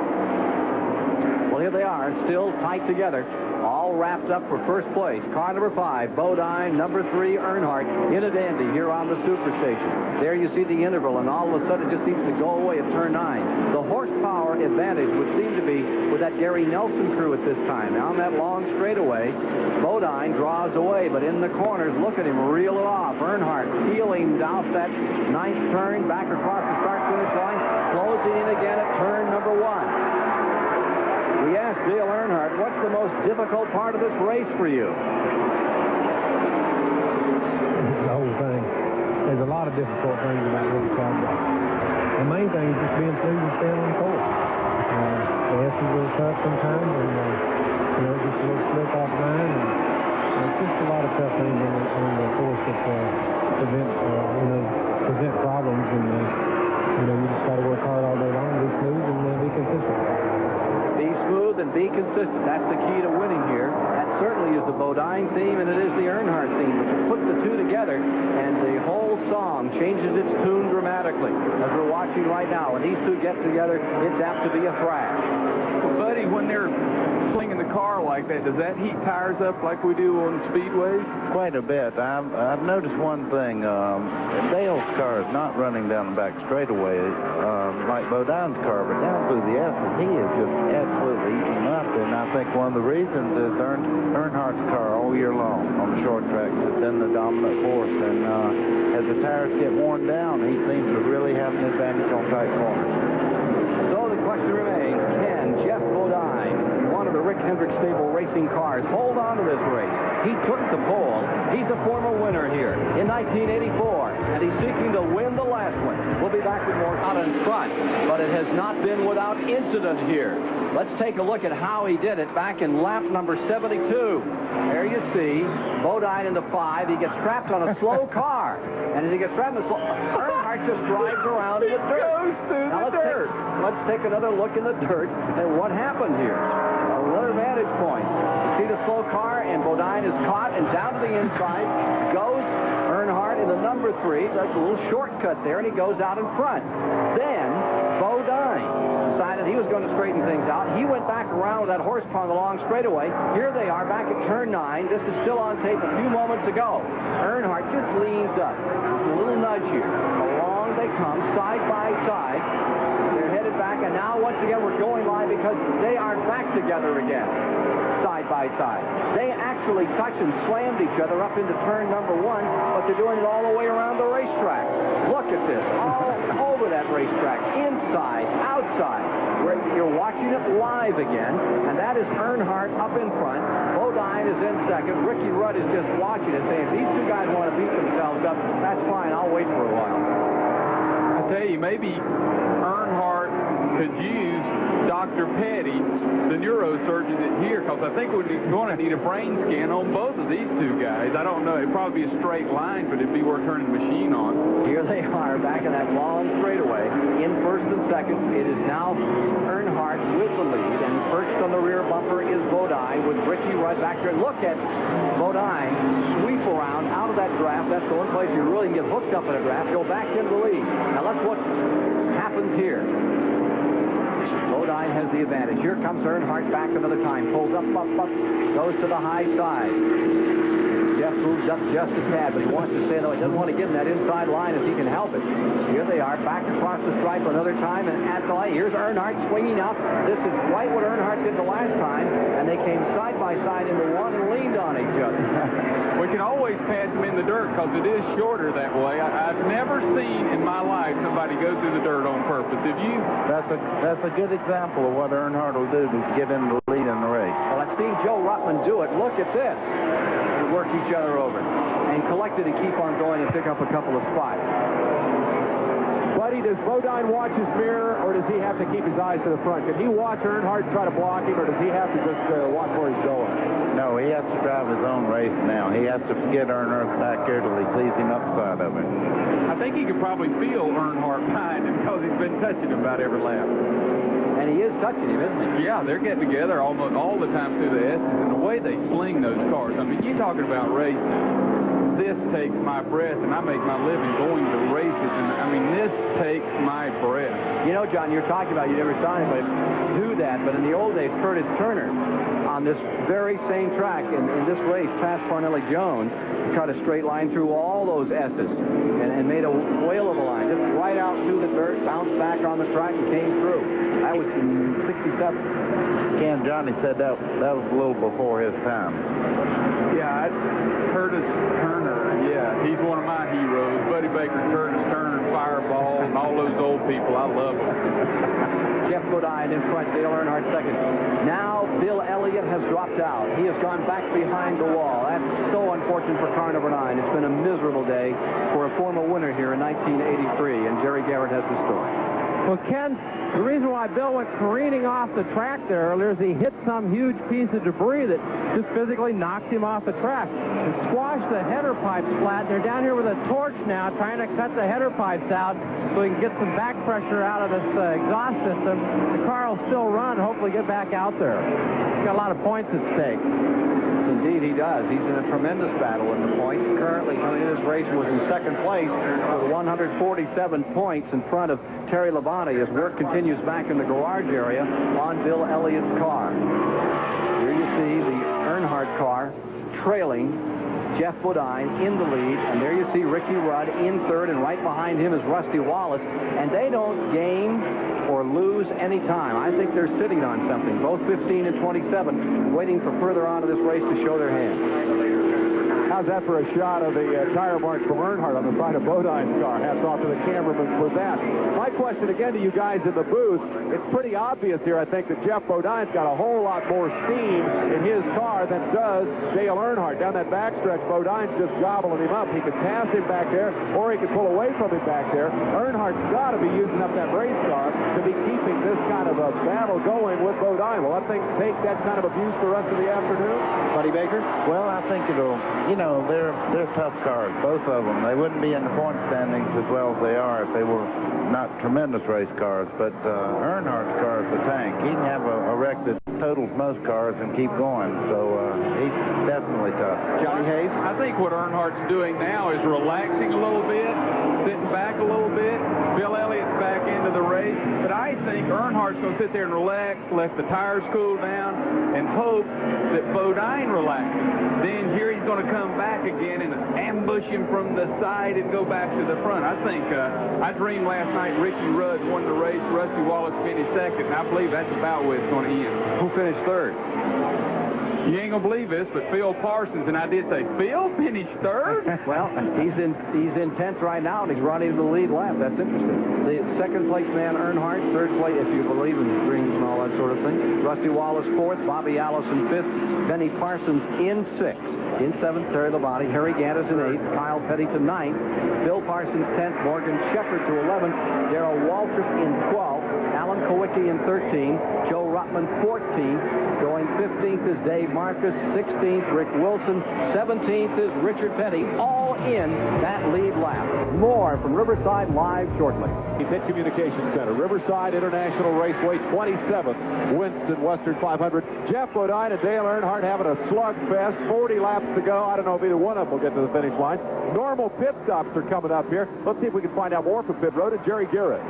Well, here they are, still tight together, all wrapped up for first place. Car number 5, Bodine, number 3, Earnhardt, in a dandy here on the Superstation. There you see the interval, and all of a sudden it just seems to go away at turn 9. The horsepower advantage would seem to be with that Gary Nelson crew at this time. Now on that long straightaway, Bodine draws away, but in the corners, look at him reel it off. Earnhardt peeling off that 9th turn, back across the start-finish line, closing in again at turn number 1. We asked Dale Earnhardt, what's the most difficult part of this race for you? The whole thing. There's a lot of difficult things about this car. The main thing is just being through and staying on course. The S's are a little tough sometimes, and just a little slip off line, and it's just a lot of tough things on the course that prevent problems, and you just got to work hard all day long, be smooth, and be consistent. Be smooth and be consistent. That's the key to winning here. That certainly is the Bodine theme, and it is the Earnhardt theme. But you put the 2 together, and the whole song changes its tune dramatically. As we're watching right now, when these 2 get together, it's apt to be a thrash. Well, buddy, when they're slinging the car like that, does that heat tires up like we do on speedways? Quite a bit. I've noticed one thing. Dale's car is not running down the back straightaway like Bodine's car, but down through the S's, he is just absolutely eating up. And I think one of the reasons is Earnhardt's car all year long on the short tracks has been the dominant force. And as the tires get worn down, he seems to really have an advantage on tight corners. So the question remains, can Jeff Bodine, one of the Rick Hendrick stable racing cars, hold on to this race? He took the pole. He's a former winner here in 1984, and he's seeking to win the last one. We'll be back with more out in front, but it has not been without incident here. Let's take a look at how he did it back in lap number 72. There you see Bodine in the 5. He gets trapped on a slow car, and as he gets trapped in the slow, Earnhardt just drives around in the dirt. Now let's take another look in the dirt at what happened here. Another vantage point. You see the slow car, and Bodine is caught, and down to the inside goes Earnhardt in the number 3. That's a little shortcut there, and he goes out in front. Then Bodine decided he was going to straighten things out. He went back around with that horse pond along straightaway. Here they are back at turn 9. This is still on tape a few moments ago. Earnhardt just leans up. Just a little nudge here. Along they come, side by side. They're headed back, and now once again we're going live because they are back together again, side by side. They actually touch and slammed each other up into turn number 1, but they're doing it all the way around the racetrack. Look at this, all over that racetrack, inside, outside. You're watching it live again, and that is Earnhardt up in front. Bodine is in second. Ricky Rudd is just watching it, saying, if these two guys want to beat themselves up, that's fine, I'll wait for a while. I tell you, maybe Earnhardt could use Dr. Petty, the neurosurgeon that's here, because I think we're going to need a brain scan on both of these two guys. I don't know. It'd probably be a straight line, but it'd be worth turning the machine on. Here they are back in that long straightaway. In first and second, it is now Earnhardt with the lead, and perched on the rear bumper is Bodine with Ricky Rudd back there. Look at Bodine sweep around out of that draft. That's the one place you really can get hooked up in a draft. Go back into the lead. Now that's what happens here. Bodine has the advantage. Here comes Earnhardt back another time. Pulls up, goes to the high side. Jeff moves up just a tad, but he wants to stay, though. He doesn't want to get in that inside line if he can help it. Here they are, back across the stripe another time, and at the light, here's Earnhardt swinging up. This is right what Earnhardt did the last time, and they came side by side into one and leaned on each other. We can always pass them in the dirt because it is shorter that way. I've never seen in my life somebody go through the dirt on purpose. Have you? That's a good example of what Earnhardt will do to get in the lead in the race. Well, I've seen Joe Ruttman do it. Look at this. They work each other over and collect it and keep on going and pick up a couple of spots. Buddy, does Bodine watch his mirror, or does he have to keep his eyes to the front? Can he watch Earnhardt try to block him, or does he have to just watch where he's going? No, he has to drive his own race now. He has to forget Earnhardt back here till he sees him upside of him. I think he could probably feel Earnhardt behind him because he's been touching him about every lap. And he is touching him, isn't he? Yeah, they're getting together almost all the time through the S's, and the way they sling those cars. I mean, you're talking about racing. This takes my breath, and I make my living going to races, and I mean, this takes my breath. You know, John, you're talking about you never saw anybody do that, but in the old days, Curtis Turner, on this very same track in this race, past Parnelli Jones, cut a straight line through all those S's and made a whale of a line, just right out through the dirt, bounced back on the track, and came through. That was in '67. Ken Johnny said that was a little before his time. Yeah, Curtis Turner, yeah, he's one of my heroes. Buddy Baker, Curtis Turner, Fireball, and all those old people. I love them. Jeff Bodine in front, Dale Earnhardt second. Now Bill Elliott has dropped out. He has gone back behind the wall. That's so unfortunate for car number 9. It's been a miserable day for a former winner here in 1983, and Jerry Garrett has the story. Well, Ken, the reason why Bill went careening off the track there earlier is he hit some huge piece of debris that just physically knocked him off the track and squashed the header pipes flat. They're down here with a torch now trying to cut the header pipes out so we can get some back pressure out of this exhaust system. The car will still run, hopefully get back out there. He's got a lot of points at stake. Indeed, he does. He's in a tremendous battle in the points. Currently, coming in this race, was in second place with 147 points in front of Terry Labonte as work continues back in the garage area on Bill Elliott's car. Here you see the Earnhardt car trailing Jeff Bodine in the lead, and there you see Ricky Rudd in third, and right behind him is Rusty Wallace, and they don't gain or lose any time. I think they're sitting on something, both 15 and 27, waiting for further on in this race to show their hand. How's that for a shot of the tire marks from Earnhardt on the side of Bodine's car? Hats off to the cameraman for that. My question again to you guys in the booth, it's pretty obvious here, I think, that Jeff Bodine's got a whole lot more steam in his car than does Dale Earnhardt. Down that backstretch, Bodine's just gobbling him up. He could pass him back there, or he could pull away from him back there. Earnhardt's got to be using up that race car to be keeping this kind of a battle going with Bodine. Will that thing take that kind of abuse the rest of the afternoon? Buddy Baker? Well, I think it'll, you know, they're tough cars, both of them. They wouldn't be in the point standings as well as they are if they were not tremendous race cars. But Earnhardt's car is the tank. He can have a wreck that totals most cars and keep going. So he's definitely tough. Johnny Hayes? I think what Earnhardt's doing now is relaxing a little bit, sitting back a little bit. Bill Elliott's back into the race. But I think Earnhardt's going to sit there and relax, let the tires cool down, and hope that Bodine relaxes. Then here he's going to come back again and ambush him from the side and go back to the front. I think, I dreamed last night Ricky Rudd won the race, Rusty Wallace finished second, and I believe that's about where it's going to end. Who finished third? You ain't going to believe this, but Phil Parsons, and I did say, Phil finished third? Well, he's in 10th right now, and he's running the lead lap. That's interesting. The second place man, Earnhardt. Third place, if you believe in dreams and all that sort of thing. Rusty Wallace fourth, Bobby Allison fifth, Benny Parsons in sixth. In seventh, Terry Labonte. Harry Gaddis in eighth, Kyle Petty to ninth, Bill Parsons 10th, Morgan Shepherd to 11th, Darrell Waltrip in 12th, Alan Kowicki in 13th, Joe Ruttman 14th, going 15th is Dave Marcus, 16th Rick Wilson, 17th is Richard Petty, all in that lead lap. More from Riverside Live shortly. Pit Communications Center, Riverside International Raceway, 27th Winston Western 500. Jeff Bodine and Dale Earnhardt having a slugfest, 40 laps to go. I don't know if either one of them will get to the finish line. Normal pit stops are coming up here. Let's see if we can find out more from Pit Road and Jerry Garrett.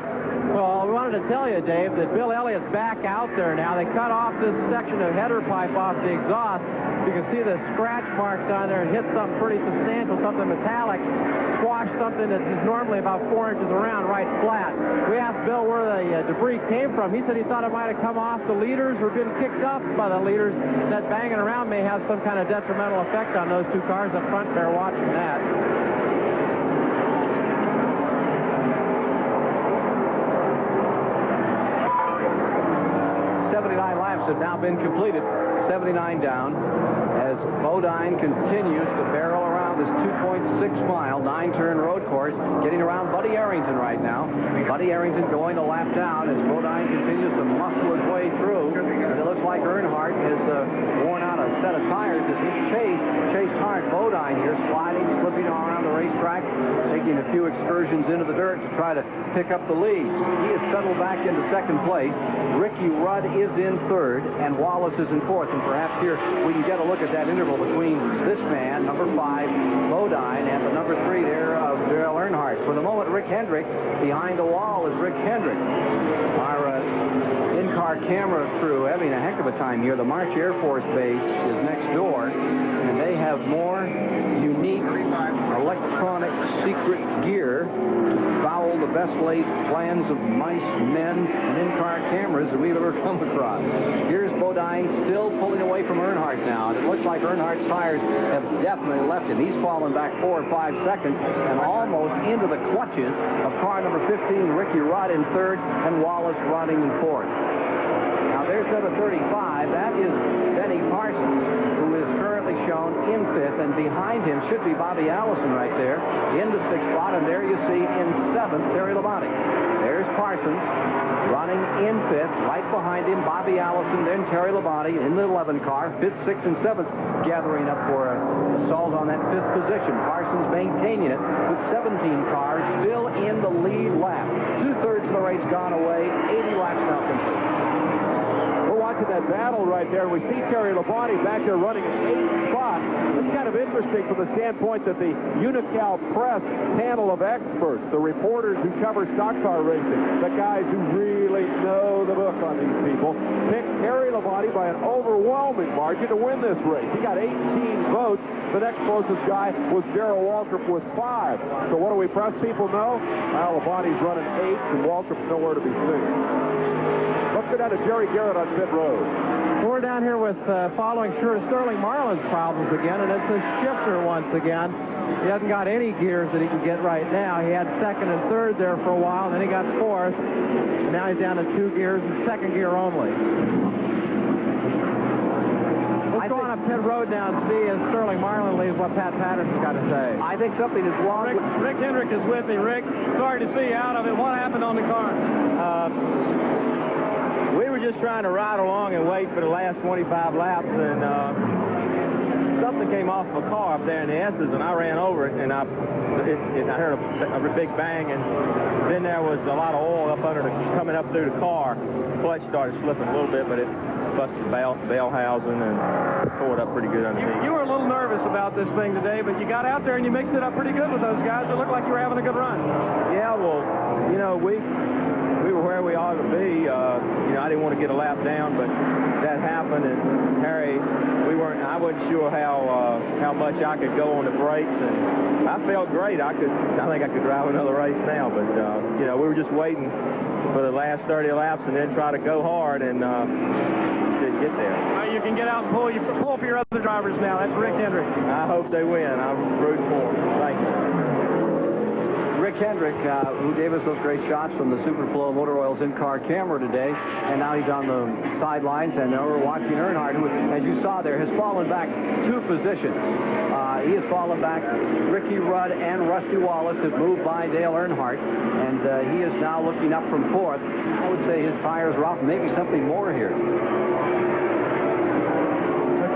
Well, we wanted to tell you, Dave, that Bill Elliott's back out there now. They cut off this section of header pipe off the exhaust. You can see the scratch marks on there and hit something pretty substantial, something metallic, squashed something that is normally about 4 inches around right flat. We asked Bill where the debris came from. He said he thought it might have come off the leaders or been kicked up by the leaders. That banging around may have some kind of detrimental effect on those two cars up front there watching that. 79 laps have now been completed. 79 down as Bodine continues to barrel around this 2.6-mile, 9-turn road course, getting around Buddy Arrington right now. Buddy Arrington going a lap down as Bodine continues to muscle his way through. And it looks like Earnhardt has worn out a set of tires as he chased hard. Bodine here, sliding, slipping all around the racetrack, taking a few excursions into the dirt to try to pick up the lead. He has settled back into second place. Ricky Rudd is in third, and Wallace is in fourth. And perhaps here we can get a look at that interval between this man, number 5, Bodine, and the number 3 there of Dale Earnhardt. For the moment, Rick Hendrick. Behind the wall is Rick Hendrick. Our in-car camera crew having a heck of a time here. The March Air Force Base is next door, and they have more unique electronic secret gear to foul the best laid plans of mice, men, and in-car cameras that we've ever come across. Here's Bodine still pulling away from Earnhardt now, and it looks like Earnhardt's tires have definitely left him. He's fallen back 4 or 5 seconds and almost into the clutches of car number 15, Ricky Rudd in third, and Wallace running in fourth. Now there's number 35. That is Benny Parsons, who is currently shown in fifth, and behind him should be Bobby Allison right there in the 6th spot, and there you see in 7th, Terry Labonte. There's Parsons running in 5th, right behind him, Bobby Allison, then Terry Labonte in the 11 car, 5th, 6th, and 7th, gathering up for an assault on that 5th position. Parsons maintaining it with 17 cars still in the lead lap. 2/3 of the race gone away, 80 laps now complete. Watching that battle right there, we see Terry Labonte back there running in 8th spot. It's kind of interesting from the standpoint that the Unical Press panel of experts, the reporters who cover stock car racing, the guys who really know the book on these people, picked Harry Labonte by an overwhelming margin to win this race. He got 18 votes. The next closest guy was Darrell Waltrip with 5. So what do we press people know? Well, Labonte's running 8th, and Waltrip's nowhere to be seen. Let's go down to Jerry Garrett on pit road. We're down here with following Sterling Marlin's problems again, and it's a shifter once again. He hasn't got any gears that he can get right now. He had second and third there for a while, then he got fourth. Now he's down to 2 gears and second gear only. Let's go on up pit road now and see as Sterling Marlin leaves what Pat Patterson's got to say. I think something is wrong. Rick Hendrick is with me. Rick, sorry to see you out of it. What happened on the car? We were just trying to ride along and wait for the last 25 laps, and something came off of a car up there in the S's, and I ran over it, and I heard a big bang, and then there was a lot of oil up under coming up through the car. The clutch started slipping a little bit, but it busted the bell housing and tore it up pretty good underneath. You were a little nervous about this thing today, but you got out there and you mixed it up pretty good with those guys. It looked like you were having a good run. Yeah, well, you know, we were where we ought to be. You know, I didn't want to get a lap down, but that happened, and Harry, I wasn't sure how much I could go on the brakes, and I felt great. I think I could drive another race now, but you know, we were just waiting for the last 30 laps and then try to go hard, and didn't get there. You can get out and pull for your other drivers now. That's Rick Hendrick. I hope they win. I'm rooting for them. Thank you. Rick Hendrick, who gave us those great shots from the Superflow Motor Oils in-car camera today, and now he's on the sidelines, and now we're watching Earnhardt, who, as you saw there, has fallen back 2 positions. He has fallen back. Ricky Rudd and Rusty Wallace have moved by Dale Earnhardt, and he is now looking up from 4th. I would say his tires are off, maybe something more here.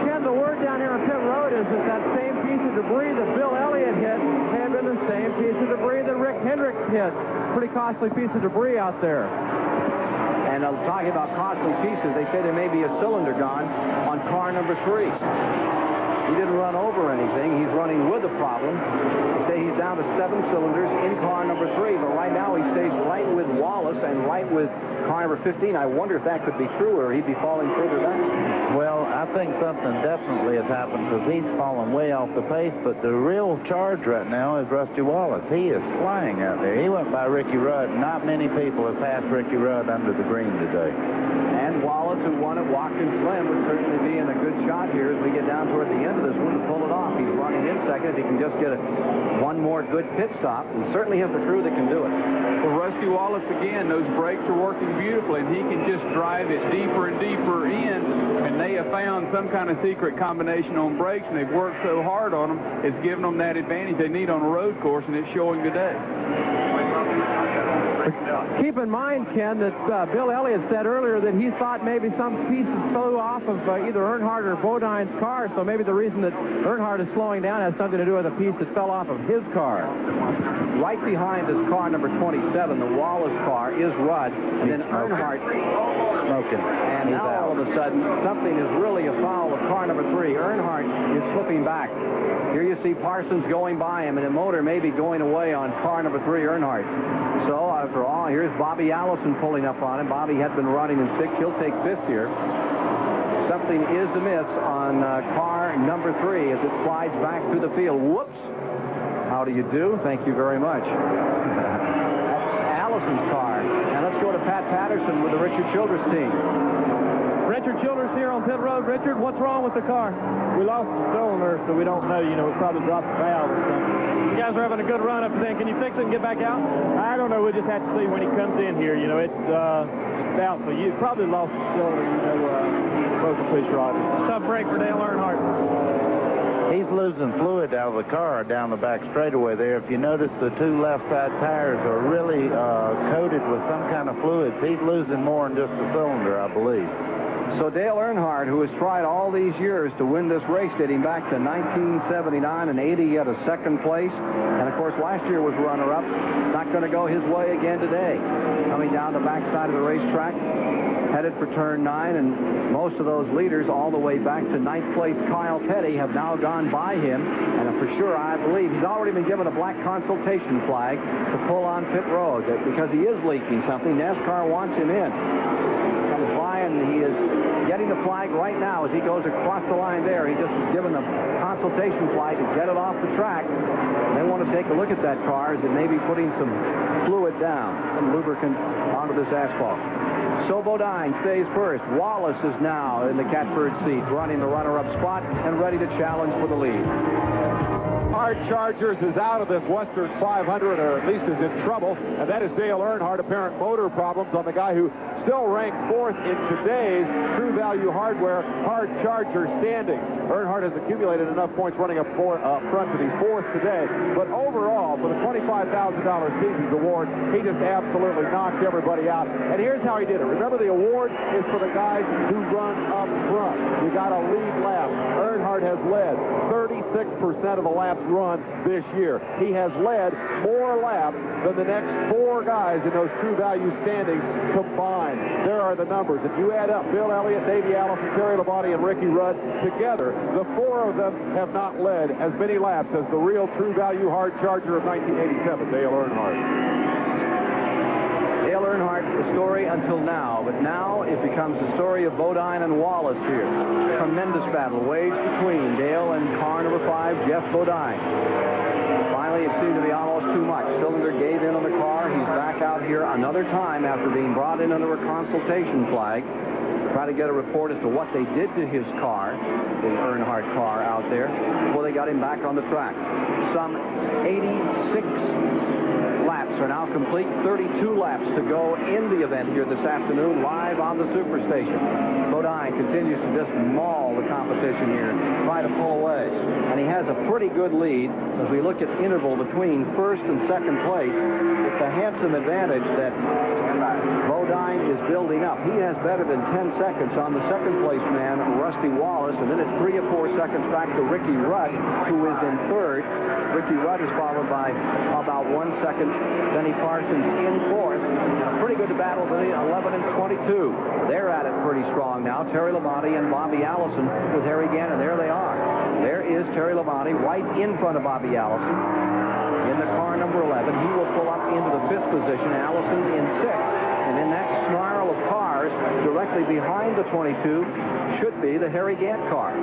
Ken, the word down here on pit road is that same piece of debris that Bill Elliott hit may have been the same piece of debris that Rick Hendrick hit. Pretty costly piece of debris out there. And talking about costly pieces, they say there may be a cylinder gone on car number 3. He didn't run over anything. He's running with the problem. They say he's down to 7 cylinders in car number 3, but right now he stays right with Wallace and right with car number 15. I wonder if that could be true, or he'd be falling further back. Well, I think something definitely has happened because he's fallen way off the pace, but the real charge right now is Rusty Wallace. He is flying out there. He went by Ricky Rudd. Not many people have passed Ricky Rudd under the green today. And Wallace, who won at Watkins Glen, would certainly be in a good shot here as we get down toward the end of this one to pull it off. He's running in second. If he can just get one more good pit stop, we certainly have the crew that can do it. For Rusty Wallace, again, those brakes are working beautifully, and he can just drive it deeper and deeper in, and they have found some kind of secret combination on brakes, and they've worked so hard on them, it's given them that advantage they need on a road course, and it's showing today. Keep in mind, Ken, that Bill Elliott said earlier that he thought maybe some pieces flew off of either Earnhardt or Bodine's car, so maybe the reason that Earnhardt is slowing down has something to do with a piece that fell off of his car. Right behind is car number 27, the Wallace car, is Rudd, and then Earnhardt smoking. And now all of a sudden, something is really afoul of car number 3. Earnhardt is slipping back. Here you see Parsons going by him, and the motor may be going away on car number 3, Earnhardt. So, after all, here's Bobby Allison pulling up on him. Bobby had been running in 6th. He'll take 5th here. Something is amiss on car number 3 as it slides back through the field. Whoops. How do you do? Thank you very much. That's Allison's car. Now let's go to Pat Patterson with the Richard Childress team. Richard Childress here on pit road. Richard, what's wrong with the car? We lost the cylinder, so we don't know. You know, we probably dropped the valve or something. You guys are having a good run up to then. Can you fix it and get back out? I don't know. We'll just have to see when he comes in here. You know, it's doubtful. You probably lost the cylinder, you know, broke the push rod. Tough break for Dale Earnhardt. He's losing fluid out of the car down the back straightaway there. If you notice, the 2 left side tires are really coated with some kind of fluids. He's losing more than just the cylinder, I believe. So Dale Earnhardt, who has tried all these years to win this race, dating back to 1979 and 80, he had a second place. And, of course, last year was runner-up. Not going to go his way again today. Coming down the backside of the racetrack, headed for turn 9, and most of those leaders all the way back to 9th place Kyle Petty have now gone by him. And for sure, I believe he's already been given a black consultation flag to pull on pit road because he is leaking something. NASCAR wants him in. Comes by, and he is getting the flag right now as he goes across the line there. He just was given a consultation flag to get it off the track. They want to take a look at that car as it may be putting some fluid down, some lubricant onto this asphalt. So Bodine stays first. Wallace is now in the catbird seat, running the runner-up spot and ready to challenge for the lead. Hard Chargers is out of this Western 500, or at least is in trouble, and that is Dale Earnhardt. Apparent motor problems on the guy who still ranks 4th in today's True Value Hardware Hard Charger standings. Earnhardt has accumulated enough points running up front to be 4th today, but overall, for the $25,000 Seasons Award, he just absolutely knocked everybody out. And here's how he did it. Remember, the award is for the guys who run up front. You got a lead lap. Earnhardt has led 36% of the laps run this year. He has led more laps than the next 4 guys in those True Value standings combined. There are the numbers. If you add up Bill Elliott, Davey Allison, Terry Labonte, and Ricky Rudd together, the 4 of them have not led as many laps as the real True Value Hard Charger of 1987, Dale Earnhardt. Dale Earnhardt, the story until now, but now it becomes the story of Bodine and Wallace here. Tremendous battle waged between Dale and car number 5, Jeff Bodine. Finally, it seemed to be almost too much. Cylinder gave in on the car. He's back out here another time after being brought in under a consultation flag. Try to get a report as to what they did to his car, the Earnhardt car out there, before they got him back on the track. Some 86 laps are now complete. 32 laps to go in the event here this afternoon, live on the Superstation. Bodine continues to just maul the competition here, try to pull away. And he has a pretty good lead. As we look at interval between 1st and 2nd place, it's a handsome advantage that Bodine is building up. He has better than 10 seconds on the 2nd place man, Rusty Wallace, and then it's 3 or 4 seconds back to Ricky Rudd, who is in 3rd. Ricky Rudd is followed by about 1 second. Denny Parsons in 4th. A pretty good battle between 11 and 22. They're at it pretty strong now. Terry Labonte and Bobby Allison with Harry Gannon. There they are. There is Terry Labonte right in front of Bobby Allison in the car number 11. He will pull up into the 5th position. Allison in 6th. And in that snarl of cars directly behind the 22 should be the Harry Gant car.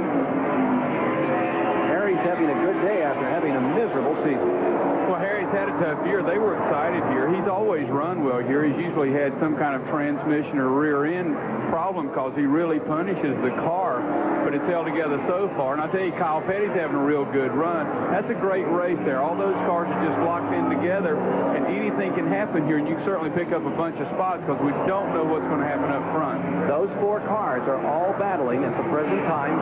Harry's having a good day after having a miserable season. Well, Harry's had a tough year. They were excited here. He's always run well here. He's usually had some kind of transmission or rear end problem because he really punishes the car, but it's held together so far. And I tell you, Kyle Petty's having a real good run. That's a great race there. All those cars are just locked in together, and anything can happen here, and you can certainly pick up a bunch of spots because we don't know what's going to happen up front. Those 4 cars are all battling at the present time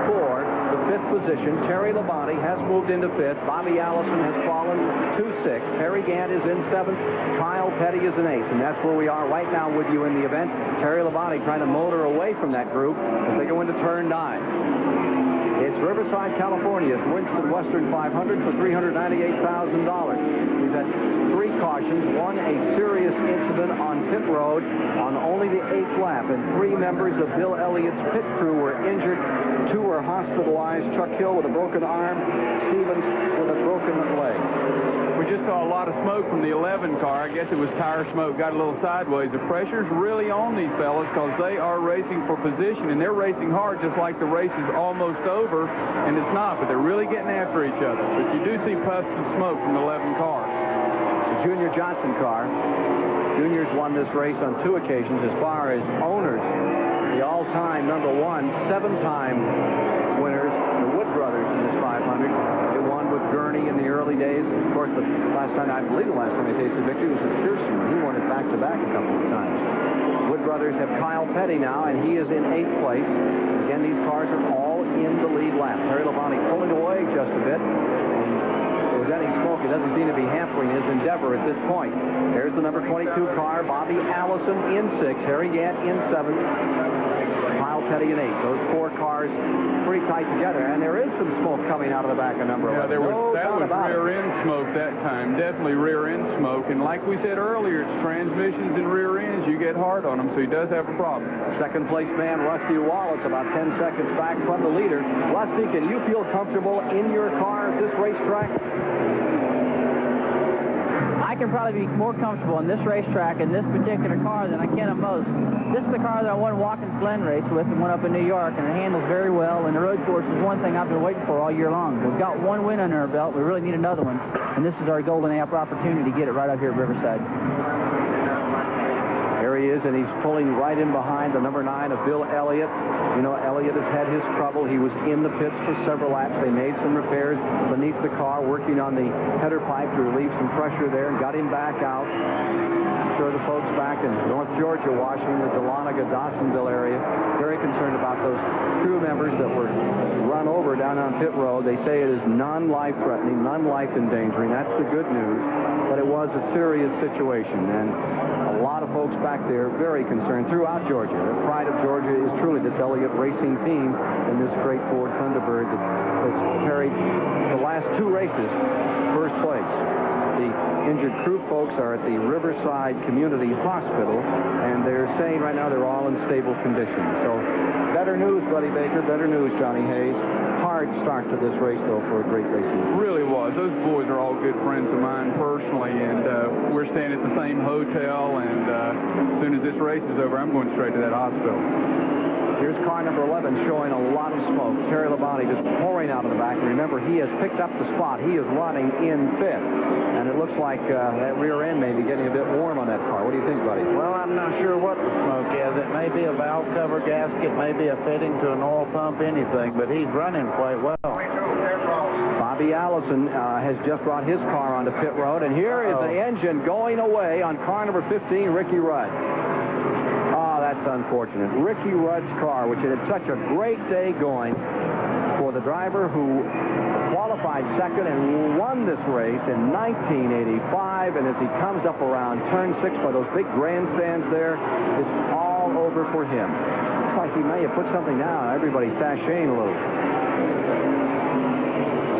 for the 5th position. Terry Labonte has moved into 5th. Bobby Allison has fallen to 6th. Harry Gant is in 7th. Kyle Petty is in 8th. And that's where we are right now with you in the event. Terry Labonte trying to motor away from that group as they go into turn 9. It's Riverside, California's Winston Western 500 for $398,000. We've had 3 cautions, 1 a serious incident on pit road on only the 8th lap, and 3 members of Bill Elliott's pit crew were injured. 2 were hospitalized. Chuck Hill with a broken arm, Stevens with a broken leg. We just saw a lot of smoke from the 11 car. I guess it was tire smoke, got a little sideways. The pressure's really on these fellas because they are racing for position, and they're racing hard just like the race is almost over, and it's not, but they're really getting after each other. But you do see puffs of smoke from the 11 car. The Junior Johnson car. Junior's won this race on 2 occasions. As far as owners, the all-time number 1, 7-time winners, the Wood brothers in this 500. They won with Gurney in the early days. Of course, the last time they tasted victory was with Pearson. He won it back-to-back a couple of times. Wood brothers have Kyle Petty now, and he is in 8th place. Again, these cars are all in the lead lap. Terry Labonte pulling away just a bit. If there's any smoke, it doesn't seem to be hampering his endeavor at this point. There's the number 22 car, Bobby Allison in 6th, Harry Gant in 7th. Kyle Teddy and 8. Those 4 cars pretty tight together, and there is some smoke coming out of the back of number 11. Yeah, that was about rear-end smoke that time. Definitely rear-end smoke. And like we said earlier, it's transmissions and rear ends. You get hard on them, so he does have a problem. Second place man, Rusty Wallace, about 10 seconds back from the leader. Rusty, can you feel comfortable in your car at this racetrack? I can probably be more comfortable in this racetrack in this particular car than I can in most. This is the car that I won Watkins Glen race with and went up in New York, and it handles very well, and the road course is one thing I've been waiting for all year long. We've got 1 win under our belt. We really need another one, and this is our golden opportunity to get it right up here at Riverside. There he is, and he's pulling right in behind the number 9 of Bill Elliott. You know, Elliott has had his trouble. He was in the pits for several laps. They made some repairs beneath the car, working on the header pipe to relieve some pressure there, and got him back out. I'm sure the folks back in North Georgia, watching the Dahlonega, Dawsonville area, very concerned about those crew members that were run over down on pit road. They say it is non-life threatening, non-life endangering. That's the good news, but it was a serious situation, and a lot of folks back there very concerned throughout Georgia. The pride of Georgia is truly this Elliott racing team and this great Ford Thunderbird that has carried the last 2 races first place. The injured crew folks are at the Riverside Community Hospital, and they're saying right now they're all in stable condition. So better news, Buddy Baker, better news, Johnny Hayes. Hard start to this race, though, for a great racing. It really was. Those boys are all good friends of mine personally, and we're staying at the same hotel, and as soon as this race is over, I'm going straight to that hospital. Here's car number 11 showing a lot of smoke. Terry Labonte just pouring out of the back. And remember, he has picked up the spot. He is running in 5th. And it looks like that rear end may be getting a bit warm on that car. What do you think, buddy? Well, I'm not sure what the smoke is. It may be a valve cover gasket, maybe a fitting to an oil pump, anything, but he's running quite well. Bobby Allison has just brought his car onto pit road. And here is the engine going away on car number 15, Ricky Rudd. That's unfortunate. Ricky Rudd's car, which had such a great day going for the driver who qualified second and won this race in 1985, and as he comes up around turn 6 by those big grandstands there, it's all over for him. Looks like he may have put something down. Everybody's sashaying a little.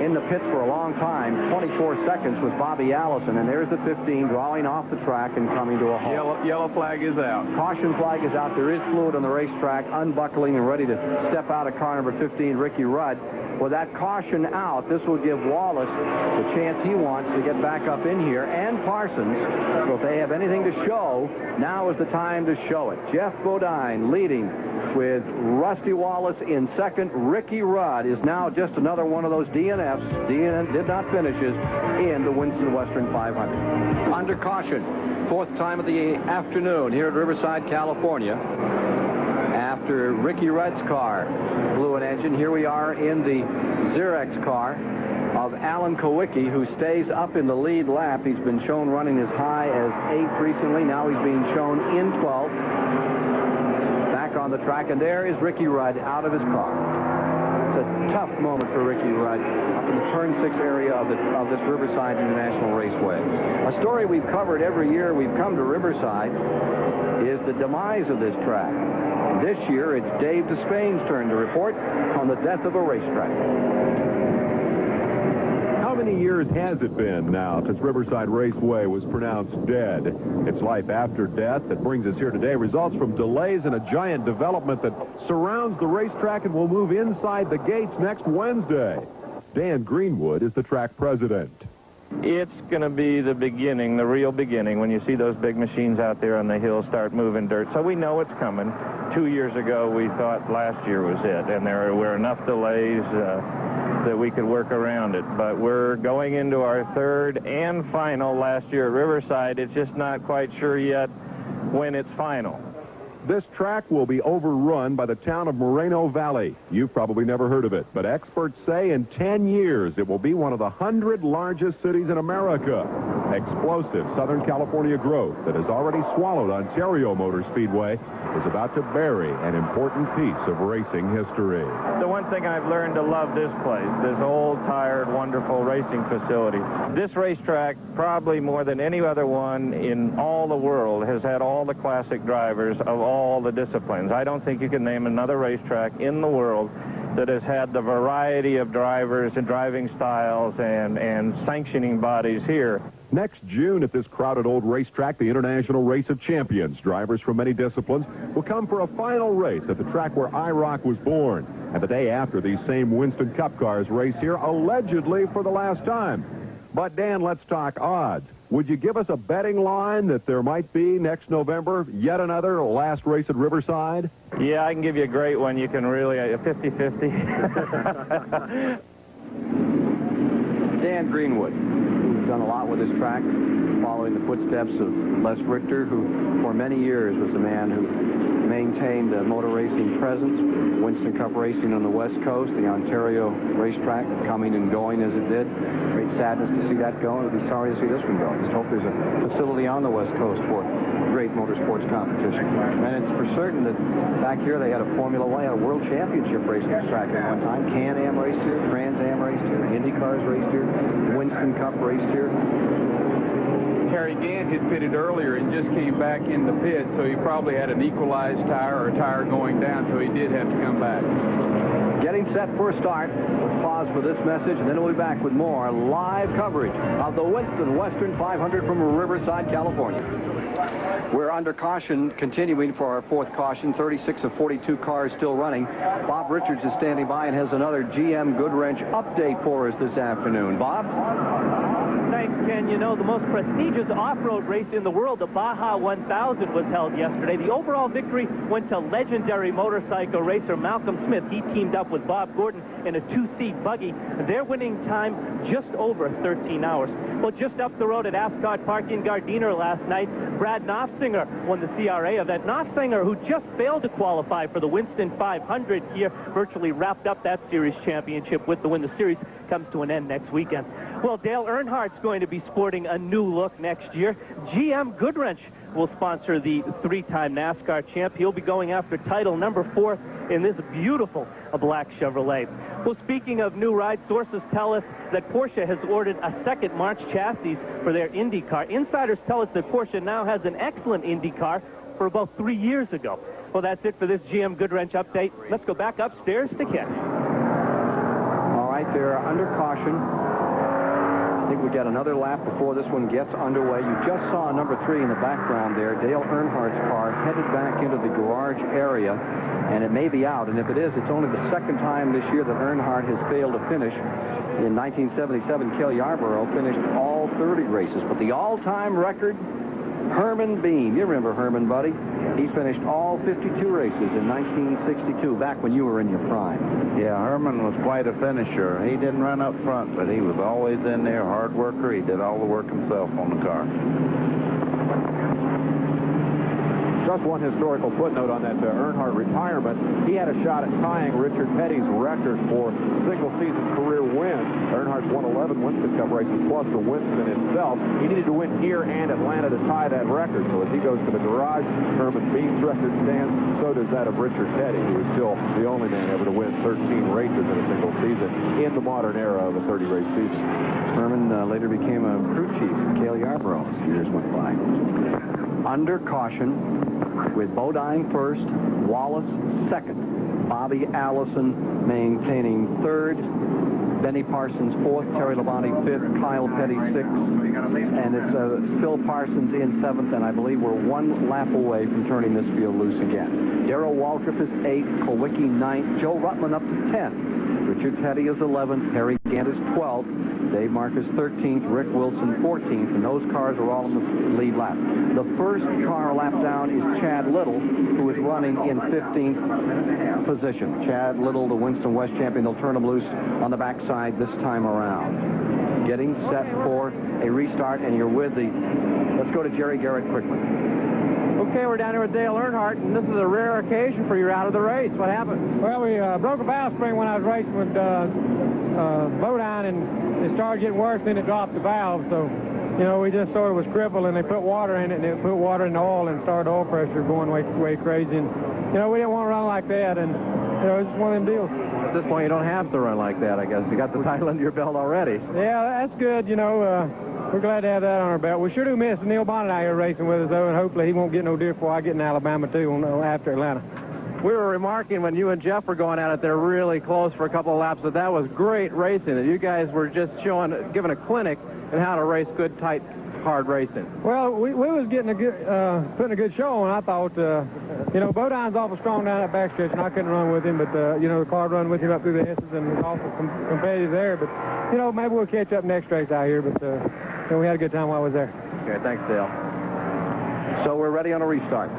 In the pits for a long time, 24 seconds with Bobby Allison, and there's the 15 drawing off the track and coming to a halt. Yellow flag is out. Caution flag is out. There is fluid on the racetrack, unbuckling and ready to step out of car number 15, Ricky Rudd. With that caution out, this will give Wallace the chance he wants to get back up in here, and Parsons. So if they have anything to show, now is the time to show it. Jeff Bodine leading with Rusty Wallace in second. Ricky Rudd is now just another one of those DNFs, did not finishes, in the Winston Western 500. Under caution, 4th time of the afternoon here at Riverside, California. After Ricky Rudd's car blew an engine, here we are in the Xerox car of Alan Kowicki, who stays up in the lead lap. He's been shown running as high as 8th recently. Now he's being shown in 12th. Back on the track, and there is Ricky Rudd out of his car. It's a tough moment for Ricky Rudd up in the turn 6 area of this Riverside International Raceway. A story we've covered every year we've come to Riverside is the demise of this track. This year, it's Dave Despain's turn to report on the death of a racetrack. How many years has it been now since Riverside Raceway was pronounced dead? It's life after death that brings us here today. Results from delays in a giant development that surrounds the racetrack and will move inside the gates next Wednesday. Dan Greenwood is the track president. It's going to be the beginning, the real beginning, when you see those big machines out there on the hill start moving dirt. So we know it's coming. 2 years ago, we thought last year was it, and there were enough delays that we could work around it. But we're going into our 3rd and final last year at Riverside. It's just not quite sure yet when it's final. This track will be overrun by the town of Moreno Valley. You've probably never heard of it, but experts say in 10 years it will be one of the 100 largest cities in America. Explosive Southern California growth that has already swallowed Ontario Motor Speedway is about to bury an important piece of racing history. The one thing I've learned to love this place, this old, tired, wonderful racing facility. This racetrack, probably more than any other one in all the world, has had all the classic drivers of all all the disciplines. I don't think you can name another racetrack in the world that has had the variety of drivers and driving styles and sanctioning bodies here. Next June at this crowded old racetrack, the International Race of Champions, drivers from many disciplines will come for a final race at the track where IROC was born. And the day after, these same Winston Cup cars race here, allegedly for the last time. But, Dan, let's talk odds. Would you give us a betting line that there might be next November yet another last race at Riverside? Yeah, I can give you a great one. You can really, 50-50. Dan Greenwood, who's done a lot with this track, following the footsteps of Les Richter, who for many years was the man who maintained a motor racing presence, Winston Cup racing on the West Coast, the Ontario racetrack coming and going as it did. Great sadness to see that go, and I'd be sorry to see this one go. I just hope there's a facility on the West Coast for great motorsports competition. And it's for certain that back here they had a Formula One, a World Championship racing track at one time. Can-Am raced here, Trans-Am raced here, Indy cars raced here, Winston Cup raced here. Harry Gant had pitted earlier and just came back in the pit, so he probably had an equalized tire or a tire going down, so he did have to come back. Getting set for a start. Let's pause for this message, and then we'll be back with more live coverage of the Winston Western 500 from Riverside, California. We're under caution, continuing for our fourth caution. 36 of 42 cars still running. Bob Richards is standing by and has another GM Goodwrench update for us this afternoon. Bob? Thanks, Ken. You know, the most prestigious off-road race in the world, the Baja 1000, was held yesterday. The overall victory went to legendary motorcycle racer Malcolm Smith. He teamed up with Bob Gordon in a two-seat buggy. Their winning time just over 13 hours. Well, just up the road at Ascot Park in Gardiner last night, Brad Knopfsinger won the CRA event. Knopfsinger, who just failed to qualify for the Winston 500 here, virtually wrapped up that series championship with the win. The series comes to an end next weekend. Well, Dale Earnhardt's going to be sporting a new look next year. GM Goodwrench will sponsor the three-time NASCAR champ. He'll be going after title number 4 in this beautiful black Chevrolet. Well, speaking of new rides, sources tell us that Porsche has ordered a second March chassis for their Indy car. Insiders tell us that Porsche now has an excellent Indy car for about 3 years ago. Well, that's it for this GM Goodwrench update. Let's go back upstairs to Ken. All right, they're under caution. I think we got another lap before this one gets underway. You just saw number 3 in the background there, Dale Earnhardt's car, headed back into the garage area, and it may be out. And if it is, it's only the second time this year that Earnhardt has failed to finish. In 1977, Cale Yarborough finished all 30 races, but the all-time record, Herman Beam. You remember Herman, buddy? He finished all 52 races in 1962, back when you were in your prime. Yeah, Herman was quite a finisher. He didn't run up front, but he was always in there, hard worker. He did all the work himself on the car. Just one historical footnote on that Earnhardt retirement. He had a shot at tying Richard Petty's record for single-season career wins. Earnhardt's won 11 Winston Cup races, plus the Winston itself. He needed to win here and Atlanta to tie that record. So as he goes to the garage, Herman Beam's record stands. So does that of Richard Petty, who is still the only man ever to win 13 races in a single season in the modern era of a 30-race season. Herman later became a crew chief. Cale Yarborough as years went by. Under caution, with Bodine first, Wallace second, Bobby Allison maintaining third, Benny Parsons fourth, Terry Labonte fifth, Kyle Petty sixth, and it's Phil Parsons in seventh, and I believe we're one lap away from turning this field loose again. Darrell Waltrip is eighth, Kulwicki ninth, Joe Ruttman up to 10th. Richard Petty is 11th, Harry Gant is 12th, Dave Marcus 13th, Rick Wilson 14th, and those cars are all in the lead lap. The first car lap down is Chad Little, who is running in 15th position. Chad Little, the Winston West champion, they'll turn him loose on the backside this time around. Getting set for a restart, and you're with the... Let's go to Jerry Garrett quickly. Okay, we're down here with Dale Earnhardt, and this is a rare occasion for you out of the race. What happened? Well, we broke a valve spring when I was racing with Bodine, and it started getting worse, then it dropped the valve. So, you know, we just sort of was crippled, and they put water in it, and they put water in the oil, and started oil pressure going way crazy. And, you know, we didn't want to run like that, and, you know, it's just one of them deals. At this point, you don't have to run like that, I guess. You got the title under your belt already. Yeah, that's good, you know. We're glad to have that on our belt. We sure do miss Neil Bonnet out here racing with us, though, and hopefully he won't get no deer before I get in Alabama, too, after Atlanta. We were remarking when you and Jeff were going at it there really close for a couple of laps that was great racing. And you guys were just giving a clinic in how to race good, tight, hard racing. Well, we was getting a good, putting a good show on. I thought, you know, Bodine's awful strong down that backstretch, and I couldn't run with him, but, you know, the car run with him up through the S's and was awful competitive there. But, you know, maybe we'll catch up next race out here, but you know, we had a good time while I was there. Okay, thanks, Dale. So we're ready on a restart.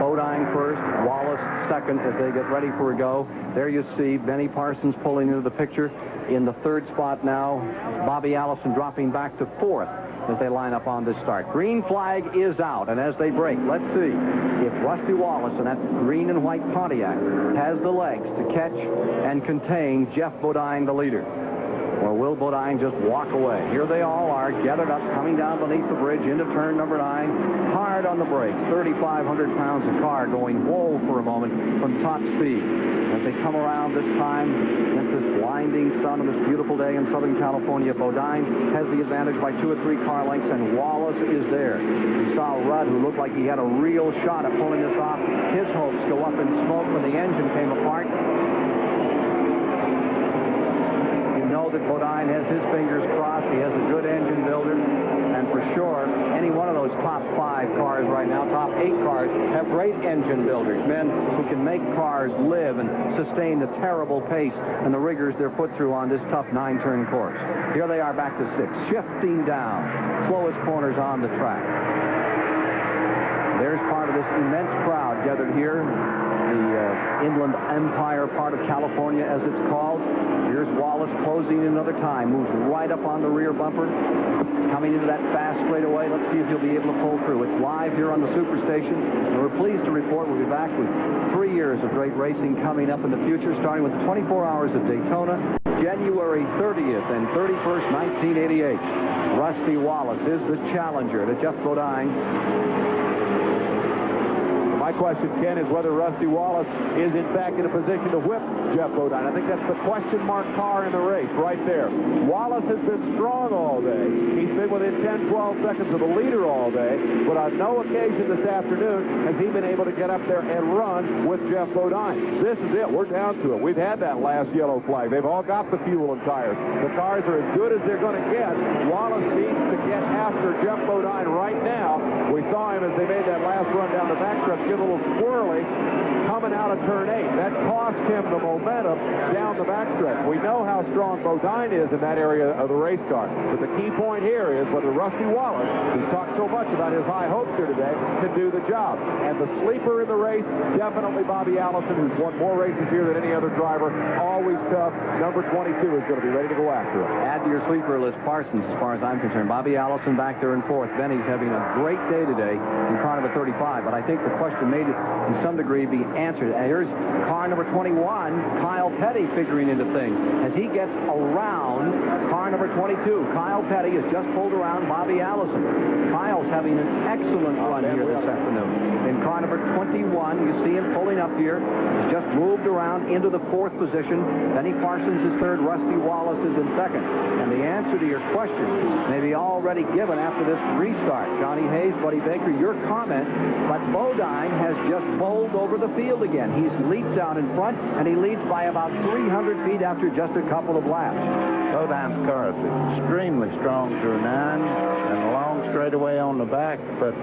Bodine first, Wallace second as they get ready for a go. There you see Benny Parsons pulling into the picture. In the third spot now, Bobby Allison dropping back to fourth as they line up on this start. Green flag is out, and as they break, let's see if Rusty Wallace in that green and white Pontiac has the legs to catch and contain Jeff Bodine, the leader. Or will Bodine just walk away? Here they all are, gathered up, coming down beneath the bridge into turn number 9. Hard on the brakes, 3,500 pounds of car going whoa for a moment from top speed. As they come around this time, against this blinding sun on this beautiful day in Southern California, Bodine has the advantage by 2 or 3 car lengths, and Wallace is there. We saw Rudd, who looked like he had a real shot at pulling this off. His hopes go up in smoke when the engine came apart. That Bodine has his fingers crossed. He has a good engine builder, and for sure any one of those top 5 cars right now, top 8 cars, have great engine builders, men who can make cars live and sustain the terrible pace and the rigors they're put through on this tough 9-turn course. Here they are back to 6, shifting down, slowest corners on the track. There's part of this immense crowd gathered here, the Inland Empire part of California, as it's called. Here's Wallace closing another time, moves right up on the rear bumper, coming into that fast straightaway. Let's see if he'll be able to pull through. It's live here on the Superstation, and we're pleased to report we'll be back with 3 years of great racing coming up in the future, starting with the 24 Hours of Daytona, January 30th and 31st, 1988. Rusty Wallace is the challenger to Jeff Bodine. My question, Ken, is whether Rusty Wallace is, in fact, in a position to whip Jeff Bodine. I think that's the question mark car in the race right there. Wallace has been strong all day. He's been within 10, 12 seconds of the leader all day, but on no occasion this afternoon has he been able to get up there and run with Jeff Bodine. This is it. We're down to it. We've had that last yellow flag. They've all got the fuel and tires. The cars are as good as they're going to get. Wallace needs to get after Jeff Bodine right now. We saw him as they made that last run down the backstretch, get a little squirrely coming out of turn 8. That cost him the momentum down the backstretch. We know how strong Bodine is in that area of the race car. But the key point here is whether Rusty Wallace, who's talked so much about his high hopes here today, can do the job. And the sleeper in the race, definitely Bobby Allison, who's won more races here than any other driver. Always tough. Number 22 is going to be ready to go after him. Add to your sleeper list Parsons, as far as I'm concerned. Bobby Allison back there in 4th. Benny's having a great day today in car number 35, but I think the question may in some degree be answered. And here's car number 21, Kyle Petty, figuring into things as he gets around car number 22. Kyle Petty has just pulled around Bobby Allison. Kyle's having an excellent run here this afternoon. In car number 21, you see him pulling up here. He's just moved around into the 4th position. Benny Parsons is 3rd. Rusty Wallace is in 2nd. And the answer to your question may be already given after this restart. Johnny Hayes, Buddy Baker, your comment, but Bodine has just bowled over the field again. He's leaped down in front, and he leads by about 300 feet after just a couple of laps. Bodine's car is extremely strong through 9 and a long straightaway on the back, but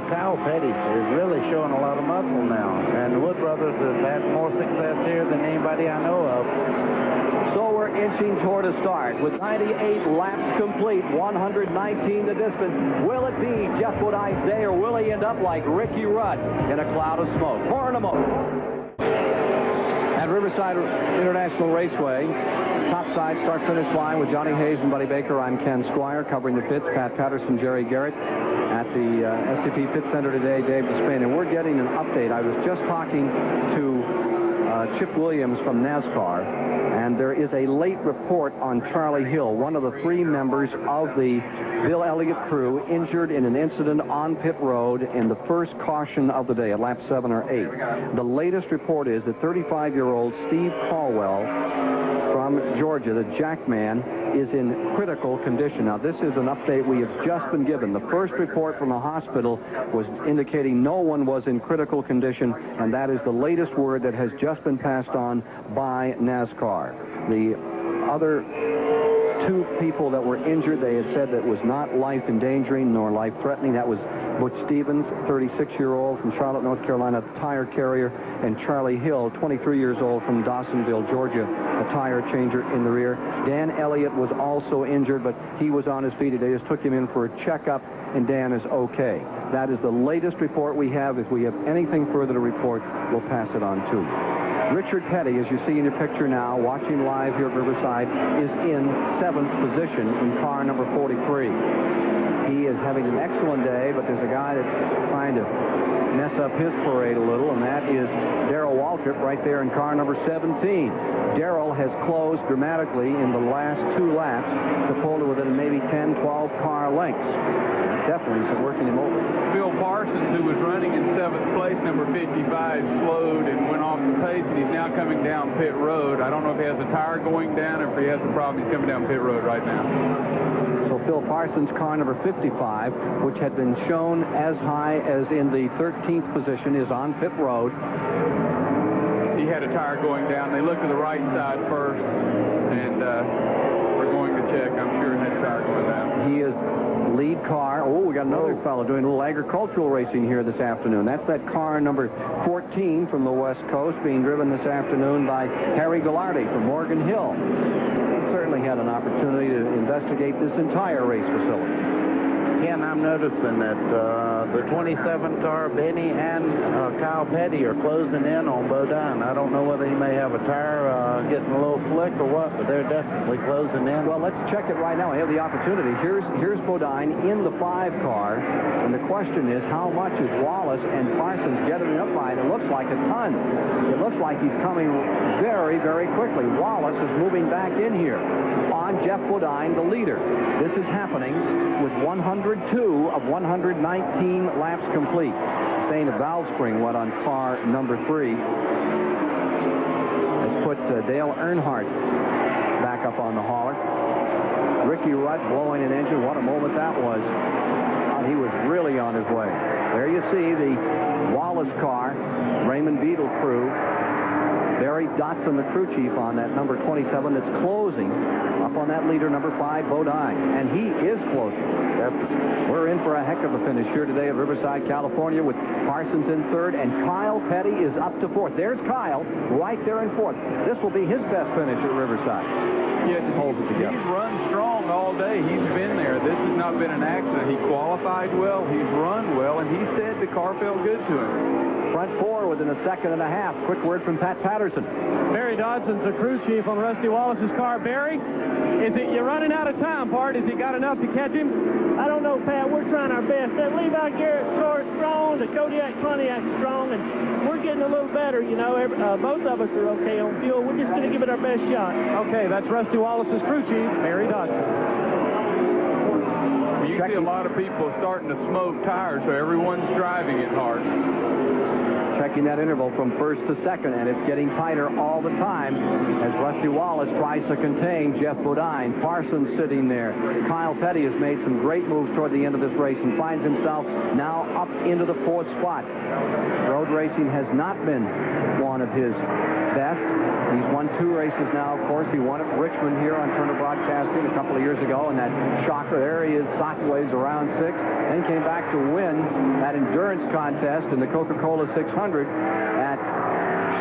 Kyle Petty is really showing a lot of muscle now, and the Wood Brothers have had more success here than anybody I know of. So we're inching toward a start with 98 laps complete, 119 the distance. Will it be Jeff Bodine's day, or will he end up like Ricky Rudd in a cloud of smoke? More in a moment. At Riverside International Raceway, topside start-finish line with Johnny Hayes and Buddy Baker. I'm Ken Squire, covering the pits. Pat Patterson, Jerry Garrett. At the STP Pit Center today, Dave Despain. And we're getting an update. I was just talking to Chip Williams from NASCAR, and there is a late report on Charlie Hill, one of the 3 members of the Bill Elliott crew, injured in an incident on pit road in the first caution of the day at lap 7 or 8. The latest report is that 35-year-old Steve Caldwell from Georgia, the Jackman, is in critical condition. Now, this is an update we have just been given. The first report from the hospital was indicating no one was in critical condition, and that is the latest word that has just been passed on by NASCAR. The other two people that were injured, they had said that was not life-endangering nor life-threatening. That was Butch Stevens, 36-year-old from Charlotte, North Carolina, tire carrier, and Charlie Hill, 23 years old from Dawsonville, Georgia, a tire changer in the rear. Dan Elliott was also injured, but he was on his feet. They just took him in for a checkup, and Dan is okay. That is the latest report we have. If we have anything further to report, we'll pass it on to you. Richard Petty, as you see in your picture now, watching live here at Riverside, is in 7th position in car number 43. He is having an excellent day, but there's a guy that's trying to mess up his parade a little, and that is Darrell Waltrip right there in car number 17. Darrell has closed dramatically in the last 2 laps to pull to within maybe 10, 12 car lengths. Definitely is working him over. Phil Parsons, who was running in 7th place, number 55, slowed and went off the pace, and he's now coming down pit road. I don't know if he has a tire going down or if he has a problem. He's coming down pit road right now. So Phil Parsons, car number 55, which had been shown as high as in the 13th position, is on pit road. He had a tire going down. They looked to the right side first, and we're going to check. I'm sure it has a tire going down. He is lead car. Oh, we got another fellow doing a little agricultural racing here this afternoon. That's that car number 14 from the West Coast being driven this afternoon by Harry Ghilardi from Morgan Hill. He certainly had an opportunity to investigate this entire race facility. Ken, I'm noticing that the 27 car, Benny and Kyle Petty, are closing in on Bodine. I don't know whether he may have a tire getting a little slick or what, but they're definitely closing in. Well, let's check it right now. I have the opportunity. Here's Bodine in the 5 car, and the question is, how much is Wallace and Parsons getting up by? And it looks like a ton. It looks like he's coming very, very quickly. Wallace is moving back in here on Jeff Bodine, the leader. This is happening with 102 of 119 laps complete. Saying a valve spring went on car number 3. Let's put Dale Earnhardt back up on the hauler. Ricky Rudd blowing an engine. What a moment that was. He was really on his way. There you see the Wallace car, Raymond Beadle crew. Barry Dotson, the crew chief, on that number 27 that's closing up on that leader, number 5, Bodine. And he is closing. We're in for a heck of a finish here today at Riverside, California, with Parsons in 3rd, and Kyle Petty is up to 4th. There's Kyle right there in 4th. This will be his best finish at Riverside. Yes, holds it together. He's run strong all day. He's been there. This has not been an accident. He qualified well. He's run well, and he said the car felt good to him. Front 4 within a second and a half. Quick word from Pat Patterson. Barry Dodson's the crew chief on Rusty Wallace's car. Barry, you're running out of time, Bart. Has he got enough to catch him? I don't know, Pat. We're trying our best. That Levi Garrett's car is strong. The Kodiak Pontiac's strong, and we're getting a little better. You know, both of us are okay on fuel. We're just going to give it our best shot. Okay, that's Rusty Wallace's crew chief, Barry Dodson. You see a lot of people starting to smoke tires, so everyone's driving it hard. Checking that interval from 1st to 2nd, and it's getting tighter all the time as Rusty Wallace tries to contain Jeff Bodine. Parsons sitting there. Kyle Petty has made some great moves toward the end of this race and finds himself now up into the 4th spot. Road racing has not been one of his best. He's won 2 races now. Of course, he won at Richmond here on Turner Broadcasting a couple of years ago, and that shocker, there he is, sideways around 6. Then came back to win that endurance contest in the Coca-Cola 600 at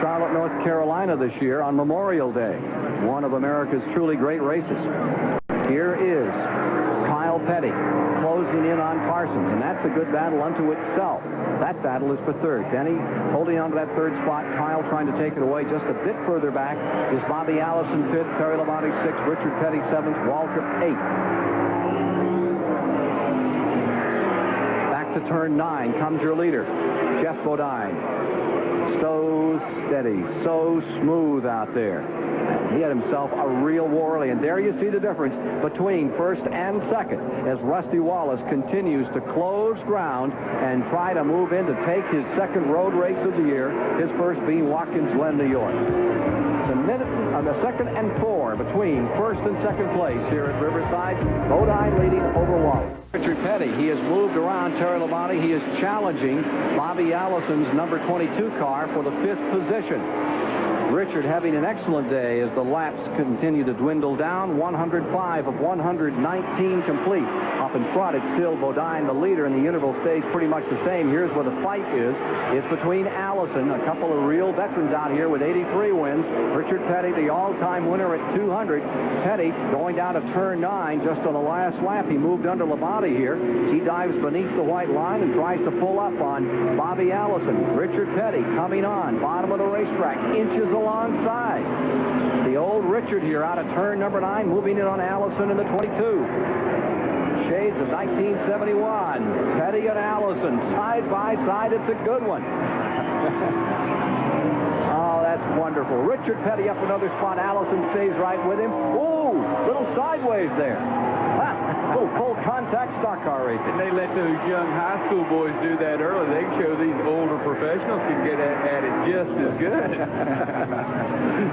Charlotte, North Carolina this year on Memorial Day. One of America's truly great races. Here is Kyle Petty closing in on Parsons, and that's a good battle unto itself. That battle is for 3rd. Denny holding on to that 3rd spot. Kyle trying to take it away. Just a bit further back is Bobby Allison 5th, Terry Labonte 6th, Richard Petty 7th, Waltrip 8th. Back to turn 9 comes your leader, Jeff Bodine. So steady, so smooth out there. He had himself a real war rally, and there you see the difference between first and second as Rusty Wallace continues to close ground and try to move in to take his second road race of the year, his first being Watkins Glen, New York. It's a second and 4 between first and second place here at Riverside. Bodine leading over Wallace. Richard Petty, he has moved around Terry Labonte. He is challenging Bobby Allison's number 22 car for the 5th position. Richard having an excellent day as the laps continue to dwindle down. 105 of 119 complete. Up in front, it's still Bodine, the leader, and the interval stays pretty much the same. Here's where the fight is. It's between Allison, a couple of real veterans out here with 83 wins. Richard Petty, the all-time winner at 200. Petty going down to turn 9 just on the last lap. He moved under Labonte here. He dives beneath the white line and tries to pull up on Bobby Allison. Richard Petty coming on, bottom of the racetrack, inches alongside. The old Richard here out of turn number 9, moving in on Allison in the 22. Shades of 1971. Petty and Allison side by side. It's a good one. Oh, that's wonderful. Richard Petty up another spot. Allison stays right with him. Ooh, little sideways there. Little full contact stock car racing. They let those young high school boys do that early. They can show these older professionals can get at it just as good.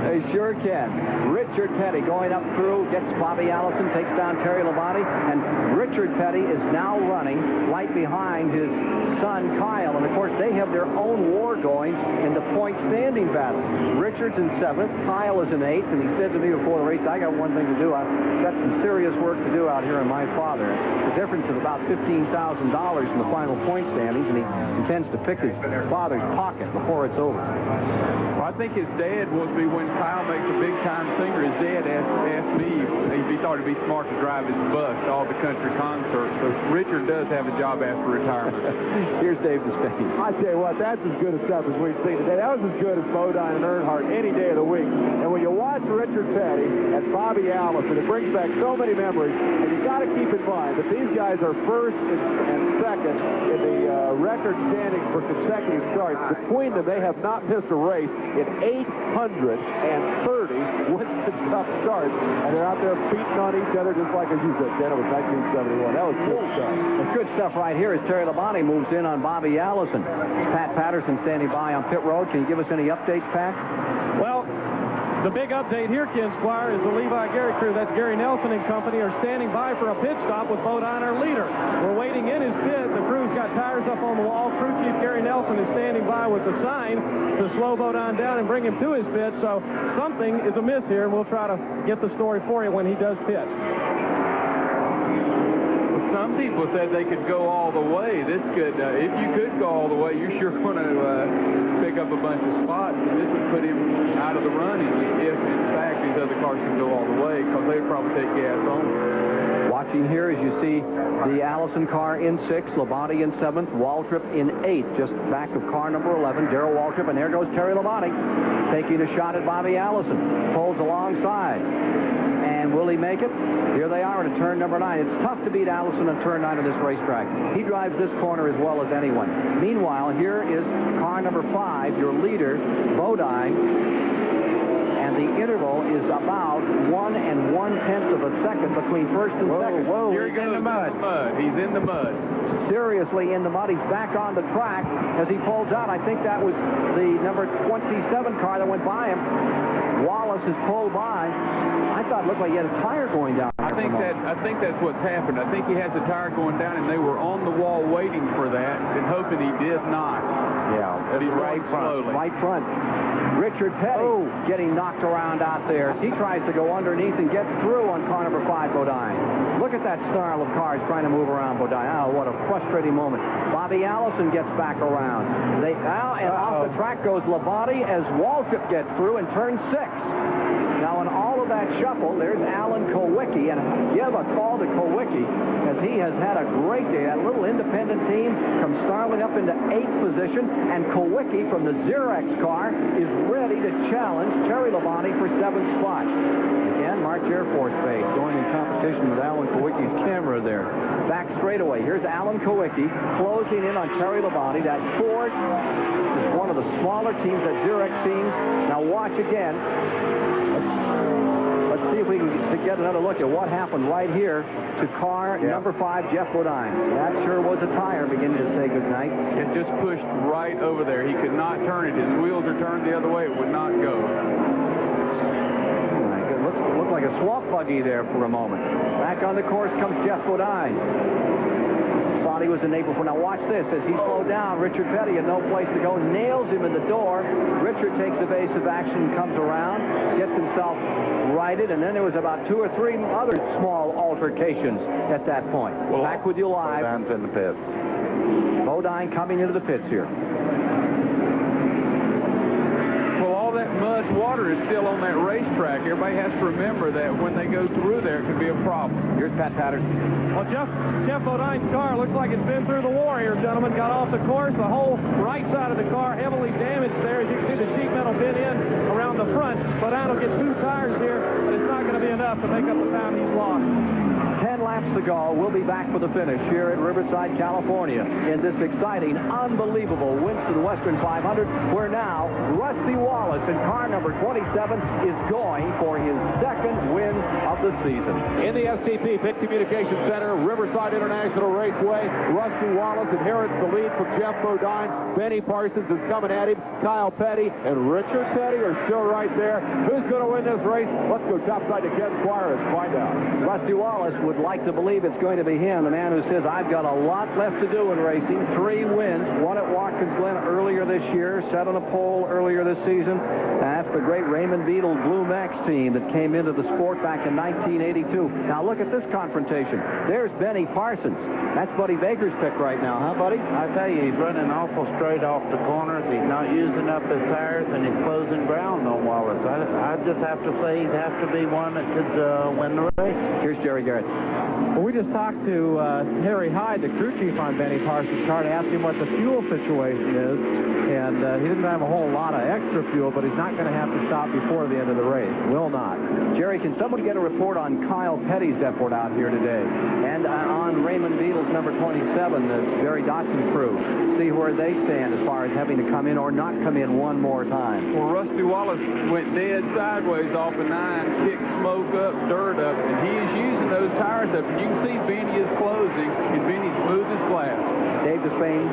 They sure can. Richard Petty going up through, gets Bobby Allison, takes down Terry Labonte, and Richard Petty is now running right behind his son Kyle. And of course, they have their own war going in the point standing battle. Richard's in 7th, Kyle is in 8th, and he said to me before the race, I got one thing to do. I've got some serious work to do out here in my father. The difference is about $15,000 in the final point standings, and he intends to pick his father's pocket before it's over. Well, I think his dad wants to be, when Kyle makes a big-time singer, his dad asked me if he thought it'd be smart to drive his bus to all the country concerts. So Richard does have a job after retirement. Here's Dave Despain. I tell you what, that's as good a stuff as we've seen today. That was as good as Bodine and Earnhardt any day of the week. And when you watch Richard Petty and Bobby Allison, it brings back so many memories. And you've got to keep in mind that these guys are first and second in the record standings for consecutive starts. Between them, they have not missed a race in 830 Winston Cup starts. And they're out there beating on each other just like, as you said, Ken, it was 1971. That was good stuff. It's good stuff right here as Terry Labonte moves in on Bobby Allison. Pat Patterson standing by on pit road. Can you give us any updates, Pat? Well, the big update here, Ken Squire, is the Levi Gary crew. That's Gary Nelson and company are standing by for a pit stop with Bodine, our leader. We're waiting in his pit. The crew's got tires up on the wall. Crew chief Gary Nelson is standing by with the sign to slow Bodine down and bring him to his pit. So something is amiss here, and we'll try to get the story for you when he does pit. Some people said they could go all the way. This could, if you could go all the way, you sure want to pick up a bunch of spots. And this would put him out of the running if, in fact, these other cars can go all the way, because they'd probably take gas only. Watching here as you see the Allison car in 6th, Labonte in 7th, Waltrip in 8th, just back of car number 11, Darrell Waltrip, and there goes Terry Labonte taking a shot at Bobby Allison. Pulls alongside. And will he make it? Here they are at turn number 9. It's tough to beat Allison on turn 9 of this racetrack. He drives this corner as well as anyone. Meanwhile, here is car number 5, your leader, Bodine. And the interval is about 1 1/10 of a second between first and second. Whoa, here he goes in the mud. He's in the mud. Seriously in the mud. He's back on the track as he pulls out. I think that was the number 27 car that went by him. Wallace has pulled by. I thought it looked like he had a tire going down. I think that's what's happened. I think he has a tire going down, and they were on the wall waiting for that and hoping he did not. Yeah, he's right front. Right front. Richard Petty getting knocked around out there. He tries to go underneath and gets through on car number 5, Bodine. Look at that snarl of cars trying to move around Bodine. Oh, what a frustrating moment. Bobby Allison gets back around. Off the track goes Labonte as Waltrip gets through and turns 6. Now, in all of that that shuffle, there's Alan Kowicki, and give a call to Kowicki as he has had a great day. That little independent team comes starting up into 8th position, and Kowicki from the Xerox car is ready to challenge Terry Labonte for 7th spot. Again, March Air Force Base going in competition with Alan Kowicki's camera there. Back straightaway. Here's Alan Kowicki closing in on Terry Labonte. That Ford is one of the smaller teams, that Xerox team. Now watch again. Let's see if we can get another look at what happened right here to car number 5, Jeff Bodine. That sure was a tire beginning to say goodnight. It just pushed right over there. He could not turn it. His wheels are turned the other way. It would not go. It looked like a swamp buggy there for a moment. Back on the course comes Jeff Bodine. Thought he was in April. Now watch this. As he slowed down, Richard Petty had no place to go, nails him in the door. Richard takes evasive action, comes around, gets himself righted, and then there was about 2 or 3 other small altercations at that point. Back with you live. Bodine's in the pits. Bodine coming into the pits here. Well, all that mud water is still on that racetrack. Everybody has to remember that when they go through there, it could be a problem. Here's Pat Patterson. Well, Jeff Bodine's car looks like it's been through the war here, gentlemen. Got off the course. The whole right side of the car heavily damaged there. As you can see, the sheet metal bent in around the front. Bodine will get 2 tires here, but it's not going to be enough to make up the time he's lost. 10 laps to go. We'll be back for the finish here at Riverside, California in this exciting, unbelievable Winston Western 500, where now Rusty Wallace in car number 27 is going for his 2nd win of the season. In the STP Pit Communication Center, Riverside International Raceway, Rusty Wallace inherits the lead from Jeff Bodine. Benny Parsons is coming at him. Kyle Petty and Richard Petty are still right there. Who's going to win this race? Let's go topside to Ken Squire and find out. Rusty Wallace would like to believe it's going to be him, the man who says, I've got a lot left to do in racing. 3 wins, 1 at Watkins Glen earlier this year, set on a pole earlier this season. That's the great Raymond Beadle Blue Max team that came into the sport back in 1982. Now look at this confrontation. There's Benny Parsons. That's Buddy Baker's pick right now, huh, Buddy? I tell you, he's running awful straight off the corners. He's not using up his tires, and he's closing ground on Wallace. I just have to say he'd have to be one that could win the race. Here's Jerry Garrett. Well, we just talked to Harry Hyde, the crew chief on Benny Parsons' car, to ask him what the fuel situation is. And he doesn't have a whole lot of extra fuel, but he's not going to have to stop before the end of the race. Will not. Jerry, can someone get a report on Kyle Petty's effort out here today? And on Raymond Beadle's number 27, the Barry Dotson crew. See where they stand as far as having to come in or not come in one more time. Well, Rusty Wallace went dead sideways off of 9, kicked smoke up, dirt up, and he is using those tires up. And you can see Benny is closing, and Benny's smooth as glass. Dave Despain.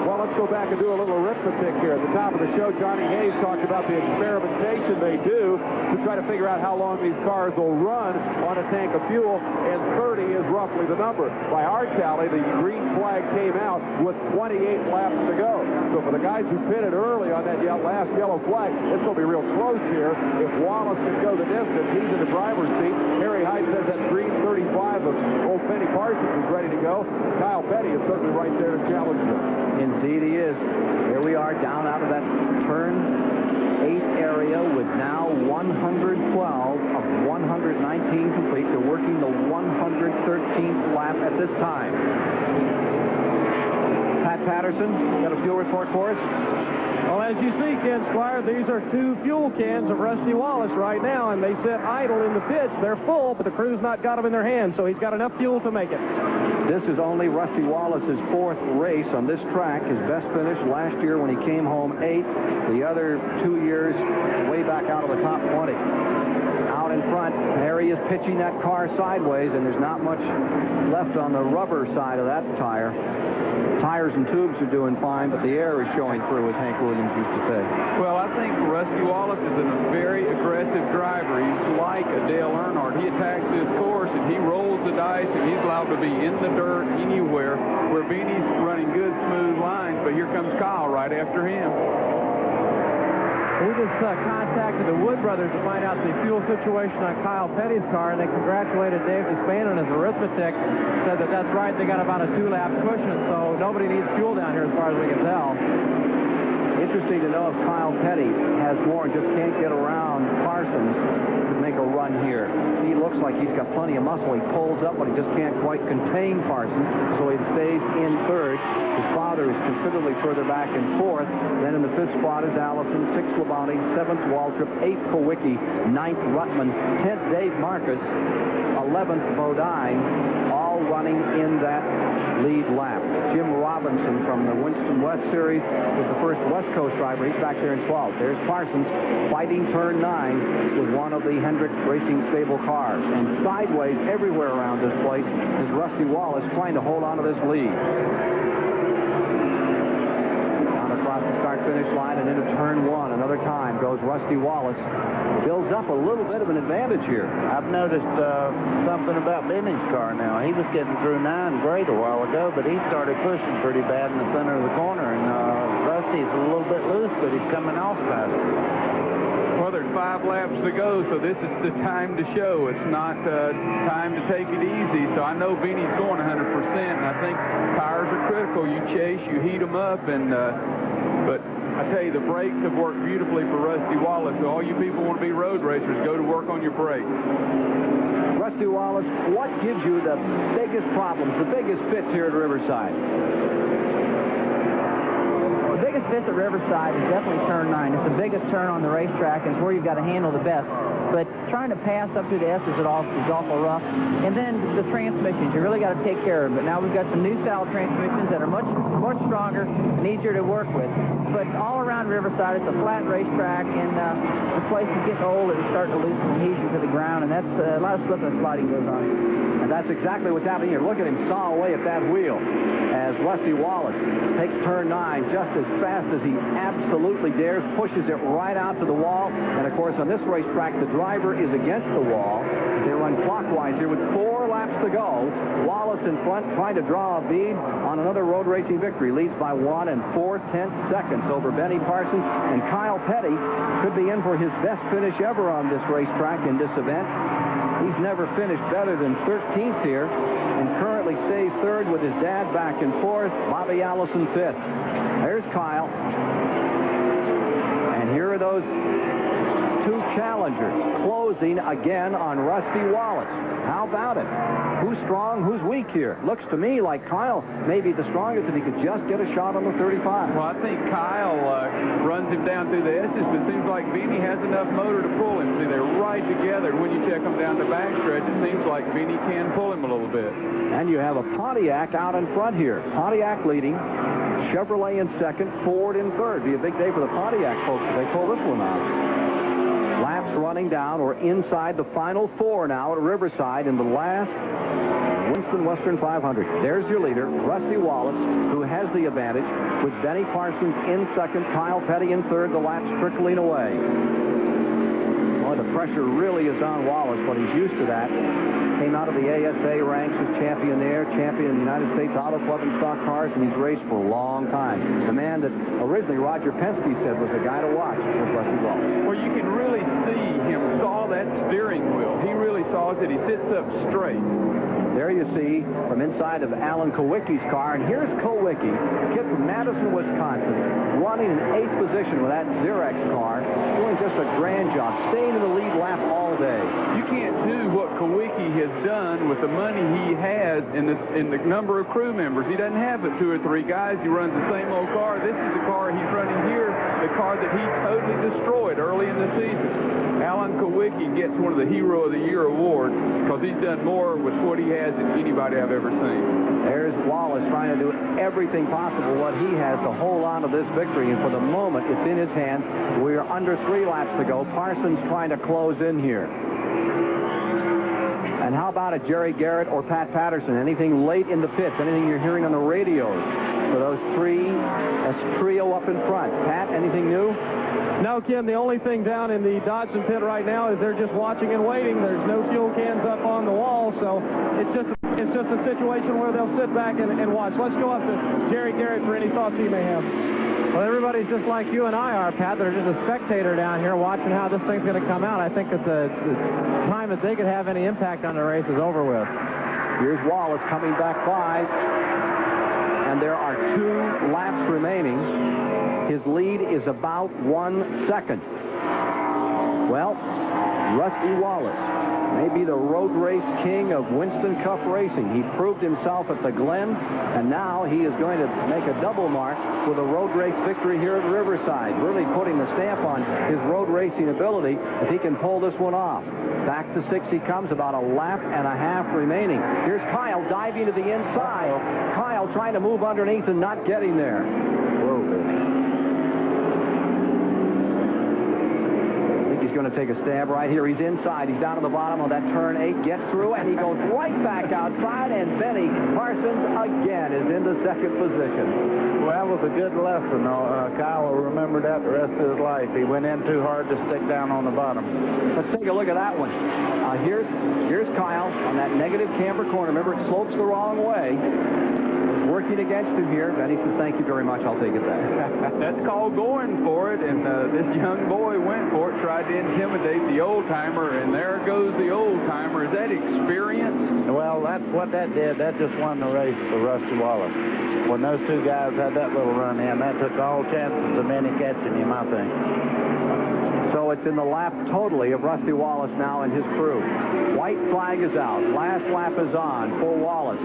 Well, let's go back and do a little arithmetic here. At the top of the show, Johnny Hayes talked about the experimentation they do to try to figure out how long these cars will run on a tank of fuel, and 30 is roughly the number. By our tally, the green flag came out with 28 laps to go. So for the guys who pitted early on that last yellow flag, it's going to be real close here. If Wallace can go the distance, he's in the driver's seat. Harry Hyde says that green 35 of old Benny Parsons is ready to go. Kyle Petty is certainly right there to challenge them. Indeed he is. Here we are down out of that turn 8 area with now 112 of 119 complete. They're working the 113th lap at this time. Pat Patterson, got a fuel report for us? Well, as you see, Ken Squire, these are 2 fuel cans of Rusty Wallace right now, and they sit idle in the pits. They're full, but the crew's not got them in their hands, so he's got enough fuel to make it. This is only Rusty Wallace's 4th race on this track. His best finish last year when he came home 8th. The other 2 years way back out of the top 20. Out in front, Harry is pitching that car sideways, and there's not much left on the rubber side of that tire. Tires and tubes are doing fine, but the air is showing through, as Hank Williams used to say. Well, I think Rusty Wallace is a very aggressive driver. He's like a Dale Earnhardt. He attacks his course, and he rolls the dice, and he's allowed to be in the dirt anywhere, where Benny's running good, smooth lines, but here comes Kyle right after him. We just contacted the Wood brothers to find out the fuel situation on Kyle Petty's car, and they congratulated Dave Despain on his arithmetic. Said that that's right, they got about a 2-lap cushion, so nobody needs fuel down here as far as we can tell. Interesting to know if Kyle Petty has more and just can't get around Parsons to make a run here. He looks like he's got plenty of muscle. He pulls up, but he just can't quite contain Parsons, so he stays in third. His father is considerably further back in fourth. Then in the fifth spot is Allison, sixth Labonte, seventh Waltrip, eighth Kowicki, ninth Ruttman, 10th Dave Marcus, 11th Bodine, all running in that lead lap. Jim Robinson from the Winston West Series is the first West Coast driver. He's back there in 12th. There's Parsons fighting turn 9 with one of the Hendrick Racing stable cars. And sideways everywhere around this place is Rusty Wallace trying to hold on to this lead. Across the start-finish line and into turn 1. Another time goes Rusty Wallace. Builds up a little bit of an advantage here. I've noticed something about Benny's car now. He was getting through 9 great a while ago, but he started pushing pretty bad in the center of the corner. And Rusty's a little bit loose, but he's coming off faster. Well, there's 5 laps to go, so this is the time to show. It's not time to take it easy. So I know Benny's going 100%, and I think tires are critical. You chase, you heat them up, and but I tell you, the brakes have worked beautifully for Rusty Wallace. So all you people want to be road racers, go to work on your brakes. Rusty Wallace, what gives you the biggest problems, the biggest fits here at Riverside? The biggest fits at Riverside is definitely turn 9. It's the biggest turn on the racetrack, and it's where you've got to handle the best. But trying to pass up through the S's is awful rough. And then the transmissions, you really got to take care of it. But now we've got some new style transmissions that are much stronger and easier to work with. But all around Riverside, it's a flat racetrack, and the place is getting old and it's starting to lose some adhesion to the ground, and that's a lot of slipping and sliding goes on. And that's exactly what's happening here. Look at him saw away at that wheel as Rusty Wallace takes turn 9 just as fast as he absolutely dares, pushes it right out to the wall. And of course, on this racetrack, the driver is against the wall. They run clockwise here with 4 laps to go. Wallace in front trying to draw a bead on another road racing victory. Leads by 1 4/10 seconds over Benny Parsons. And Kyle Petty could be in for his best finish ever on this racetrack in this event. He's never finished better than 13th here and currently stays third with his dad back in fourth. Bobby Allison fifth. There's Kyle. And here are those 2 challengers closing again on Rusty Wallace. How about it? Who's strong, who's weak here? Looks to me like Kyle may be the strongest if he could just get a shot on the 35. Well, I think Kyle runs him down through the S's, but it seems like Benny has enough motor to pull him. See, they're right together. When you check them down the backstretch, it seems like Benny can pull him a little bit. And you have a Pontiac out in front here. Pontiac leading, Chevrolet in second, Ford in third. Be a big day for the Pontiac folks if they pull this one out. Laps running down. We're inside the final 4 now at Riverside in the last Winston Western 500. There's your leader, Rusty Wallace, who has the advantage with Benny Parsons in second, Kyle Petty in third, the laps trickling away. Well, the pressure really is on Wallace, but he's used to that. Came out of the ASA ranks as champion there, champion in the United States Auto Club and stock cars, and he's raced for a long time. The man that originally Roger Penske said was a guy to watch was Rusty Wallace. Well, you can really see him saw that steering wheel. He really saws it. He sits up straight. There you see from inside of Alan Kowicki's car, and here's Kowicki, a kid from Madison, Wisconsin, running in 8th position with that Xerox car, doing just a grand job, staying in the lead lap all day. You can't do what Kowicki has done with the money he has in the number of crew members. He doesn't have but 2 or 3 guys. He runs the same old car. This is the car he's running here, the car that he totally destroyed early in the season. Alan Kowicki gets one of the Hero of the Year awards because he's done more with what he has than anybody I've ever seen. There's Wallace trying to do everything possible what he has to hold on to this victory, and for the moment it's in his hand. We're under 3 laps to go. Parsons trying to close in here. And how about it, Jerry Garrett or Pat Patterson? Anything late in the pits? Anything you're hearing on the radios for those 3, that's trio up in front? Pat, anything new? No, Kim, the only thing down in the Dodson pit right now is they're just watching and waiting. There's no fuel cans up on the wall, so it's just a situation where they'll sit back and watch. Let's go up to Jerry Garrett for any thoughts he may have. Well, everybody's just like you and I are, Pat. They're just a spectator down here watching how this thing's going to come out. I think that the time that they could have any impact on the race is over with. Here's Wallace coming back by, and there are 2 laps remaining. His lead is about 1 second. Well, Rusty Wallace Maybe the road race king of Winston Cup racing. He proved himself at the Glen, and now he is going to make a double mark with a road race victory here at Riverside, really putting the stamp on his road racing ability if he can pull this one off. Back to 6 he comes, about a lap and a half remaining. Here's Kyle diving to the inside. Kyle trying to move underneath and not getting there. He's going to take a stab right here. He's inside. He's down to the bottom of that turn 8. Gets through, and he goes right back outside, and Benny Parsons again is in the second position. Well, that was a good lesson. Kyle will remember that the rest of his life. He went in too hard to stick down on the bottom. Let's take a look at that one. Here's Kyle on that negative camber corner. Remember, it slopes the wrong way. Working against him here. Benny says, thank you very much. I'll take it back. That's called going for it, and this young boy went for it, tried to intimidate the old-timer, and there goes the old-timer. Is that experience? Well, that's what that did. That just won the race for Rusty Wallace. When those two guys had that little run in, that took all chances of any catching him, I think. So it's in the lap totally of Rusty Wallace now and his crew. White flag is out. Last lap is on for Wallace.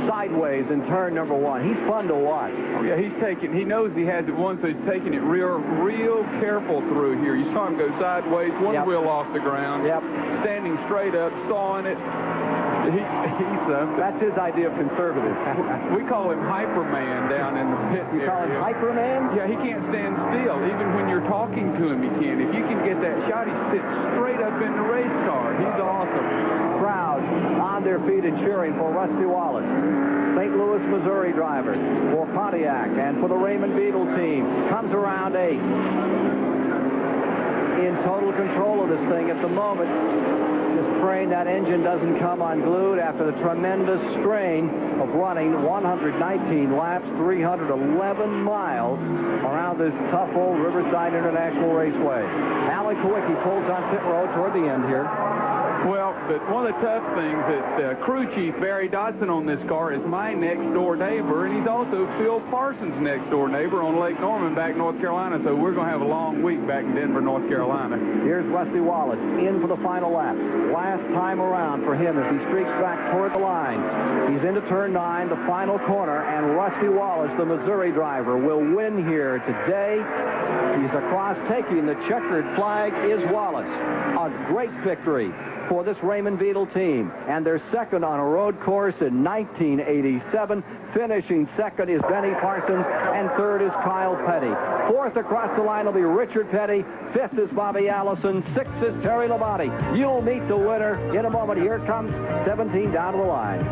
Sideways in turn number 1. He's fun to watch. Oh, yeah, he knows he has it once, so he's taking it real careful through here. You saw him go sideways, one wheel off the ground. Yep. Standing straight up, sawing it. That's his idea of conservative. We call him Hyperman down in the pit. You call him Hyperman? Yeah, he can't stand still. Even when you're talking to him, he can't. If you can get that shot, he sits straight up in the race car. He's awesome. Crowd on their feet and cheering for Rusty Wallace. St. Louis, Missouri driver for Pontiac and for the Raymond Beetle team. Comes around 8. In total control of this thing at the moment. Just praying that engine doesn't come unglued after the tremendous strain of running 119 laps, 311 miles around this tough old Riverside International Raceway. Alan Kowicki pulls on pit road toward the end here. Well, but one of the tough things that crew chief Barry Dodson on this car is my next-door neighbor, and he's also Phil Parsons' next-door neighbor on Lake Norman back North Carolina, so we're going to have a long week back in Denver, North Carolina. Here's Rusty Wallace in for the final lap. Last time around for him as he streaks back toward the line. He's into turn 9, the final corner, and Rusty Wallace, the Missouri driver, will win here today. He's across taking the checkered flag is Wallace. A great victory for this Raymond Beetle team. And they're second on a road course in 1987. Finishing second is Benny Parsons, and third is Kyle Petty. Fourth across the line will be Richard Petty. Fifth is Bobby Allison. Sixth is Terry Labonte. You'll meet the winner in a moment. Here comes 17 down to the line.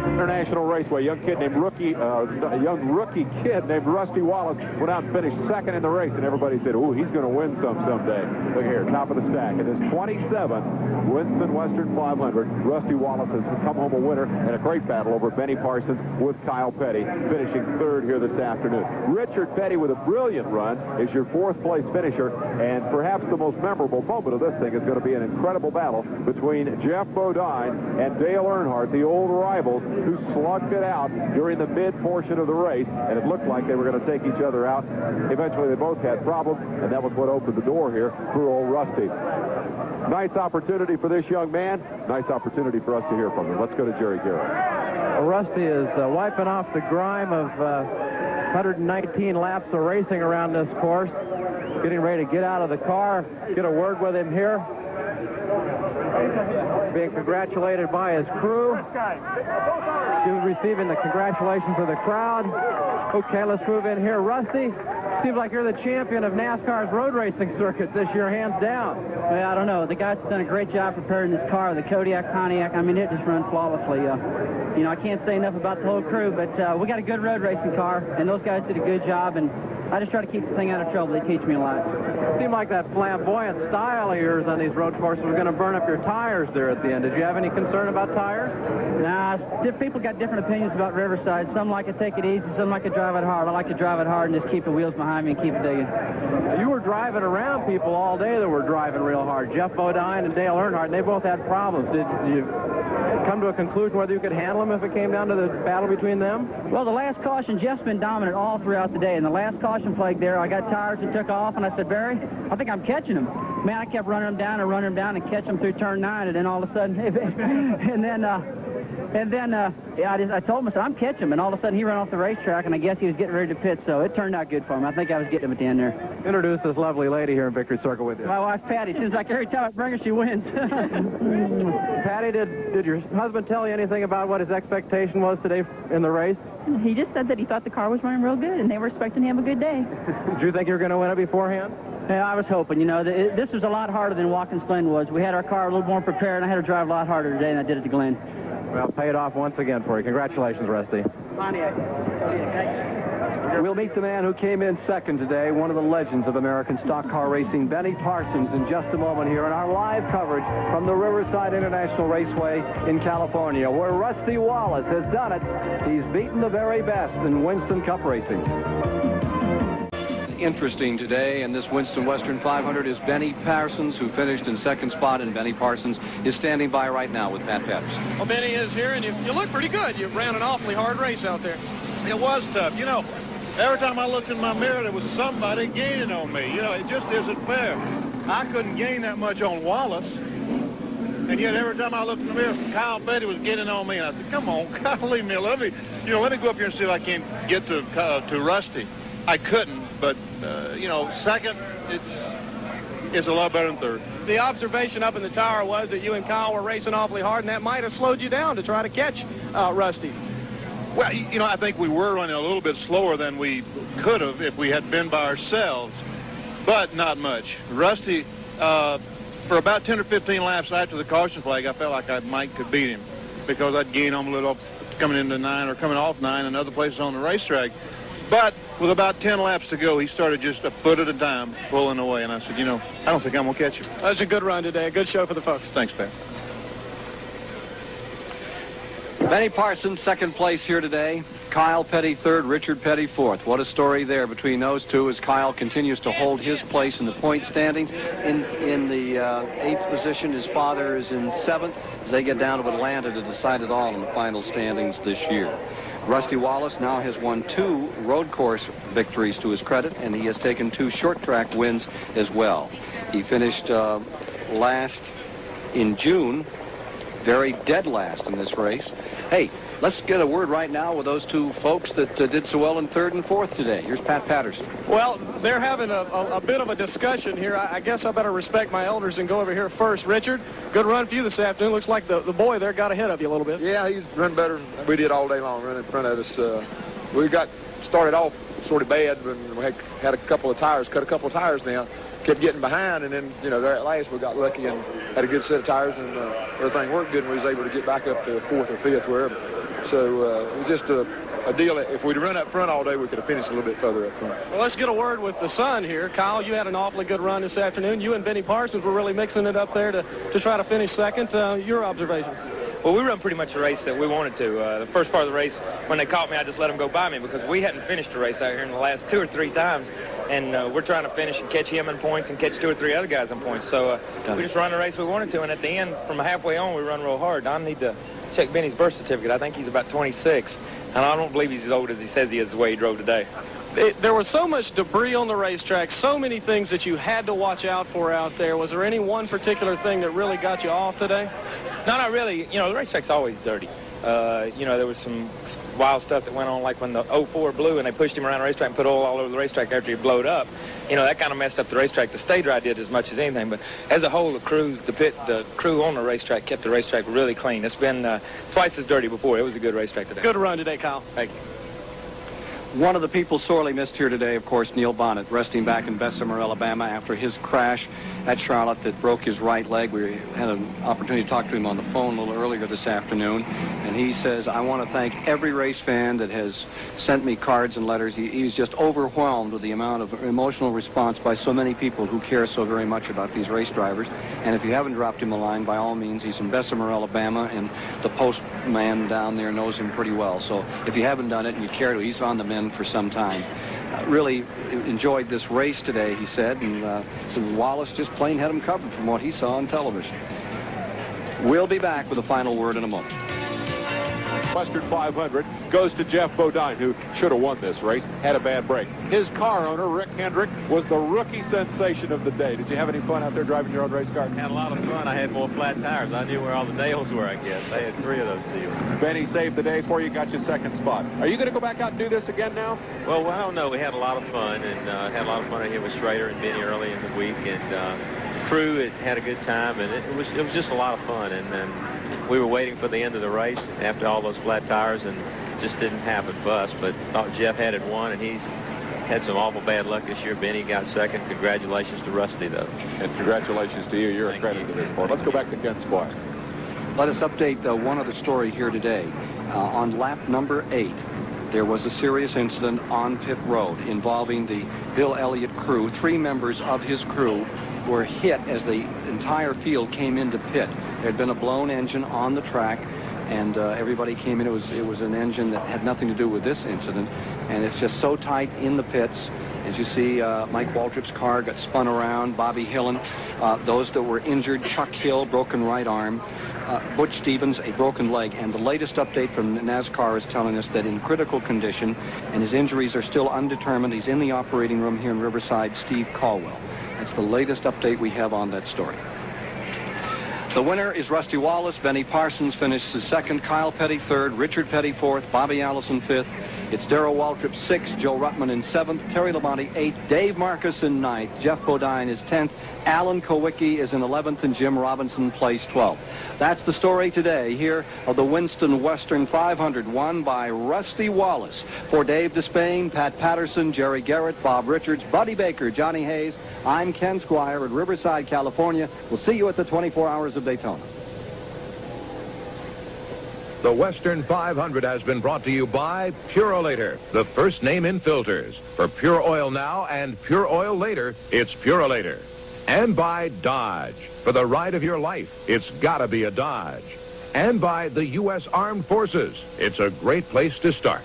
International Raceway, a young rookie kid named Rusty Wallace went out and finished second in the race, and everybody said, "Ooh, he's going to win someday." Look here, top of the stack. It is 27 Winston Western 500. Rusty Wallace has come home a winner in a great battle over Benny Parsons with Kyle Petty, finishing third here this afternoon. Richard Petty with a brilliant run is your fourth-place finisher, and perhaps the most memorable moment of this thing is going to be an incredible battle between Jeff Bodine and Dale Earnhardt, the old rivals, who slugged it out during the mid-portion of the race, and it looked like they were going to take each other out. Eventually, they both had problems, and that was what opened the door here for old Rusty. Nice opportunity for this young man. Nice opportunity for us to hear from him. Let's go to Jerry Garrett. Well, Rusty is wiping off the grime of 119 laps of racing around this course. Getting ready to get out of the car, get a word with him here. Being congratulated by his crew. Receiving the congratulations of the crowd. Okay, let's move in here. Rusty, seems like you're the champion of NASCAR's road racing circuit this year, hands down. Well, I don't know. The guys have done a great job preparing this car, the Kodiak Pontiac. I mean, it just runs flawlessly. You know, I can't say enough about the whole crew, but we got a good road racing car, and those guys did a good job, and I just try to keep the thing out of trouble. They teach me a lot. It seemed like that flamboyant style of yours on these road courses was going to burn up your tires there at the end. Did you have any concern about tires? Nah, people got different opinions about Riverside. Some like to take it easy, some like to drive it hard. I like to drive it hard and just keep the wheels behind me and keep it digging. You were driving around people all day that were driving real hard. Jeff Bodine and Dale Earnhardt, and they both had problems. Did you come to a conclusion whether you could handle them if it came down to the battle between them? Well, the last caution, Jeff's been dominant all throughout the day. And the last caution flag there, I got tires and took off, and I said, Barry, I think I'm catching him. man, I kept running him down and catch him through turn 9, and then all of a sudden, I told him, I said, I'm catching him, and all of a sudden he ran off the racetrack, and I guess he was getting ready to pit, so it turned out good for him. I think I was getting him at the end there. Introduce this lovely lady here in Victory Circle with you. My wife, Patty. Seems like every time I bring her, she wins. Patty, did your husband tell you anything about what his expectation was today in the race? He just said that he thought the car was running real good, and they were expecting him a good day. Did you think you were going to win it beforehand? Yeah, I was hoping. You know, this was a lot harder than Watkins Glen was. We had our car a little more prepared, and I had to drive a lot harder today than I did at the Glen. Well, paid off once again for you. Congratulations, Rusty. We'll meet the man who came in second today, one of the legends of American stock car racing, Benny Parsons, in just a moment here in our live coverage from the Riverside International Raceway in California, where Rusty Wallace has done it. He's beaten the very best in Winston Cup racing. Interesting today in this Winston Western 500 is Benny Parsons, who finished in second spot, and Benny Parsons is standing by right now with Pat Patterson. Well, Benny is here, and you look pretty good. You ran an awfully hard race out there. It was tough. You know, every time I looked in my mirror, there was somebody gaining on me. You know, it just isn't fair. I couldn't gain that much on Wallace, and yet every time I looked in the mirror, Kyle Petty was getting on me, and I said, "Come on, Kyle, leave me alone. Let me go up here and see if I can get to Rusty." I couldn't, but you know, second, it's a lot better than third. The observation up in the tower was that you and Kyle were racing awfully hard, and that might have slowed you down to try to catch Rusty. Well, you know, I think we were running a little bit slower than we could have if we had been by ourselves, but not much. Rusty, for about 10 or 15 laps after the caution flag, I felt like I could beat him because I'd gain on him a little coming into 9 or coming off 9 and other places on the racetrack. But with about 10 laps to go, he started just a foot at a time pulling away, and I said, you know, I don't think I'm going to catch him. That's a good run today. A good show for the folks. Thanks, Pat. Benny Parsons, second place here today. Kyle Petty, third. Richard Petty, fourth. What a story there between those two as Kyle continues to hold his place in the point standings. In the 8th position, his father is in 7th as they get down to Atlanta to decide it all in the final standings this year. Rusty Wallace now has won 2 road course victories to his credit, and he has taken 2 short track wins as well. He finished last in June, very dead last in this race. Hey, let's get a word right now with those 2 folks that did so well in 3rd and 4th today. Here's Pat Patterson. Well, they're having a bit of a discussion here. I guess I better respect my elders and go over here first. Richard, good run for you this afternoon. Looks like the boy there got ahead of you a little bit. Yeah, he's run better than we did all day long, running in front of us. We got started off sort of bad when we had a couple of tires, cut a couple of tires now. Kept getting behind, and then, you know, there at last we got lucky and had a good set of tires, and everything worked good, and we was able to get back up to 4th or 5th, wherever. So it was just a deal that if we'd run up front all day, we could have finished a little bit further up front. Well, let's get a word with the son here. Kyle, you had an awfully good run this afternoon. You and Benny Parsons were really mixing it up there to try to finish second. Your observations? Well, we run pretty much the race that we wanted to. The first part of the race, when they caught me, I just let them go by me because we hadn't finished the race out here in the last 2 or 3 times. And we're trying to finish and catch him in points and catch 2 or 3 other guys in points. So we just run the race we wanted to. And at the end, from halfway on, we run real hard. I need to check Benny's birth certificate. I think he's about 26. And I don't believe he's as old as he says he is the way he drove today. There was so much debris on the racetrack, so many things that you had to watch out for out there. Was there any one particular thing that really got you off today? No, not really. You know, the racetrack's always dirty. You know, there was some wild stuff that went on, like when the 04 blew and they pushed him around the racetrack and put oil all over the racetrack after he blowed up. You know, that kind of messed up the racetrack. The stay dry did as much as anything, but as a whole, the crew on the racetrack kept the racetrack really clean. It's been twice as dirty before. It was a good racetrack today. Good run today, Kyle. Thank you. One of the people sorely missed here today, of course, Neil Bonnet, resting back in Bessemer, Alabama after his crash at Charlotte that broke his right leg. We had an opportunity to talk to him on the phone a little earlier this afternoon, and he says, I want to thank every race fan that has sent me cards and letters. He's just overwhelmed with the amount of emotional response by so many people who care so very much about these race drivers. And if you haven't dropped him a line, by all means, he's in Bessemer, Alabama, and the postman down there knows him pretty well. So if you haven't done it and you care to, he's on the mend for some time. Really enjoyed this race today, he said, and so Wallace just plain had him covered from what he saw on television. We'll be back with a final word in a moment. Western 500 goes to Jeff Bodine, who should have won this race, had a bad break. His car owner, Rick Hendrick, was the rookie sensation of the day. Did you have any fun out there driving your own race car? Had a lot of fun. I had more flat tires. I knew where all the nails were, I guess. I had 3 of those deals. Benny saved the day for you, got your second spot. Are you going to go back out and do this again now? Well, I don't know. We had a lot of fun, and had a lot of fun here with Schrader and Benny early in the week, and crew had a good time, and it was just a lot of fun. And we were waiting for the end of the race after all those flat tires, and it just didn't happen for us. But thought Jeff had it won, and he's had some awful bad luck this year. Benny got second. Congratulations to Rusty, though. And congratulations to you. You're a credit to this sport. Let's go back to Ken Squire. Let us update one other story here today. On lap number 8, there was a serious incident on pit road involving the Bill Elliott crew. 3 members of his crew were hit as the entire field came into pit. There had been a blown engine on the track, and everybody came in. It was an engine that had nothing to do with this incident, and it's just so tight in the pits. As you see, Mike Waltrip's car got spun around, Bobby Hillen, those that were injured, Chuck Hill, broken right arm, Butch Stevens, a broken leg. And the latest update from NASCAR is telling us that in critical condition, and his injuries are still undetermined. He's in the operating room here in Riverside, Steve Caldwell. That's the latest update we have on that story. The winner is Rusty Wallace. Benny Parsons finishes second, Kyle Petty third, Richard Petty fourth, Bobby Allison fifth. It's Darrell Waltrip sixth, Joe Ruttman in seventh, Terry Labonte eighth, Dave Marcus in ninth, Jeff Bodine is 10th, Alan Kowicki is in 11th, and Jim Robinson placed 12th. That's the story today here of the Winston Western 500, won by Rusty Wallace. For Dave Despain, Pat Patterson, Jerry Garrett, Bob Richards, Buddy Baker, Johnny Hayes, I'm Ken Squire at Riverside, California. We'll see you at the 24 Hours of Daytona. The Western 500 has been brought to you by Purolator, the first name in filters. For pure oil now and pure oil later, it's Purolator. And by Dodge. For the ride of your life, it's gotta be a Dodge. And by the U.S. Armed Forces. It's a great place to start.